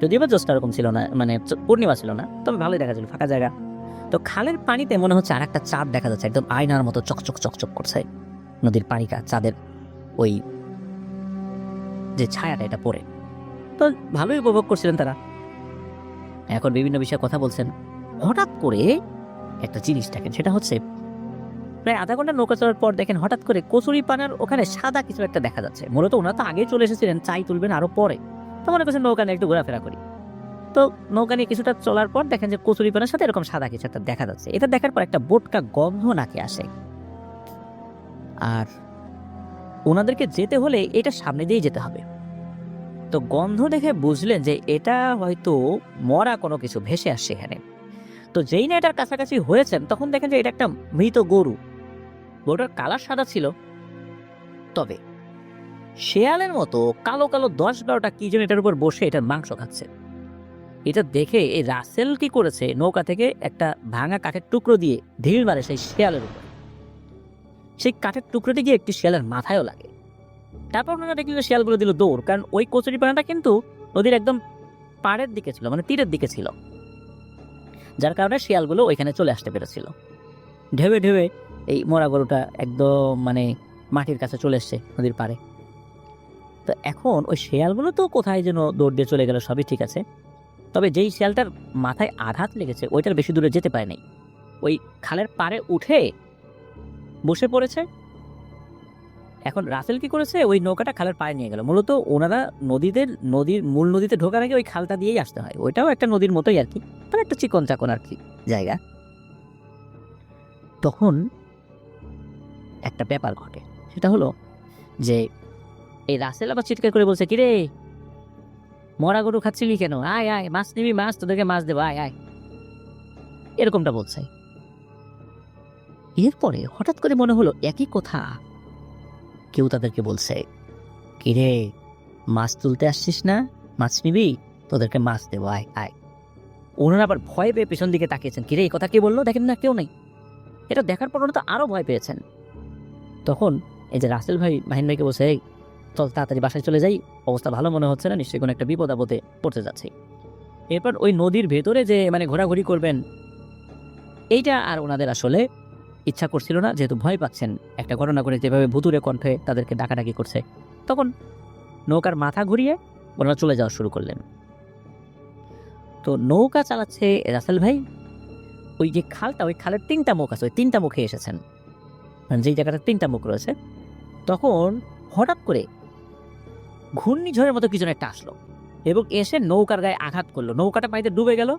যদিও বা জ্যোৎস্না এরকম ছিল না, মানে পূর্ণিমা ছিল না, তবে ভালোই দেখা যাচ্ছিল, ফাঁকা জায়গা। তো খালের পানিতে মনে হচ্ছে আর একটা চাঁদ দেখা যাচ্ছে, একদম আয়নার মতো চকচক চকচক করছে নদীর পানিটা, চাঁদের ওই যে ছায়াটা এটা পড়ে। তো ভালোই উপভোগ করছিলেন তারা। এখন বিভিন্ন বিষয়ে কথা বলছেন। হঠাৎ করে একটা জিনিস দেখেন, সেটা হচ্ছে প্রায় আধা ঘন্টা নৌকা চলার পর দেখেন হঠাৎ করে কচুরি পানার ওখানে সাদা কিছু একটা দেখা যাচ্ছে। মূলত ওনারা তো আগেই চলে এসেছিলেন, চাই তুলবেন আরো পরে, তো মনে করছেন নৌকা নিয়ে একটু ঘোরাফেরা করি। তো তো নৌকা নিয়ে কিছুটা চলার পর দেখেন যে কচুরিপানার সাথে এরকম সাদা কিছু একটা দেখা যাচ্ছে। এটা দেখার পর একটা বোটকা গন্ধ নাকে আসে, আর ওনাদেরকে যেতে হলে এটা সামনে দিয়ে যেতে হবে। তো গন্ধ দেখে বুঝলেন যে এটা হয়তো মরা কোনো কিছু ভেসে আসছে এখানে। তো যেই না এটার কাছাকাছি হয়েছেন তখন দেখেন যে এটা একটা মৃত গরু। গরুটার কালার সাদা ছিল, তবে শেয়ালের মতো কালো কালো 10-12টা কি যেন এটার উপর বসে এটার মাংস খাচ্ছে। এটা দেখে এই রাসেল কি করেছে, নৌকা থেকে একটা ভাঙা কাঠের টুকরো দিয়ে ঢিল মারে সেই শেয়ালের উপর। সেই কাঠের টুকরোটি গিয়ে একটি শেয়ালের মাথায়ও লাগে। তারপর ওনারা দেখলেন শিয়ালগুলো দিল দৌড়, কারণ ওই কচুরিপানাটা কিন্তু নদীর একদম পাড়ের দিকে ছিল, মানে তীরের দিকে ছিল, যার কারণে শিয়ালগুলো ওইখানে চলে আসতে পেরেছিল। ঢেউে ঢেউে এই মরা গরুটা একদম মানে মাটির কাছে চলে এসছে নদীর পাড়ে। তো এখন ওই শিয়ালগুলো তো কোথায় যেন দৌড় দিয়ে চলে গেল, সবই ঠিক আছে। তবে যেই শিয়ালটার মাথায় আঘাত লেগেছে ওইটার বেশি দূরে যেতে পারে নাই, ওই খালের পাড়ে উঠে বসে পড়েছে। এখন রাসেল কি করেছে, ওই নৌকাটা খালের পাড়ে নিয়ে গেল। মূলত ওনারা নদীর মূল নদীতে ঢোকার আগে ওই খালটা দিয়েই আসতে হয়, ওইটাও একটা নদীর মতোই আর কি, মানে একটা চিকন চাকন আর কি জায়গা। তখন একটা ব্যাপার ঘটে, সেটা হলো যে এই রাসেল আবার চিৎকার করে বলছে, কিরে মরা গরু খাচ্ছিলি কেন, আয় আয় মাছ নিবি, মাছ তোদেরকে মাছ দেবো, আয় আয়, এরকমটা বলছে। এরপরে হঠাৎ করে মনে হলো একই কথা কেউ তাদেরকে বলছে, কিরে মাছ তুলতে আসছিস না, মাছ নিবি, তোদেরকে মাছ দেবো, আয় আয়। ওনারা আবার ভয় পেয়ে পেছন দিকে তাকিয়েছেন, কিরে এই কথা কে বললো, দেখেন না কেউ নেই। এটা দেখার পর ওরা তো আরো ভয় পেয়েছেন। তখন এই যে রাসেল ভাই মাহিন ভাইকে বলছে, এই চল তাড়াতাড়ি বাসায় চলে যাই, অবস্থা ভালো মনে হচ্ছে না, নিশ্চয়ই কোনো একটা বিপদ আপদে পড়তে যাচ্ছে। এরপর ওই নদীর ভেতরে যে মানে ঘোরাঘুরি করবেন, এইটা আর ওনাদের আসলে ইচ্ছা করছিল না, যেহেতু ভয় পাচ্ছেন। একটা ঘটনা করে যেভাবে ভুতুরে কণ্ঠে তাদেরকে ডাকাডাকি করছে, তখন নৌকার মাথা ঘুরিয়ে ওনারা চলে যাওয়া শুরু করলেন। তো নৌকা চালাচ্ছে রাসেল ভাই। ওই যে খালটা, ওই খালের 3টা মুখ আছে, ওই 3টা মুখে এসেছেন, মানে যেই জায়গাটা 3টা মুখ রয়েছে। তখন হঠাৎ করে ঘূর্ণিঝড়ের মতো কিছু একটা আসলো এবং এসে নৌকার গায়ে আঘাত করলো। নৌকাটা পানিতে ডুবে গেল,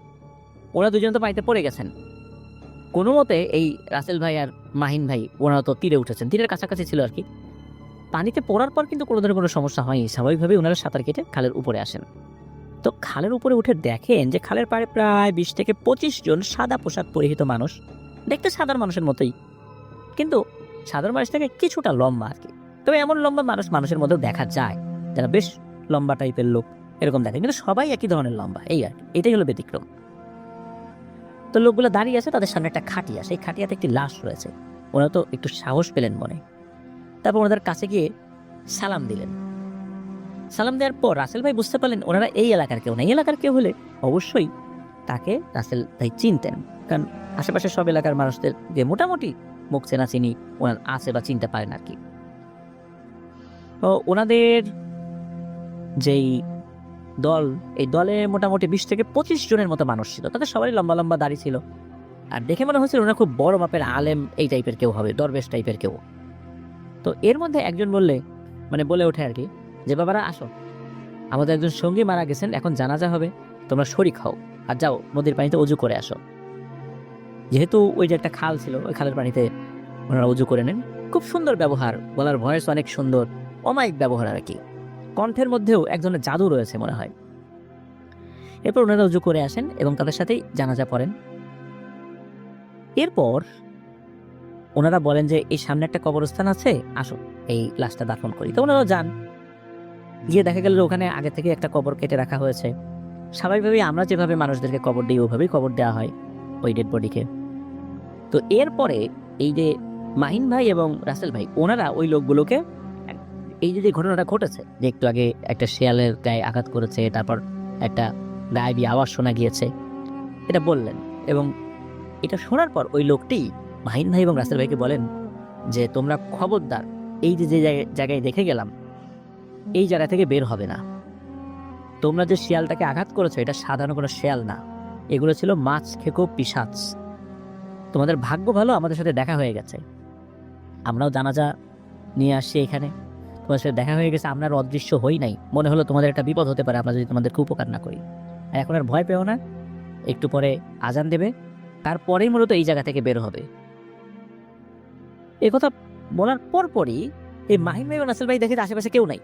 ওরা দুজন তো পানিতে পড়ে গেছেন। কোনো মতে এই রাসেল ভাই আর মাহিন ভাই ওনারা তো তীরে উঠেছেন, তীরের কাছাকাছি ছিল আর কি। পানিতে পড়ার পর কিন্তু কোনো ধরনের কোনো সমস্যা হয়নি, স্বাভাবিকভাবে ওনারা সাঁতার কেটে খালের উপরে আসেন। তো খালের উপরে উঠে দেখেন যে খালের পাড়ে প্রায় 20 থেকে 25 জন সাদা পোশাক পরিহিত মানুষ, দেখতে সাধারণ মানুষের মতোই, কিন্তু সাধারণ মানুষ থেকে কিছুটা লম্বা আর কি। তবে এমন লম্বা মানুষ মানুষের মধ্যেও দেখা যায়, যারা বেশ লম্বা টাইপের লোক এরকম দেখে, কিন্তু সবাই একই ধরনের লম্বা, এই আর কি, এটাই হলো ব্যতিক্রম। তো লোকগুলো দাঁড়িয়ে আছে, তাদের সামনে একটা খাটিয়া, সেই খাটিয়াতে একটি লাশ রয়েছে। ওনারা তো একটু সাহস পেলেন মনে, তারপর ওনাদের কাছে গিয়ে সালাম দিলেন। সালাম দেওয়ার পর রাসেল ভাই বুঝতে পারলেন ওনারা এই এলাকার কেউ না। এই এলাকার কেউ হলে অবশ্যই তাকে রাসেল ভাই চিনতেন, কারণ আশেপাশে সব এলাকার মানুষদের যে মোটামুটি মুখ চেনা চিনি ওনার আছে বা চিনতে পারেন আর কি। তো ওনাদের যেই দল, এই দলে মোটামুটি 20 থেকে 25 জনের মতো মানুষ ছিল, তাদের সবারই লম্বা লম্বা দাড়ি ছিল, আর দেখে মনে হচ্ছিল ওনারা খুব বড় মাপের আলেম এই টাইপের কেউ হবে, দরবেশ টাইপের কেউ। তো এর মধ্যে একজন বলে ওঠে আর কি, যে বাবারা আসো, আমাদের একজন সঙ্গী মারা গেছেন, এখন জানাজা হবে, তোমরা শরীক হও আর যাও নদীর পানিতে অজু করে আসো। যেহেতু ওই যে একটা খাল ছিল, ওই খালের পানিতে ওনারা অজু করে নেন। খুব সুন্দর ব্যবহার, বলার ভয়েস অনেক সুন্দর, অমায়িক ব্যবহার আর কি, কণ্ঠের মধ্যেও এক ধরনের জাদু রয়েছে মনে হয়। এরপর ওনারা অজু করে আসেন এবং তাদের সাথেই জানাজা পড়েন। এরপর ওনারা বলেন যে এই সামনে একটা কবরস্থান আছে, আসো এই লাশটা দাফন করি। তো ওনারাও যান, গিয়ে দেখা গেল ওখানে আগে থেকে একটা কবর কেটে রাখা হয়েছে। স্বাভাবিকভাবেই আমরা যেভাবে মানুষদেরকে কবর দিই ওইভাবেই কবর দেওয়া হয় ওই ডেড বডিকে। তো এরপরে এই যে মাহিন ভাই এবং রাসেল ভাই ওনারা ওই লোকগুলোকে, এই যে ঘটনাটা ঘটেছে যে একটু আগে একটা শেয়ালের গায়ে আঘাত করেছে, তারপর একটা গায়েবী আওয়াজ শোনা গিয়েছে, এটা বললেন। এবং এটা শোনার পর ওই লোকটি মাহিন ভাই এবং রাসেল ভাইকে বলেন যে তোমরা খবরদার, এই যে যে জায়গায় দেখে গেলাম এই জায়গা থেকে বের হবে না। তোমরা যে শিয়ালটাকে আঘাত করেছো এটা সাধারণ কোনো শিয়াল না, এগুলো ছিল মাছ খেকো পিশাচ। তোমাদের ভাগ্য ভালো আমাদের সাথে দেখা হয়ে গেছে, আমরাও জানাজা নিয়ে আসছি এখানে, তোমাদের সাথে দেখা হয়ে গেছে, আমরা আর অদৃশ্য হই নাই, মনে হলো তোমাদের একটা বিপদ হতে পারে আমরা যদি তোমাদেরকে উপকার না করি। আর এখন আর ভয় পেও না, একটু পরে আজান দেবে, তারপরেই মূলত এই জায়গা থেকে বের হবে। এই কথা বলার পরপরই এই মাহিন ভাই ও নাসির ভাই দেখে যে আশেপাশে কেউ নাই।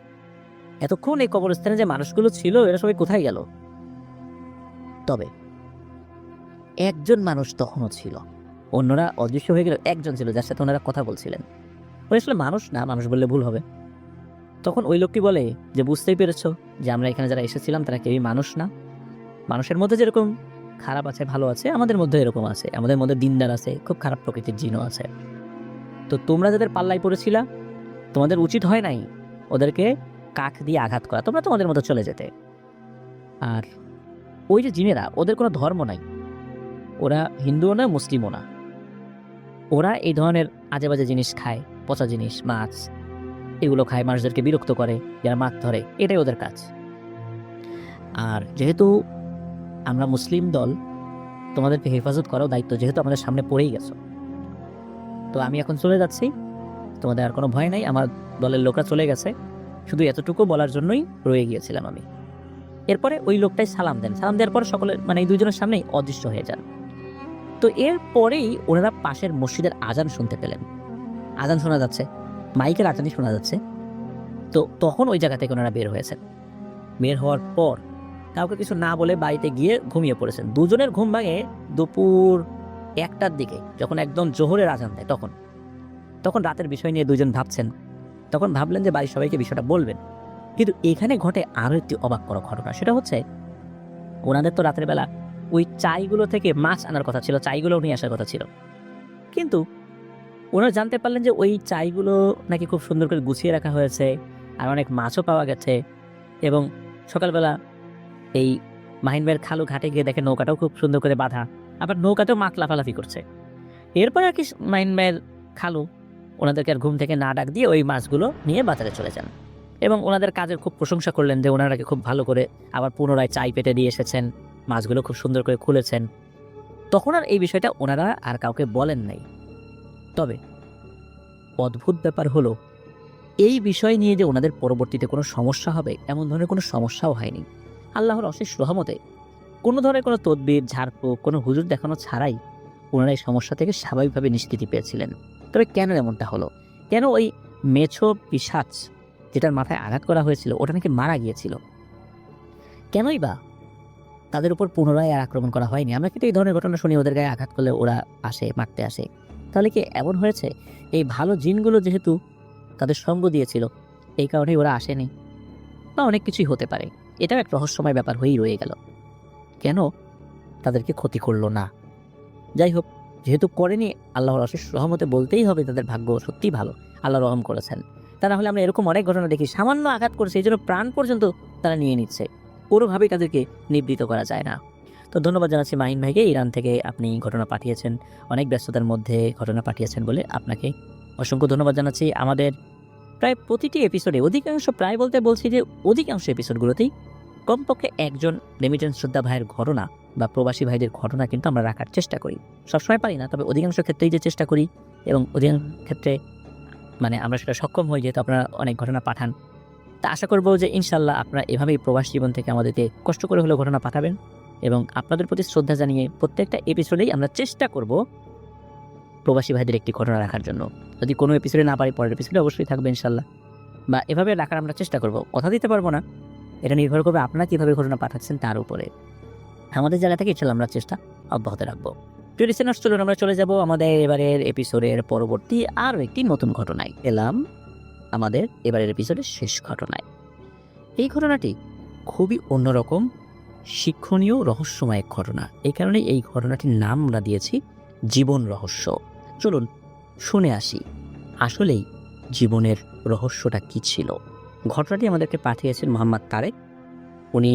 এতক্ষণ এই কবরস্থানে যে মানুষগুলো ছিল এরা সবাই কোথায় গেল? তবে একজন মানুষ তখনও ছিল, অন্যরা অদৃশ্য হয়ে গেল। একজন ছিল যার সাথে ওনারা কথা বলছিলেন। ওই আসলে মানুষ না, মানুষ বললে ভুল হবে। তখন ওই লোকটি বলে যে বুঝতেই পেরেছো যে আমরা এখানে যারা এসেছিলাম তারা কেউই মানুষ না। মানুষের মধ্যে যেরকম খারাপ আছে ভালো আছে, আমাদের মধ্যে এরকম আছে, আমাদের মধ্যে দিনদার আছে, খুব খারাপ প্রকৃতির জিনও আছে। তো তোমরা যাদের পাল্লায় পড়েছিলা তোমাদের উচিত হয় নাই ওদেরকে কাঠ দিয়ে আঘাত করা, তোমরা তোমাদের মতো চলে যেতে। আর ওই যে জিনেরা, ওদের কোনো ধর্ম নাই, ওরা হিন্দুও না মুসলিমও না, ওরা এই ধরনের আজে বাজে জিনিস খায়, পচা জিনিস, মাছ এগুলো খায়, মানুষদেরকে বিরক্ত করে, যারা মাছ ধরে, এটাই ওদের কাজ। আর যেহেতু আমরা মুসলিম দল, তোমাদেরকে হেফাজত করাও দায়িত্ব, যেহেতু আমাদের সামনে পড়েই গেছো। তো আমি এখন চলে যাচ্ছি, তোমাদের আর কোনো ভয় নাই, আমার দলের লোকরা চলে গেছে, শুধু এতটুকু বলার জন্যই রয়ে গিয়েছিলাম আমি। এরপরে ওই লোকটাই সালাম দেন, সালাম দেওয়ার পরে সকলে মানে এই দুইজনের সামনেই অদৃশ্য হয়ে যান। তো এরপরেই ওনারা পাশের মসজিদের আজান শুনতে পেলেন, আজান শোনা যাচ্ছে, মাইকের আজানই শোনা যাচ্ছে। তো তখন ওই জায়গা থেকে ওনারা বের হয়েছেন। বের হওয়ার পর কাউকে কিছু না বলে বাড়িতে গিয়ে ঘুমিয়ে পড়েছেন। দুজনের ঘুম ভাঙে দুপুর 1টার দিকে, যখন একদম জোহরের আজান দেয়। তখন রাতের বিষয় নিয়ে দুজন ভাবছেন। তখন ভাবলেন যে বাড়ির সবাইকে বিষয়টা বলবেন। কিন্তু এখানে ঘটে আরও একটি অবাক করা ঘটনা। সেটা হচ্ছে ওনাদের তো রাতের বেলা ওই চাইগুলো থেকে মাছ আনার কথা ছিল, চাইগুলো নিয়ে আসার কথা ছিল, কিন্তু ওনারা জানতে পারলেন যে ওই চাইগুলো নাকি খুব সুন্দর করে গুছিয়ে রাখা হয়েছে, আর অনেক মাছও পাওয়া গেছে। এবং সকালবেলা এই মাহিন ভাইয়ের খালু ঘাটে গিয়ে দেখে নৌকাটাও খুব সুন্দর করে বাঁধা, আবার নৌকাতেও মাছ লাফালাফি করছে। এরপর আর কি মাহিন ভাইয়ের খালু ওনাদেরকে আর ঘুম থেকে না ডাক দিয়ে ওই মাছগুলো নিয়ে বাজারে চলে যান এবং ওনাদের কাজের খুব প্রশংসা করলেন যে ওনারাকে খুব ভালো করে আবার পুনরায় চাই পেটে দিয়ে এসেছেন, মাছগুলো খুব সুন্দর করে খুলেছেন। তখন আর এই বিষয়টা ওনারা আর কাউকে বলেন নাই। তবে অদ্ভুত ব্যাপার হলো, এই বিষয় নিয়ে যে ওনাদের পরবর্তীতে কোনো সমস্যা হবে এমন ধরনের কোনো সমস্যাও হয়নি। আল্লাহর অশেষ রহমতে কোনো ধরনের কোনো তদবির, ঝাড়ফুঁক, কোনো হুজুর দেখানো ছাড়াই ওনারা এই সমস্যা থেকে স্বাভাবিকভাবে নিষ্কৃতি পেয়েছিলেন। তবে কেন এমনটা হলো? কেন ওই মেছো পিশাচ যেটার মাথায় আঘাত করা হয়েছিল ওটা নাকি মারা গিয়েছিল, কেনই বা তাদের উপর পুনরায় আর আক্রমণ করা হয়নি? আমরা কিন্তু এই ধরনের ঘটনা শুনি, ওদের গায়ে আঘাত করলে ওরা আসে, মারতে আসে। তাহলে কি এমন হয়েছে এই ভালো জিনগুলো যেহেতু তাদের সঙ্গ দিয়েছিল এই কারণেই ওরা আসেনি? বা অনেক কিছুই হতে পারে, এটাও এক রহস্যময় ব্যাপার হয়েই রয়ে গেল। কেন তাদেরকে ক্ষতি করলো না? যাই হোক, যেহেতু করেনি, আল্লাহর অশেষ রহমতে বলতেই হবে তাদের ভাগ্য সত্যিই ভালো, আল্লাহ রহম করেছেন। তা না হলে আমরা এরকম অনেক ঘটনা দেখি, সামান্য আঘাত করেছে এই জন্য প্রাণ পর্যন্ত তারা নিয়ে নিচ্ছে, কোনোভাবেই তাদেরকে নিবৃত করা যায় না। তো ধন্যবাদ জানাচ্ছি মাহিন ভাইকে, ইরান থেকে আপনি ঘটনা পাঠিয়েছেন, অনেক ব্যস্ততার মধ্যে ঘটনা পাঠিয়েছেন বলে আপনাকে অসংখ্য ধন্যবাদ জানাচ্ছি। আমাদের প্রায় প্রতিটি এপিসোডে প্রায় বলতে বলছি যে অধিকাংশ এপিসোডগুলোতেই কমপক্ষে একজন রেমিটেন্স যোদ্ধা ভাইয়ের ঘটনা বা প্রবাসী ভাইদের ঘটনা কিন্তু আমরা রাখার চেষ্টা করি। সবসময় পারি না, তবে অধিকাংশ ক্ষেত্রেই যে চেষ্টা করি এবং অধিকাংশ ক্ষেত্রে মানে আমরা সেটা সক্ষম হই, যেহেতু আপনারা অনেক ঘটনা পাঠান। তা আশা করবো যে ইনশাল্লাহ আপনারা এভাবেই প্রবাস জীবন থেকে আমাদেরকে কষ্ট করে হলেও ঘটনা পাঠাবেন এবং আপনাদের প্রতি শ্রদ্ধা জানিয়ে প্রত্যেকটা এপিসোডেই আমরা চেষ্টা করব প্রবাসী ভাইদের একটি ঘটনা রাখার জন্য। যদি কোনো এপিসোডে না পারি পরের এপিসোডে অবশ্যই থাকবে ইনশাল্লাহ, বা এভাবে রাখার আমরা চেষ্টা করব। কথা দিতে পারবো না, এটা নির্ভর করবে আপনারা কীভাবে ঘটনা পাঠাচ্ছেন তার উপরে। আমাদের জায়গা থেকে ইনশাল্লাহ আমরা চেষ্টা অব্যাহত রাখবো। প্রিয় লিসেনার্স, চলুন আমরা চলে যাব আমাদের এবারের এপিসোডের পরবর্তী আরও একটি নতুন ঘটনায়। এলাম আমাদের এবারের এপিসোডের শেষ ঘটনায়। এই ঘটনাটি খুবই অন্যরকম, শিক্ষণীয়, রহস্যময় এক ঘটনা। এই কারণে এই ঘটনাটির নাম আমরা দিয়েছি জীবন রহস্য। চলুন শুনে আসি আসলেই জীবনের রহস্যটা কী ছিল। ঘটনাটি আমাদেরকে পাঠিয়েছেন মোহাম্মদ তারেক। উনি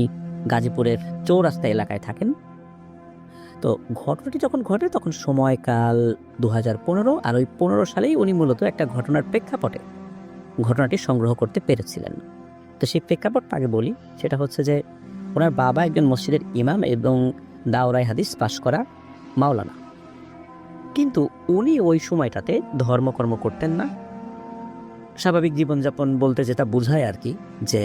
গাজীপুরের চৌরাস্তা এলাকায় থাকেন। তো ঘটনাটি যখন ঘটে তখন সময়কাল 2015, আর ওই 15 সালেই উনি মূলত একটা ঘটনার প্রেক্ষাপটে ঘটনাটি সংগ্রহ করতে পেরেছিলেন। তো সেই প্রেক্ষাপটটা আগে বলি। সেটা হচ্ছে যে ওনার বাবা একজন মসজিদের ইমাম এবং দাওরাই হাদিস পাশ করা মাওলানা, কিন্তু উনি ওই সময়টাতে ধর্মকর্ম করতেন না। স্বাভাবিক জীবনযাপন বলতে যেটা বোঝায় আর কি, যে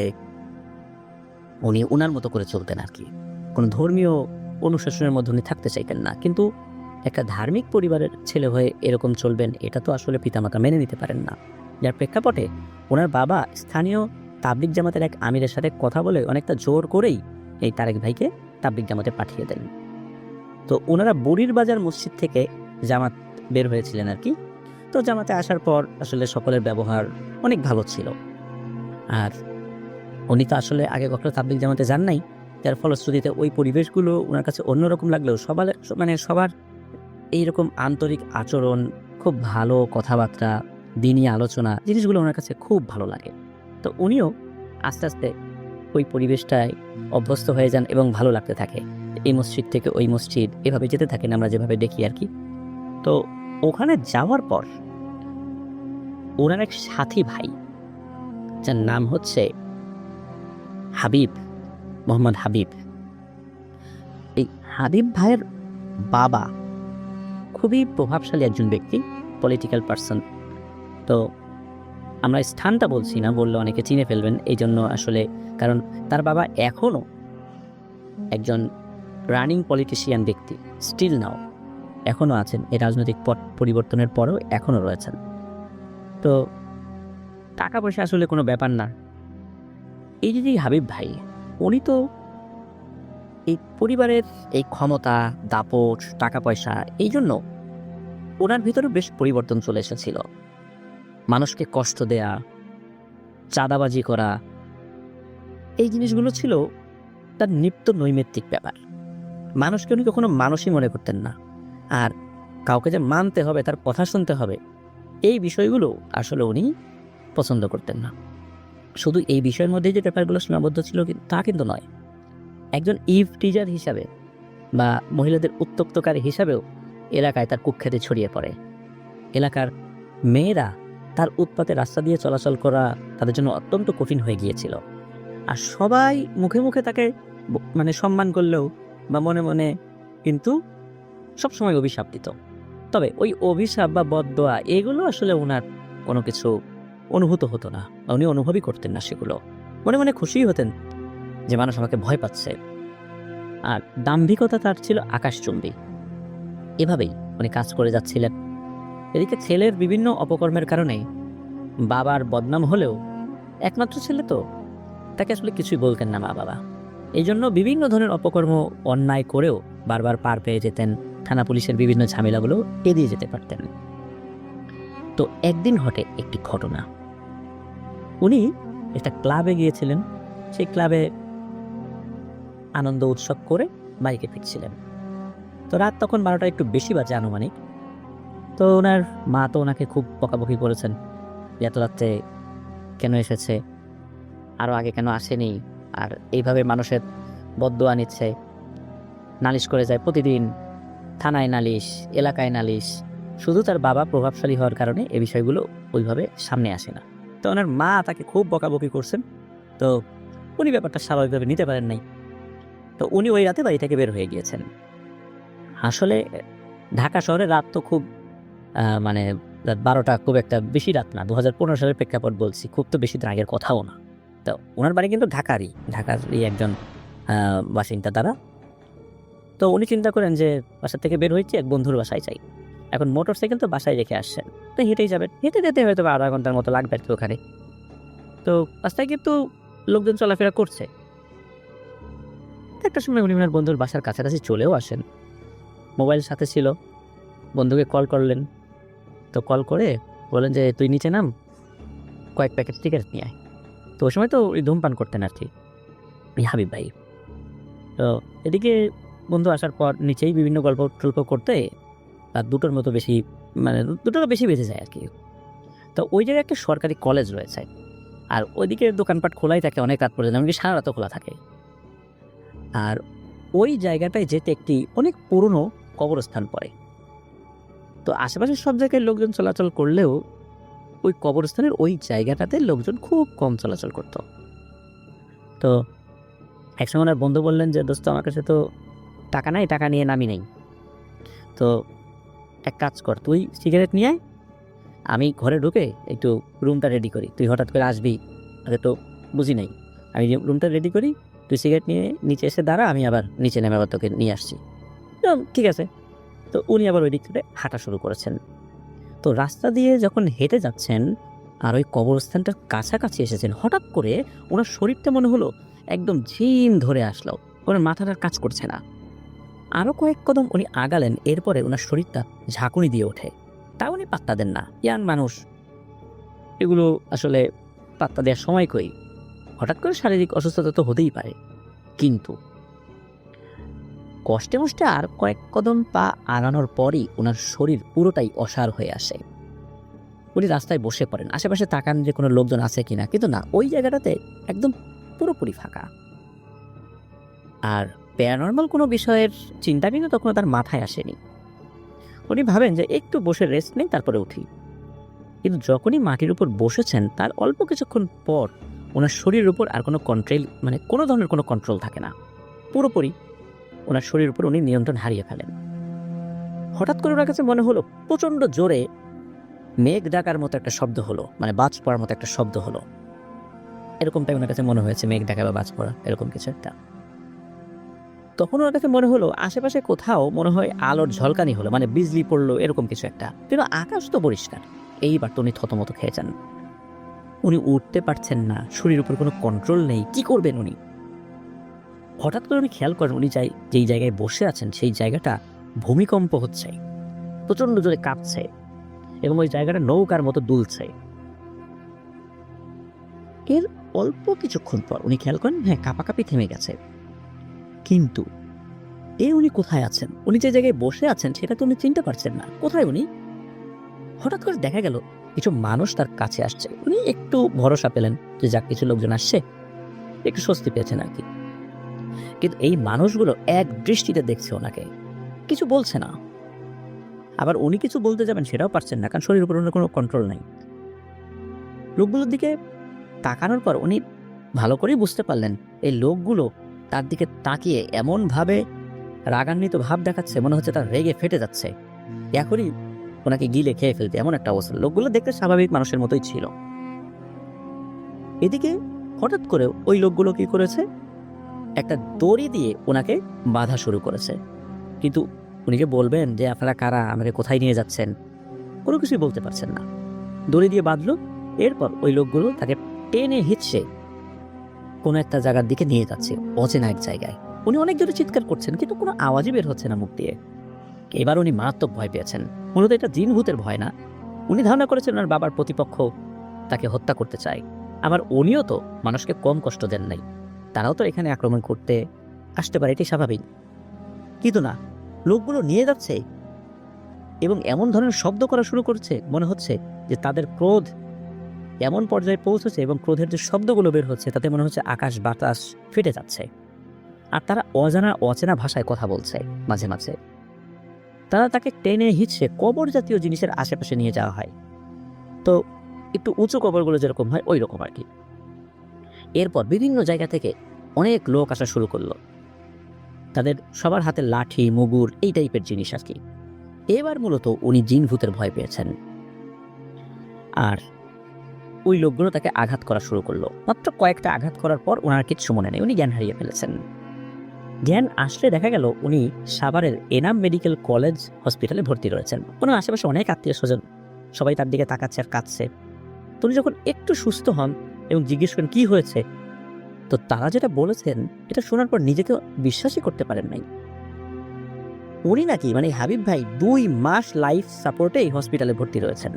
উনি ওনার মতো করে চলতেন আর কি। কোনো ধর্মীয় অনুশাসনের মধ্যে উনি থাকতে চাইতেন না, কিন্তু একটা ধার্মিক পরিবারের ছেলে হয়ে এরকম চলবেন এটা তো আসলে পিতামাতা মেনে নিতে পারেন না। যার প্রেক্ষাপটে ওনার বাবা স্থানীয় তাবলিগ জামাতের এক আমিরের সাথে কথা বলে অনেকটা জোর করেই এই তারেক ভাইকে তাবলিগ জামাতে পাঠিয়ে দেন। তো ওনারা বুড়ির বাজার মসজিদ থেকে জামাত বের হয়েছিলেন আর কি। তো জামাতে আসার পর আসলে সকলের ব্যবহার অনেক ভালো ছিল, আর উনি তো আসলে আগে কখনো তাবলিগ জামাতে যান নাই, যার ফলশ্রুতিতে ওই পরিবেশগুলো ওনার কাছে অন্যরকম লাগলেও সবার এইরকম আন্তরিক আচরণ, খুব ভালো কথাবার্তা, দিনই আলোচনা, জিনিসগুলো ওনার কাছে খুব ভালো লাগে। তো উনিও আস্তে আস্তে ওই পরিবেশটায় অভ্যস্ত হয়ে যান এবং ভালো লাগতে থাকে। এই মসজিদ থেকে ওই মসজিদ এভাবে যেতে থাকেন, আমরা যেভাবে দেখি আর কি। তো ওখানে যাওয়ার পর ওনার এক সাথী ভাই, যার নাম হচ্ছে হাবিব, মোহাম্মদ হাবিব। এই হাবিব ভাইয়ের বাবা খুবই প্রভাবশালী একজন ব্যক্তি, পলিটিক্যাল পার্সন। তো আমরা স্থানটা বলছি না, বললে অনেকে চিনে ফেলবেন, এই জন্য আসলে, কারণ তার বাবা এখনও একজন রানিং পলিটিশিয়ান ব্যক্তি, স্টিল নাও এখনও আছেন, এই রাজনৈতিক পট পরিবর্তনের পরেও এখনও রয়েছেন। তো টাকা পয়সা আসলে কোনো ব্যাপার না। এই যে হাবিব ভাই, উনি তো এই পরিবারের এই ক্ষমতা, দাপট, টাকা পয়সা, এই জন্য ওনার ভিতরে বেশ পরিবর্তন চলে এসেছিল। মানুষকে কষ্ট দেয়া, চাঁদাবাজি করা, এই জিনিসগুলো ছিল তার নিত্য নৈমিত্তিক ব্যাপার। মানুষকে উনি কখনো মানুষই মনে করতেন না, আর কাউকে যে মানতে হবে, তার কথা শুনতে হবে, এই বিষয়গুলো আসলে উনি পছন্দ করতেন না। শুধু এই বিষয়ের মধ্যে যে ব্যাপারগুলো সীমাবদ্ধ ছিল তা কিন্তু নয়, একজন টিজার হিসাবে বা মহিলাদের উত্তক্তকারী হিসাবেও এলাকায় তার কুখ্যাতি ছড়িয়ে পড়ে। এলাকার মেয়েরা তার উৎপাতে রাস্তা দিয়ে চলাচল করা তাদের জন্য অত্যন্ত কঠিন হয়ে গিয়েছিল, আর সবাই মুখে মুখে তাকে সম্মান করলেও বা মনে মনে কিন্তু সবসময় অভিশাপ দিত। তবে ওই অভিশাপ বা বদদোয়া এগুলো আসলে ওনার কোনো কিছু অনুভূত হতো না, উনি অনুভবই করতেন না সেগুলো। মনে মনে খুশিই হতেন যে মানুষ আমাকে ভয় পাচ্ছে। আর দাম্ভিকতা তার ছিল আকাশচুম্বী। এভাবেই উনি কাজ করে যাচ্ছিলেন। এদিকে ছেলের বিভিন্ন অপকর্মের কারণে বাবার বদনাম হলেও একমাত্র ছেলে তো, তাকে আসলে কিছুই বলতেন না মা বাবা। এই জন্য বিভিন্ন ধরনের অপকর্ম, অন্যায় করেও বারবার পার পেয়ে যেতেন, থানা পুলিশের বিভিন্ন ঝামেলাগুলো এড়িয়ে যেতে পারতেন। তো একদিন ঘটে একটি ঘটনা। উনি একটা ক্লাবে গিয়েছিলেন, সেই ক্লাবে আনন্দ উৎসব করে বাইকে ফিরছিলেন। তো রাত তখন 12টা একটু বেশি বাজে আনুমানিক। তো ওনার মা তো ওনাকে খুব বকাবকি করেছেন, এত রাত্রে কেন এসেছে, আরও আগে কেন আসেনি, আর এইভাবে মানুষের বদদোয়া নিচ্ছে, নালিশ করে যায় প্রতিদিন, থানায় নালিশ, এলাকায় নালিশ। শুধু তার বাবা প্রভাবশালী হওয়ার কারণে এই বিষয়গুলো ওইভাবে সামনে আসে না। তো ওনার মা তাকে খুব বকাবকি করছেন। তো উনি ব্যাপারটা স্বাভাবিকভাবে নিতে পারেন নাই। তো উনি ওই রাতে বাড়ি থেকে বের হয়ে গিয়েছেন। আসলে ঢাকা শহরে রাত তো খুব রাত 12টা খুব একটা বেশি রাত না, 2015 সালের প্রেক্ষাপট বলছি, খুব তো বেশি দিন আগের কথাও না। তো ওনার বাড়ি কিন্তু ঢাকারই একজন বাসিন্দা তারা। তো উনি চিন্তা করেন যে বাসা থেকে বের হয়েছে, এক বন্ধুর বাসায় চাই। এখন মোটর সাইকেল তো বাসায় রেখে আসছেন, তো হেঁটেই যাবেন, হেঁটে যেতে হয়তো আধা ঘন্টার মতো লাগবে আর কি ওখানে। তো রাস্তায় কিন্তু লোকজন চলাফেরা করছে। একটা সময় উনি ওনার বন্ধুর বাসার কাছাকাছি চলেও আসেন। মোবাইল সাথে ছিল, বন্ধুকে কল করলেন। তো কল করে বলেন যে তুই নিচে নাম, কয়েক প্যাকেট সিগারেট নিয়ে আয়। তো ওই সময় তো ওই ধূমপান করতেন আর কি হাবিব ভাই। তো এদিকে বন্ধু আসার পর নিচেই বিভিন্ন গল্প টল্প করতে আর দুটোর বেশি বেঁচে যায় আর কি। তো ওই জায়গায় একটা সরকারি কলেজ রয়েছে, আর ওইদিকে দোকানপাট খোলাই থাকে অনেক রাত পর্যন্ত, এমনকি সারা রাতও খোলা থাকে। আর ওই জায়গাটায় যেতে একটি অনেক পুরনো কবরস্থান পড়ে। তো আশেপাশের সব জায়গায় লোকজন চলাচল করলেও ওই কবরস্থানের ওই জায়গাটাতে লোকজন খুব কম চলাচল করত। তো একসময় ওনার বন্ধু বললেন যে দোস্ত, আমার কাছে তো টাকা নাই, টাকা নিয়ে নামি নেই, তো এক কাজ কর, তুই সিগারেট নিয়ে আয়, আমি ঘরে ঢুকে একটু রুমটা রেডি করি, তুই হঠাৎ করে আসবি, আগে তো বুঝি নাই, আমি রুমটা রেডি করি, তুই তুই সিগারেট নিয়ে নিচে এসে দাঁড়া, আমি আবার নিচে নেমে আবার তোকে নিয়ে আসছি। ঠিক আছে। তো উনি আবার ওই দিক থেকে হাঁটা শুরু করেছেন। তো রাস্তা দিয়ে যখন হেঁটে যাচ্ছেন আর ওই কবরস্থানটার কাছাকাছি এসেছেন, হঠাৎ করে ওনার শরীরটা মনে হলো একদম ঝিম ধরে আসলো, ওনার মাথাটা কাজ করছে না। আরও কয়েক কদম উনি আগালেন, এরপরে ওনার শরীরটা ঝাঁকুনি দিয়ে ওঠে। তা উনি পাত্তা দেন না, ইয়াং মানুষ, এগুলো আসলে পাত্তা দেওয়ার সময় কই। হঠাৎ করে শারীরিক অসুস্থতা তো হতেই পারে। কিন্তু কষ্টে মষ্টে আর কয়েক কদম পা আগানোর পরই ওনার শরীর পুরোটাই অসাড় হয়ে আসে। উনি রাস্তায় বসে পড়েন, আশেপাশে তাকান যে কোনো লোকজন আছে কিনা, কিন্তু না, ওই জায়গাটাতে একদম পুরোপুরি ফাঁকা। আর প্যারানর্মাল কোনো বিষয়ের চিন্তা কিন্তু তখন তার মাথায় আসেনি। উনি ভাবেন যে একটু বসে রেস্ট নেই, তারপরে উঠি। কিন্তু যখনই মাটির উপর বসেছেন তার অল্প কিছুক্ষণ পর ওনার শরীরের উপর আর কোনো কন্ট্রোল, মানে কোনো ধরনের কোনো কন্ট্রোল থাকে না। পুরোপুরি ওনার শরীরের উপর উনি নিয়ন্ত্রণ হারিয়ে ফেলেন। হঠাৎ করে ওনার কাছে মনে হলো প্রচণ্ড জোরে মেঘ ডাকার মতো একটা শব্দ হলো, মানে বাজ পড়ার মতো একটা শব্দ হলো। এরকমটাই ওনার কাছে মনে হয়েছে, মেঘ ডাকা বা বাজ পড়া এরকম কিছু একটা। তখন ওনার কাছে মনে হলো আশেপাশে কোথাও মনে হয় আলোর ঝলকানি হলো, মানে বিজলি পড়লো এরকম কিছু একটা, কিন্তু আকাশ তো পরিষ্কার। এইবার তো উনি থতমত খেয়েছেন। উনি উঠতে পারছেন না, শরীরের উপর কোনো কন্ট্রোল নেই, কি করবেন উনি? হঠাৎ করে উনি খেয়াল করেন উনি যেই জায়গায় বসে আছেন সেই জায়গাটা ভূমিকম্প হচ্ছে, প্রচণ্ড জোরে কাঁপছে এবং ওই জায়গাটা নৌকার মতো দুলছে। এর অল্প কিছুক্ষণ পর উনি খেয়াল করেন হ্যাঁ, কাঁপাকাঁপি থেমে গেছে। কিন্তু উনি কোথায় আছেন? উনি যে জায়গায় বসে আছেন সেটা তো উনি চিনতে পারছেন না, কোথায় উনি? হঠাৎ করে দেখা গেল কিছু মানুষ তার কাছে আসছে। উনি একটু ভরসা পেলেন যে যাক, কিছু লোকজন আসছে, একটু স্বস্তি পেয়েছেন আর কি। কিন্তু এই মানুষগুলো এক দৃষ্টিতে দেখছে ওনাকে, কিছু বলছে না। আবার উনি কিছু বলতে যাবেন সেটাও পারছেন না, কারণ শরীরের উপর ওনার কোনো কন্ট্রোল নাই। লোকগুলোর দিকে তাকানোর পর উনি ভালো করেই বুঝতে পারলেন এই লোকগুলো তার দিকে তাকিয়ে এমনভাবে রাগান্বিত ভাব দেখাচ্ছে, মনে হচ্ছে তার রেগে ফেটে যাচ্ছে, এখনই ওনাকে গিলে খেয়ে ফেলতে, এমন একটা অবস্থা। লোকগুলো দেখতে স্বাভাবিক মানুষের মতোই ছিল। এদিকে হঠাৎ করে ওই লোকগুলো কি করেছে, একটা দড়ি দিয়ে ওনাকে বাধা শুরু করেছে। কিন্তু উনি যে বলবেন যে আপনারা কারা, আমাকে কোথায় নিয়ে যাচ্ছেন, কোনো কিছুই বলতে পারছেন না। দড়ি দিয়ে বাঁধলো, এরপর ওই লোকগুলো তাকে টেনে হিঁচড়ে কোনো একটা জায়গার দিকে নিয়ে যাচ্ছে, অচেনা এক জায়গায়। উনি অনেক জোরে চিৎকার করছেন কিন্তু কোনো আওয়াজই বের হচ্ছে না মুখ দিয়ে। এবার উনি মারাত্মক ভয় পেয়েছেন। মূলত এটা জিন ভূতের ভয় না, উনি ধারণা করেছেন ওনার বাবার প্রতিপক্ষ তাকে হত্যা করতে চায়। আবার উনিও তো মানুষকে কম কষ্ট দেন নাই, তারাও তো এখানে আক্রমণ করতে আসতে পারে, এটি স্বাভাবিক। কিন্তু না, লোকগুলো নিয়ে যাচ্ছে এবং এমন ধরনের শব্দ করা শুরু করছে, মনে হচ্ছে যে তাদের ক্রোধ এমন পর্যায়ে পৌঁছেছে এবং ক্রোধের যে শব্দগুলো বের হচ্ছে তাতে মনে হচ্ছে আকাশ বাতাস ফেটে যাচ্ছে। আর তারা অচেনা ভাষায় কথা বলছে। মাঝে মাঝে তারা তাকে টেনে হিঁচড়ে কবর জাতীয় জিনিসের আশেপাশে নিয়ে যাওয়া হয়, তো একটু উঁচু কবরগুলো যেরকম হয় ওই রকম আর কি। এরপর বিভিন্ন জায়গা থেকে অনেক লোক আসা শুরু করলো, তাদের সবার হাতে লাঠি, মুগুর, এই টাইপের জিনিস আর কি। এবার মূলত উনি জিন ভূতের ভয় পেয়েছেন, আর ওই লোকগুলো তাকে আঘাত করা শুরু করলো। মাত্র কয়েকটা আঘাত করার পর ওনার কিচ্ছু মনে নেই, উনি জ্ঞান হারিয়ে ফেলেছেন। জ্ঞান আসলে দেখা গেল উনি সাভারের এনাম মেডিকেল কলেজ হসপিটালে ভর্তি রয়েছেন। ওনার আশেপাশে অনেক আত্মীয় স্বজন, সবাই তার দিকে তাকাচ্ছে আর কাঁদছে। তো উনি যখন একটু সুস্থ হন এবং জিজ্ঞেস করেন কি হয়েছে, তো তারা যেটা বলেছেন এটা শোনার পর নিজেকে বিশ্বাসই করতে পারেন নাই। উনি নাকি, মানে হাবিব ভাই, 2 মাস লাইফ সাপোর্টে এই হসপিটালে ভর্তি রয়েছেন।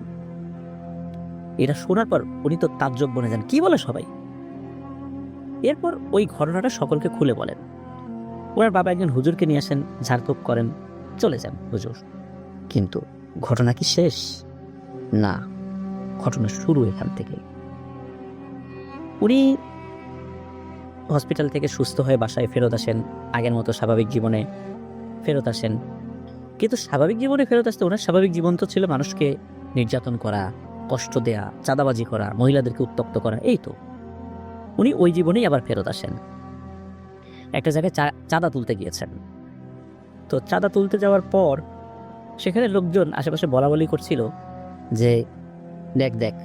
এটা শোনার পর উনি তো তাজ্জব বনে যান, কি বলে সবাই। এরপর ওই ঘটনাটা সকলকে খুলে বলেন। ওনার বাবা একজন হুজুরকে নিয়ে আসেন, ঝাড়ফুঁক করেন, চলে যান হুজুর। কিন্তু ঘটনা কি শেষ? না, ঘটনা শুরু এখান থেকে। উনি হসপিটাল থেকে সুস্থ হয়ে বাসায় ফেরত আসেন, আগের মতো স্বাভাবিক জীবনে ফেরত আসেন। কিন্তু স্বাভাবিক জীবনে ফেরত আসতে ওনার স্বাভাবিক জীবন তো ছিল মানুষকে নির্যাতন করা, কষ্ট দেয়া, চাঁদাবাজি করা, মহিলাদেরকে উত্তক্ত করা, এই তো। উনি ওই জীবনেই আবার ফেরত আসেন। একটা জায়গায় চাঁদা তুলতে গিয়েছেন। তো চাঁদা তুলতে যাওয়ার পর সেখানে লোকজন আশেপাশে বলাবলি করছিল যে দেখ,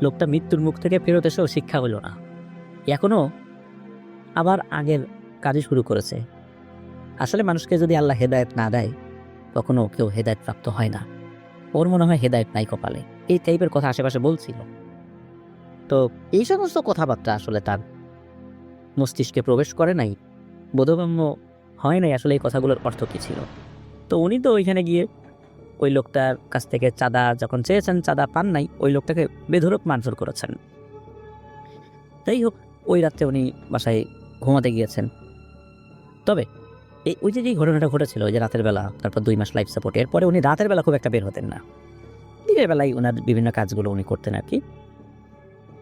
লোকটা মৃত্যুর মুখ থেকে ফেরত এসেও শিক্ষা হলো না, এখনো আবার আগের কাজই শুরু করেছে। আসলে মানুষকে যদি আল্লাহ হেদায়েত না দেয়, কখনো কেউ হেদায়েত প্রাপ্ত হয় না। ওর মনে হয় হেদায়েত নাই কপালে, এই টাইপের কথা আশেপাশে বলছিল। তো এই সমস্ত কথাবার্তা আসলে তার মস্তিষ্কে প্রবেশ করে নাই, বোধগম্য হয় নাই আসলে এই কথাগুলোর অর্থ কী ছিল। তো উনি তো ওইখানে গিয়ে ওই লোকটার কাছ থেকে চাঁদা যখন চেয়েছেন, চাঁদা পান নাই, ওই লোকটাকে বেধড়ক মারধর করেছেন। যাই হোক, ওই রাত্রে উনি বাসায় ঘুমাতে গিয়েছেন। তবে ওই যে ঘটনাটা ঘটেছিল, ওই যে রাতের বেলা, তারপর 2 মাস লাইফ সাপোর্ট, এরপরে উনি রাতের বেলা খুব একটা বের হতেন না, দিনের বেলায় ওনার বিভিন্ন কাজগুলো উনি করতেন আর কি।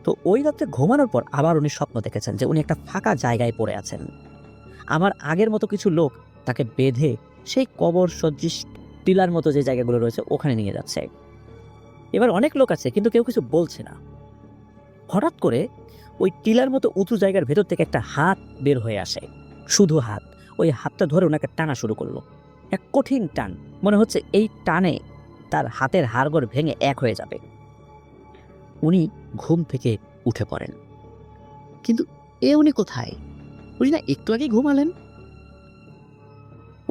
তো ওই রাত্রে ঘুমানোর পর আবার উনি স্বপ্ন দেখেছেন যে উনি একটা ফাঁকা জায়গায় পড়ে আছেন। আমার আগের মতো কিছু লোক তাকে বেঁধে সেই কবর সদৃশ টিলার মতো যে জায়গাগুলো রয়েছে ওখানে নিয়ে যাচ্ছে। এবার অনেক লোক আছে কিন্তু কেউ কিছু বলছে না। হঠাৎ করে ওই টিলার মতো উঁচু জায়গার ভেতর থেকে একটা হাত বের হয়ে আসে, শুধু হাত। ওই হাতটা ধরে ওনাকে টানা শুরু করলো, এক কঠিন টান। মনে হচ্ছে এই টানে তার হাতের হাড়গোড় ভেঙে এক হয়ে যাবে। উনি ঘুম থেকে উঠে পড়েন, কিন্তু উনি কোথায়? উনি না একটু আগেই ঘুমালেন।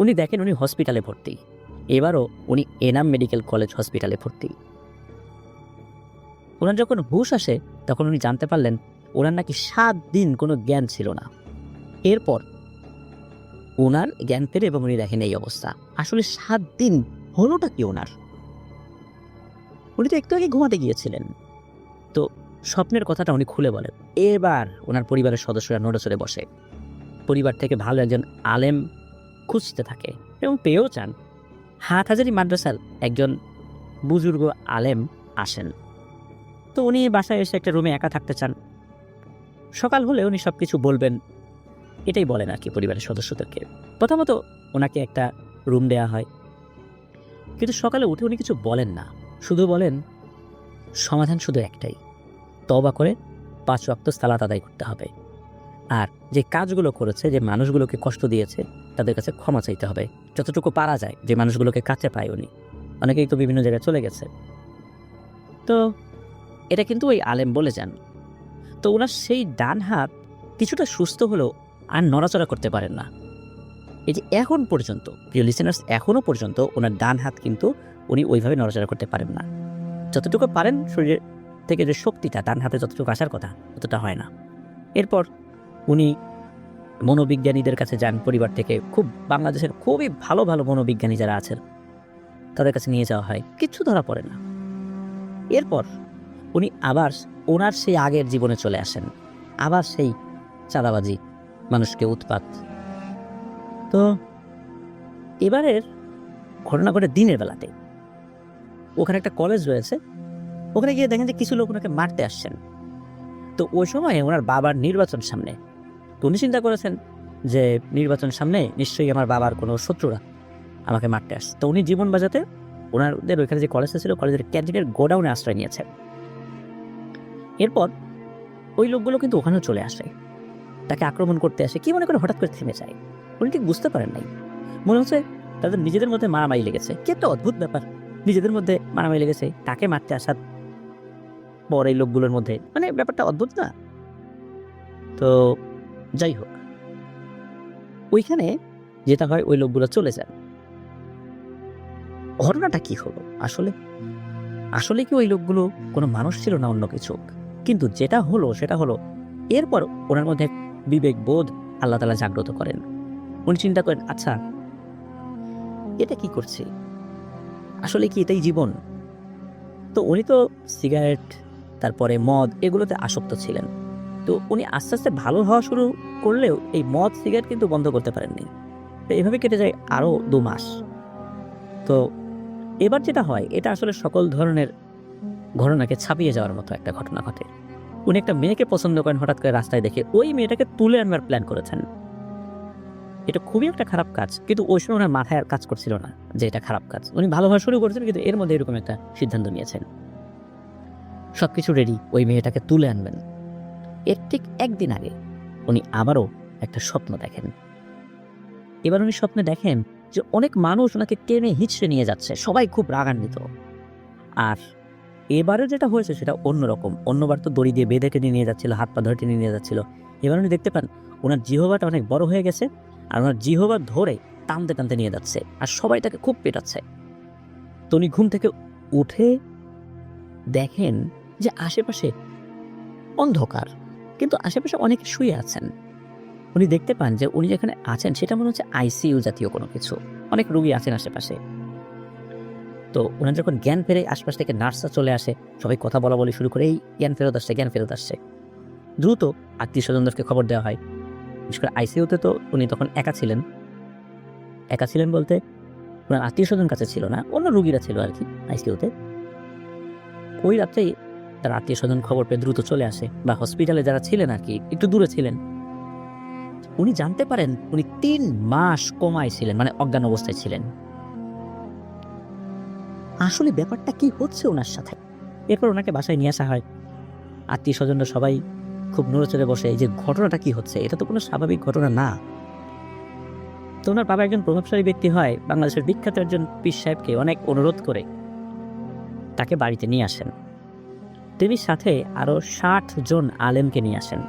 উনি দেখেন উনি হসপিটালে ভর্তি, এবারও উনি এনাম মেডিকেল কলেজ হসপিটালে ভর্তি। ওনার যখন হুঁশ আসে তখন উনি জানতে পারলেন ওনার নাকি 7 দিন কোনো জ্ঞান ছিল না। এরপর ওনার জ্ঞান ফেরে এবং উনি দেখেন এই অবস্থা। আসলে 7 দিন হলোটা কি ওনার? উনি তো একটু আগে ঘুমাতে গিয়েছিলেন। তো স্বপ্নের কথাটা উনি খুলে বলেন। এবার ওনার পরিবারের সদস্যরা নড়েচড়ে বসে, পরিবার থেকে ভালো একজন আলেম খুঁজতে থাকে এবং পেয়েও চান। হাটহাজারী মাদ্রাসার একজন বুজুর্গ আলেম আসেন। তো উনি বাসায় এসে একটা রুমে একা থাকতে চান। সকাল হলে উনি সব কিছু বলবেন, এটাই বলেন আর কি পরিবারের সদস্যদেরকে। প্রথমত ওনাকে একটা রুম দেয়া হয়, কিন্তু সকালে উঠে উনি কিছু বলেন না, শুধু বলেন সমাধান শুধু একটাই, তওবা করে 5 ওয়াক্ত সালাত আদায় করতে হবে। আর যে কাজগুলো করেছে, যে মানুষগুলোকে কষ্ট দিয়েছে, তাদের কাছে ক্ষমা চাইতে হবে যতটুকু পারা যায়। যে মানুষগুলোকে কাছে পায় উনি, অনেকেই তো বিভিন্ন জায়গায় চলে গেছে। তো এটা কিন্তু ওই আলেম বলে যান। তো ওনার সেই ডান হাত কিছুটা সুস্থ হলেও আর নড়াচড়া করতে পারেন না। এই যে এখন পর্যন্ত, প্রিয় লিসেনার্স, এখনও পর্যন্ত ওনার ডান হাত কিন্তু উনি ওইভাবে নড়াচড়া করতে পারেন না। যতটুকু পারেন, শরীরের থেকে যে শক্তিটা ডান হাতে যতটুকু আসার কথা ততটা হয় না। এরপর উনি মনোবিজ্ঞানীদের কাছে যান, পরিবার থেকে খুব বাংলাদেশের খুবই ভালো ভালো মনোবিজ্ঞানী যারা আছেন তাদের কাছে নিয়ে যাওয়া হয়, কিচ্ছু ধরা পড়ে না। এরপর উনি আবার ওনার সেই আগের জীবনে চলে আসেন, আবার সেই চাঁদাবাজি, মানুষকে উৎপাত। তো এবারের ঘটনা ঘটে দিনের বেলাতে। ওখানে একটা কলেজ রয়েছে, ওখানে গিয়ে দেখেন যে কিছু লোক ওনাকে মারতে আসছেন। তো ওই সময় ওনার বাবার নির্বাচন সামনে। তো উনি চিন্তা করেছেন যে নির্বাচন সামনে, নিশ্চয়ই আমার বাবার কোনো শত্রুরা আমাকে মারতে আসছে। তো উনি জীবন বাঁচাতে ওনাদের ওইখানে যে কলেজটা ছিল, কলেজের ক্যান্টিনের গোডাউনে আশ্রয় নিয়েছেন। এরপর ওই লোকগুলো কিন্তু ওখানেও চলে আসে, তাকে আক্রমণ করতে আসে। কি মনে করে হঠাৎ করে থেমে যায় উনি ঠিক বুঝতে পারেন নাই। মনে হচ্ছে তাদের নিজেদের মধ্যে মারামারি লেগেছে। কি একটা অদ্ভুত ব্যাপার, নিজেদের মধ্যে মারামারি লেগেছে, তাকে মারতে আসার পর এই লোকগুলোর মধ্যে, মানে ব্যাপারটা অদ্ভুত না? তো যাই হোক, ওইখানে যেটা হয়, ওই লোকগুলো চলে যান। ঘটনাটা কি হলো আসলে? আসলে কি ওই লোকগুলো কোনো মানুষ ছিল না অন্য কিছু? কিন্তু যেটা হলো সেটা হলো, এরপর ওনার মধ্যে এক বিবেক বোধ আল্লাহ তাআলা জাগ্রত করেন। উনি চিন্তা করেন, আচ্ছা এটা কি করছি, আসলে কি এটাই জীবন? তো উনি তো সিগারেট, তারপরে মদ, এগুলোতে আসক্ত ছিলেন। তো উনি আস্তে আস্তে ভালো হওয়া শুরু করলেও এই মদ সিগারেট কিন্তু বন্ধ করতে পারেননি। তো এভাবে কেটে যায় আরও 2 মাস। তো এবার যেটা হয়, এটা আসলে সকল ধরনের ঘটনাকে ছাপিয়ে যাওয়ার মতো একটা ঘটনা ঘটে। উনি একটা মেয়েকে পছন্দ করেন, হঠাৎ করে রাস্তায় দেখে ওই মেয়েটাকে তুলে আনবার প্ল্যান করেছেন। এটা খুবই একটা খারাপ কাজ, কিন্তু ওই সময় ওনার মাথায় আর কাজ করছিল না যে এটা খারাপ কাজ। উনি ভালোভাবে শুরু করেছেন, কিন্তু এর মধ্যে এরকম একটা সিদ্ধান্ত নিয়েছেন। সবকিছু রেডি, ওই মেয়েটাকে তুলে আনবেন। এর ঠিক একদিন আগে উনি আবারও একটা স্বপ্ন দেখেন। এবার উনি স্বপ্নে দেখেন যে অনেক মানুষ ওনাকে টেনে হিঁচড়ে নিয়ে যাচ্ছে, সবাই খুব রাগান্বিত। আর এবারে যেটা হয়েছে সেটা অন্যরকম। অন্যবার তো দড়ি দিয়ে বেঁধে টেনে নিয়ে যাচ্ছিল, হাত পা ধরে টেনে নিয়ে যাচ্ছিল। এবার উনি দেখতে পান ওনার জিহ্বাটা অনেক বড় হয়ে গেছে, আর ওনার জিহ্বা ধরে টানতে টানতে নিয়ে যাচ্ছে, আর সবাই তাকে খুব পেটাচ্ছে। তো উনি ঘুম থেকে উঠে দেখেন যে আশেপাশে অন্ধকার, কিন্তু আশেপাশে অনেকে শুয়ে আছেন। উনি দেখতে পান যে উনি যেখানে আছেন সেটা মনে হচ্ছে আইসিইউ জাতীয় কোনো কিছু, অনেক রোগী আছেন আশেপাশে। তো ওনার যখন জ্ঞান ফেরে, আশপাশ থেকে নার্সরা চলে আসে, সবাই কথা বলা বলি শুরু করে, এই জ্ঞান ফেরত আসছে, জ্ঞান ফেরত আসছে। দ্রুত আত্মীয় স্বজনদেরকে খবর দেওয়া হয়। বিশেষ করে আইসিইউতে তো উনি তখন একা ছিলেন। একা ছিলেন বলতে ওনার আত্মীয় স্বজন কাছে ছিল না, অন্য রুগীরা ছিল আর কি আইসিইউতে। ওই রাত্রেই তার আত্মীয় স্বজন খবর পেয়ে দ্রুত চলে আসে, বা হসপিটালে যারা ছিলেন আর কি, একটু দূরে ছিলেন। উনি জানতে পারেন উনি 3 মাস কোমায় ছিলেন, মানে অজ্ঞান অবস্থায় ছিলেন। আসলে ব্যাপারটা কি হচ্ছে ওনার সাথে? এরপর ওনাকে বাসায় নিয়ে আসা হয়। আত্মীয় স্বজনরা সবাই খুব নড়েচড়ে বসে, এই যে ঘটনাটা কি হচ্ছে, এটা তো কোনো স্বাভাবিক ঘটনা না। তো ওনার বাবা একজন প্রভাবশালী ব্যক্তি হয়, বাংলাদেশের বিখ্যাত একজন পীর সাহেবকে অনেক অনুরোধ করে তাকে বাড়িতে নিয়ে আসেন। তিনি সাথে আরো 60 জন আলেমকে নিয়ে আসেন।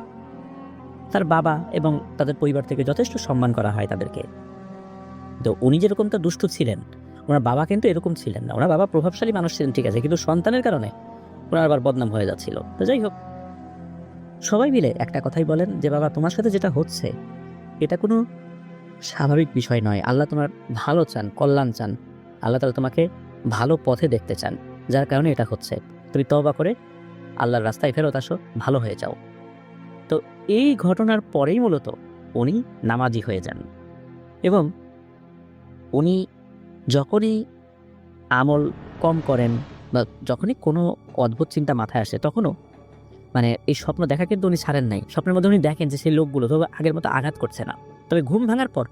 তার বাবা এবং তাদের পরিবার থেকে যথেষ্ট সম্মান করা হয় তাদেরকে। তো উনি যেরকমটা দুষ্ট ছিলেন, ওনার বাবা কিন্তু এরকম ছিলেন না। ওনার বাবা প্রভাবশালী মানুষ ছিলেন ঠিক আছে, কিন্তু সন্তানের কারণে ওনার আবার বদনাম হয়ে যাচ্ছিল। তো যাই হোক, সবাই মিলে একটা কথাই বলেন যে বাবা, তোমার সাথে যেটা হচ্ছে এটা কোনো স্বাভাবিক বিষয় নয়। আল্লাহ তোমার ভালো চান, কল্যাণ চান। আল্লাহ তাআলা তোমাকে ভালো পথে দেখতে চান, যার কারণে এটা হচ্ছে। তুমি তওবা করে আল্লাহর রাস্তায় ফেরত আসো, ভালো হয়ে যাও। তো এই ঘটনার পরেই মূলত উনি নামাজি হয়ে যান, এবং উনি যখনই আমল কম করেন বা যখনই কোনো অদ্ভুত চিন্তা মাথায় আসে, তখনও মানে এই স্বপ্ন দেখা কিন্তু উনি ছাড়েন নাই। স্বপ্নের মধ্যে উনি দেখেন যে সেই লোকগুলো তবে আগের মতো আঘাত করছে না। তবে ঘুম ভাঙার পর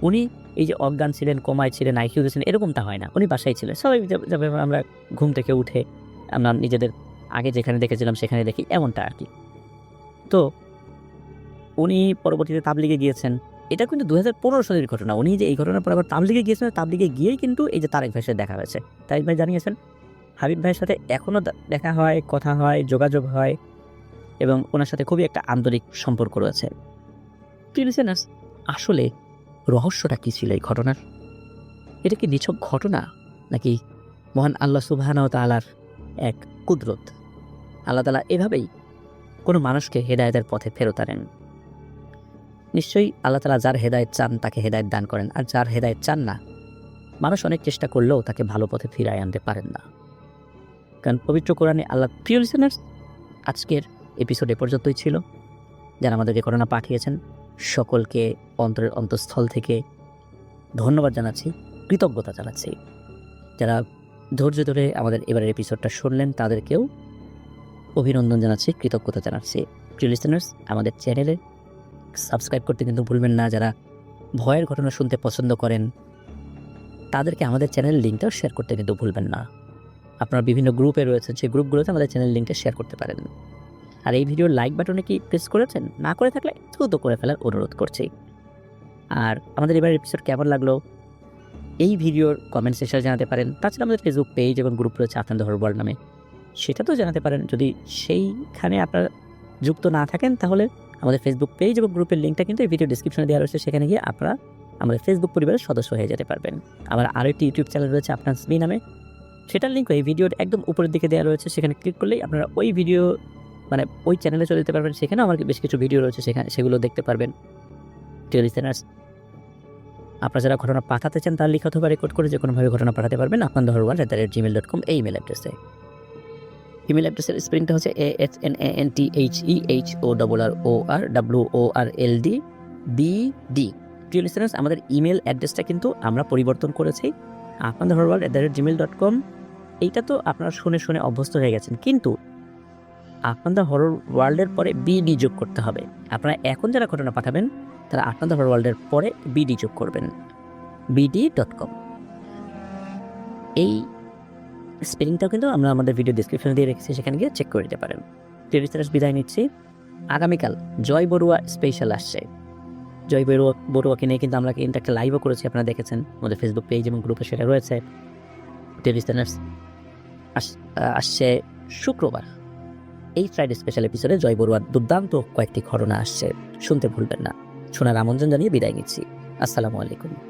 উনি এই যে অজ্ঞান ছিলেন, কোমায় ছিলেন, আইসিইউতে ছিলেন, এরকমটা হয় না। উনি বাসায় ছিলেন। সবাই যাবে আমরা ঘুম থেকে উঠে আমরা নিজেদের আগে যেখানে দেখেছিলাম সেখানে দেখি, এমনটা আর কি। তো উনি পরবর্তীতে তাবলিগে গিয়েছেন। এটা কিন্তু 2015 সালের ঘটনা। উনি যে এই ঘটনার পর আবার তাবলিগে গিয়েছেন, তাবলিগে গিয়েই কিন্তু এই যে তারেক ভাইয়ের সাথে দেখা হয়েছে। তারেক ভাই জানিয়েছেন হাবিব ভাইয়ের সাথে এখনও দেখা হয়, কথা হয়, যোগাযোগ হয়, এবং ওনার সাথে খুবই একটা আন্তরিক সম্পর্ক রয়েছে। প্রিয় লিসেনার্স, আসলে রহস্যটা কী ছিল এই ঘটনার? এটা কি নিছক ঘটনা, নাকি মহান আল্লাহ সুবহানাহু ওয়া তাআলার এক কুদরত? আল্লাহ তাআলা এভাবেই কোনো মানুষকে হেদায়েতের পথে ফেরত আনেন। নিশ্চয়ই আল্লাহ তাআলা যার হেদায়েত চান তাকে হেদায়েত দান করেন, আর যার হেদায়েত চান না, মানুষ অনেক চেষ্টা করলেও তাকে ভালো পথে ফিরায় আনতে পারেন না। কারণ পবিত্র কোরআনে আল্লাহ, প্রিয় লিসেনার্স, আজকের এপিসোড এ পর্যন্তই ছিল। যারা আমাদেরকে ঘটনা পাঠিয়েছেন সকলকে অন্তরের অন্তঃস্থল থেকে ধন্যবাদ জানাচ্ছি, কৃতজ্ঞতা জানাচ্ছি। যারা ধৈর্য ধরে আমাদের এবারের এপিসোডটা শুনলেন তাদেরকেও অভিনন্দন জানাচ্ছি, কৃতজ্ঞতা জানাচ্ছি। প্রিয় লিসেনার্স, আমাদের চ্যানেলে সাবস্ক্রাইব করতে কিন্তু ভুলবেন না। যারা ভয়ের ঘটনা শুনতে পছন্দ করেন তাদেরকে আমাদের চ্যানেলের লিঙ্কটাও শেয়ার করতে কিন্তু ভুলবেন না। আপনারা বিভিন্ন গ্রুপে রয়েছেন, সেই গ্রুপগুলোতে আমাদের চ্যানেল লিঙ্কটা শেয়ার করতে পারেন। আর এই ভিডিওর লাইক বাটনে কি প্রেস করেছেন? না করে থাকলে দ্রুত করে ফেলার অনুরোধ করছি। আর আমাদের এবার এপিসোড কেমন লাগলো এই ভিডিওর কমেন্ট সেকশনে জানাতে পারেন। তাছাড়া আমাদের ফেসবুক পেজ এবং গ্রুপ রয়েছে আপনাদের হরর ওয়ার্ল্ড নামে, সেটাতেও জানাতে পারেন। যদি সেইখানে আপনারা যুক্ত না থাকেন তাহলে আমাদের ফেসবুক পেজ এবং গ্রুপের লিঙ্কটা কিন্তু এই ভিডিও ডিসক্রিপশনে দেওয়া রয়েছে, সেখানে গিয়ে আপনারা আমাদের ফেসবুক পরিবারের সদস্য হয়ে যেতে পারবেন। আমার আরও একটি ইউটিউব চ্যানেল রয়েছে আপনার স্মি নামে, সেটার লিঙ্ক এই ভিডিওর একদম উপরের দিকে দেওয়া রয়েছে। সেখানে ক্লিক করলেই আপনারা ওই ভিডিও মানে ওই চ্যানেলে চলে যেতে পারবেন। সেখানেও আমার বেশ কিছু ভিডিও রয়েছে, সেগুলো দেখতে পারবেন। প্রিয় লিসেনার্স, আপনারা যারা ঘটনা পাঠাতে চান তার লিখা অথবা রেকর্ড করে যে কোনোভাবে ঘটনা পাঠাতে পারবেন আপনাদের@gmail.com এই ইমেল অ্যাড্রেসে। ইমেল অ্যাড্রেসের স্পেলিংটা হচ্ছে AHNANTHEHORRWORLDBD। প্রিয় লিসেনার্স, আমাদের ইমেল অ্যাড্রেসটা কিন্তু আমরা পরিবর্তন করেছি, আপনাদেরহরওয়ার্ল্ড@gmail.com। এইটা তো আপনারা শুনে শুনে অভ্যস্ত হয়ে গেছেন, কিন্তু আপনাদের হরর ওয়ার্ল্ডের পরে বিডি যোগ করতে হবে। আপনারা এখন যারা ঘটনা পাঠাবেন তারা আপনাদের হরর ওয়ার্ল্ডের পরে বিডি যোগ করবেন, bd.com। এই স্পেলিংটাও কিন্তু আমরা আমাদের ভিডিও ডিসক্রিপশনে দিয়ে রেখেছি, সেখানে গিয়ে চেক করে দিতে পারেন। প্রিয় লিসেনার্স, বিদায় নিচ্ছি। আগামীকাল জয় বড়ুয়া স্পেশাল আসছে। জয় বড়ুয়াকে নিয়ে কিন্তু আমরা কিন্তু একটা লাইভও করেছি, আপনারা দেখেছেন আমাদের ফেসবুক পেজ এবং গ্রুপে, সেটা রয়েছে। প্রিয় লিসেনার্স, আসছে শুক্রবার এই ফ্রাইডে স্পেশাল এপিসোডে জয় বড়ুয়ার দুর্দান্ত কয়েকটি ঘটনা আসছে, শুনতে ভুলবেন না। শোনার আমন্ত্রণ জানিয়ে বিদায় নিচ্ছি। আসসালামু আলাইকুম।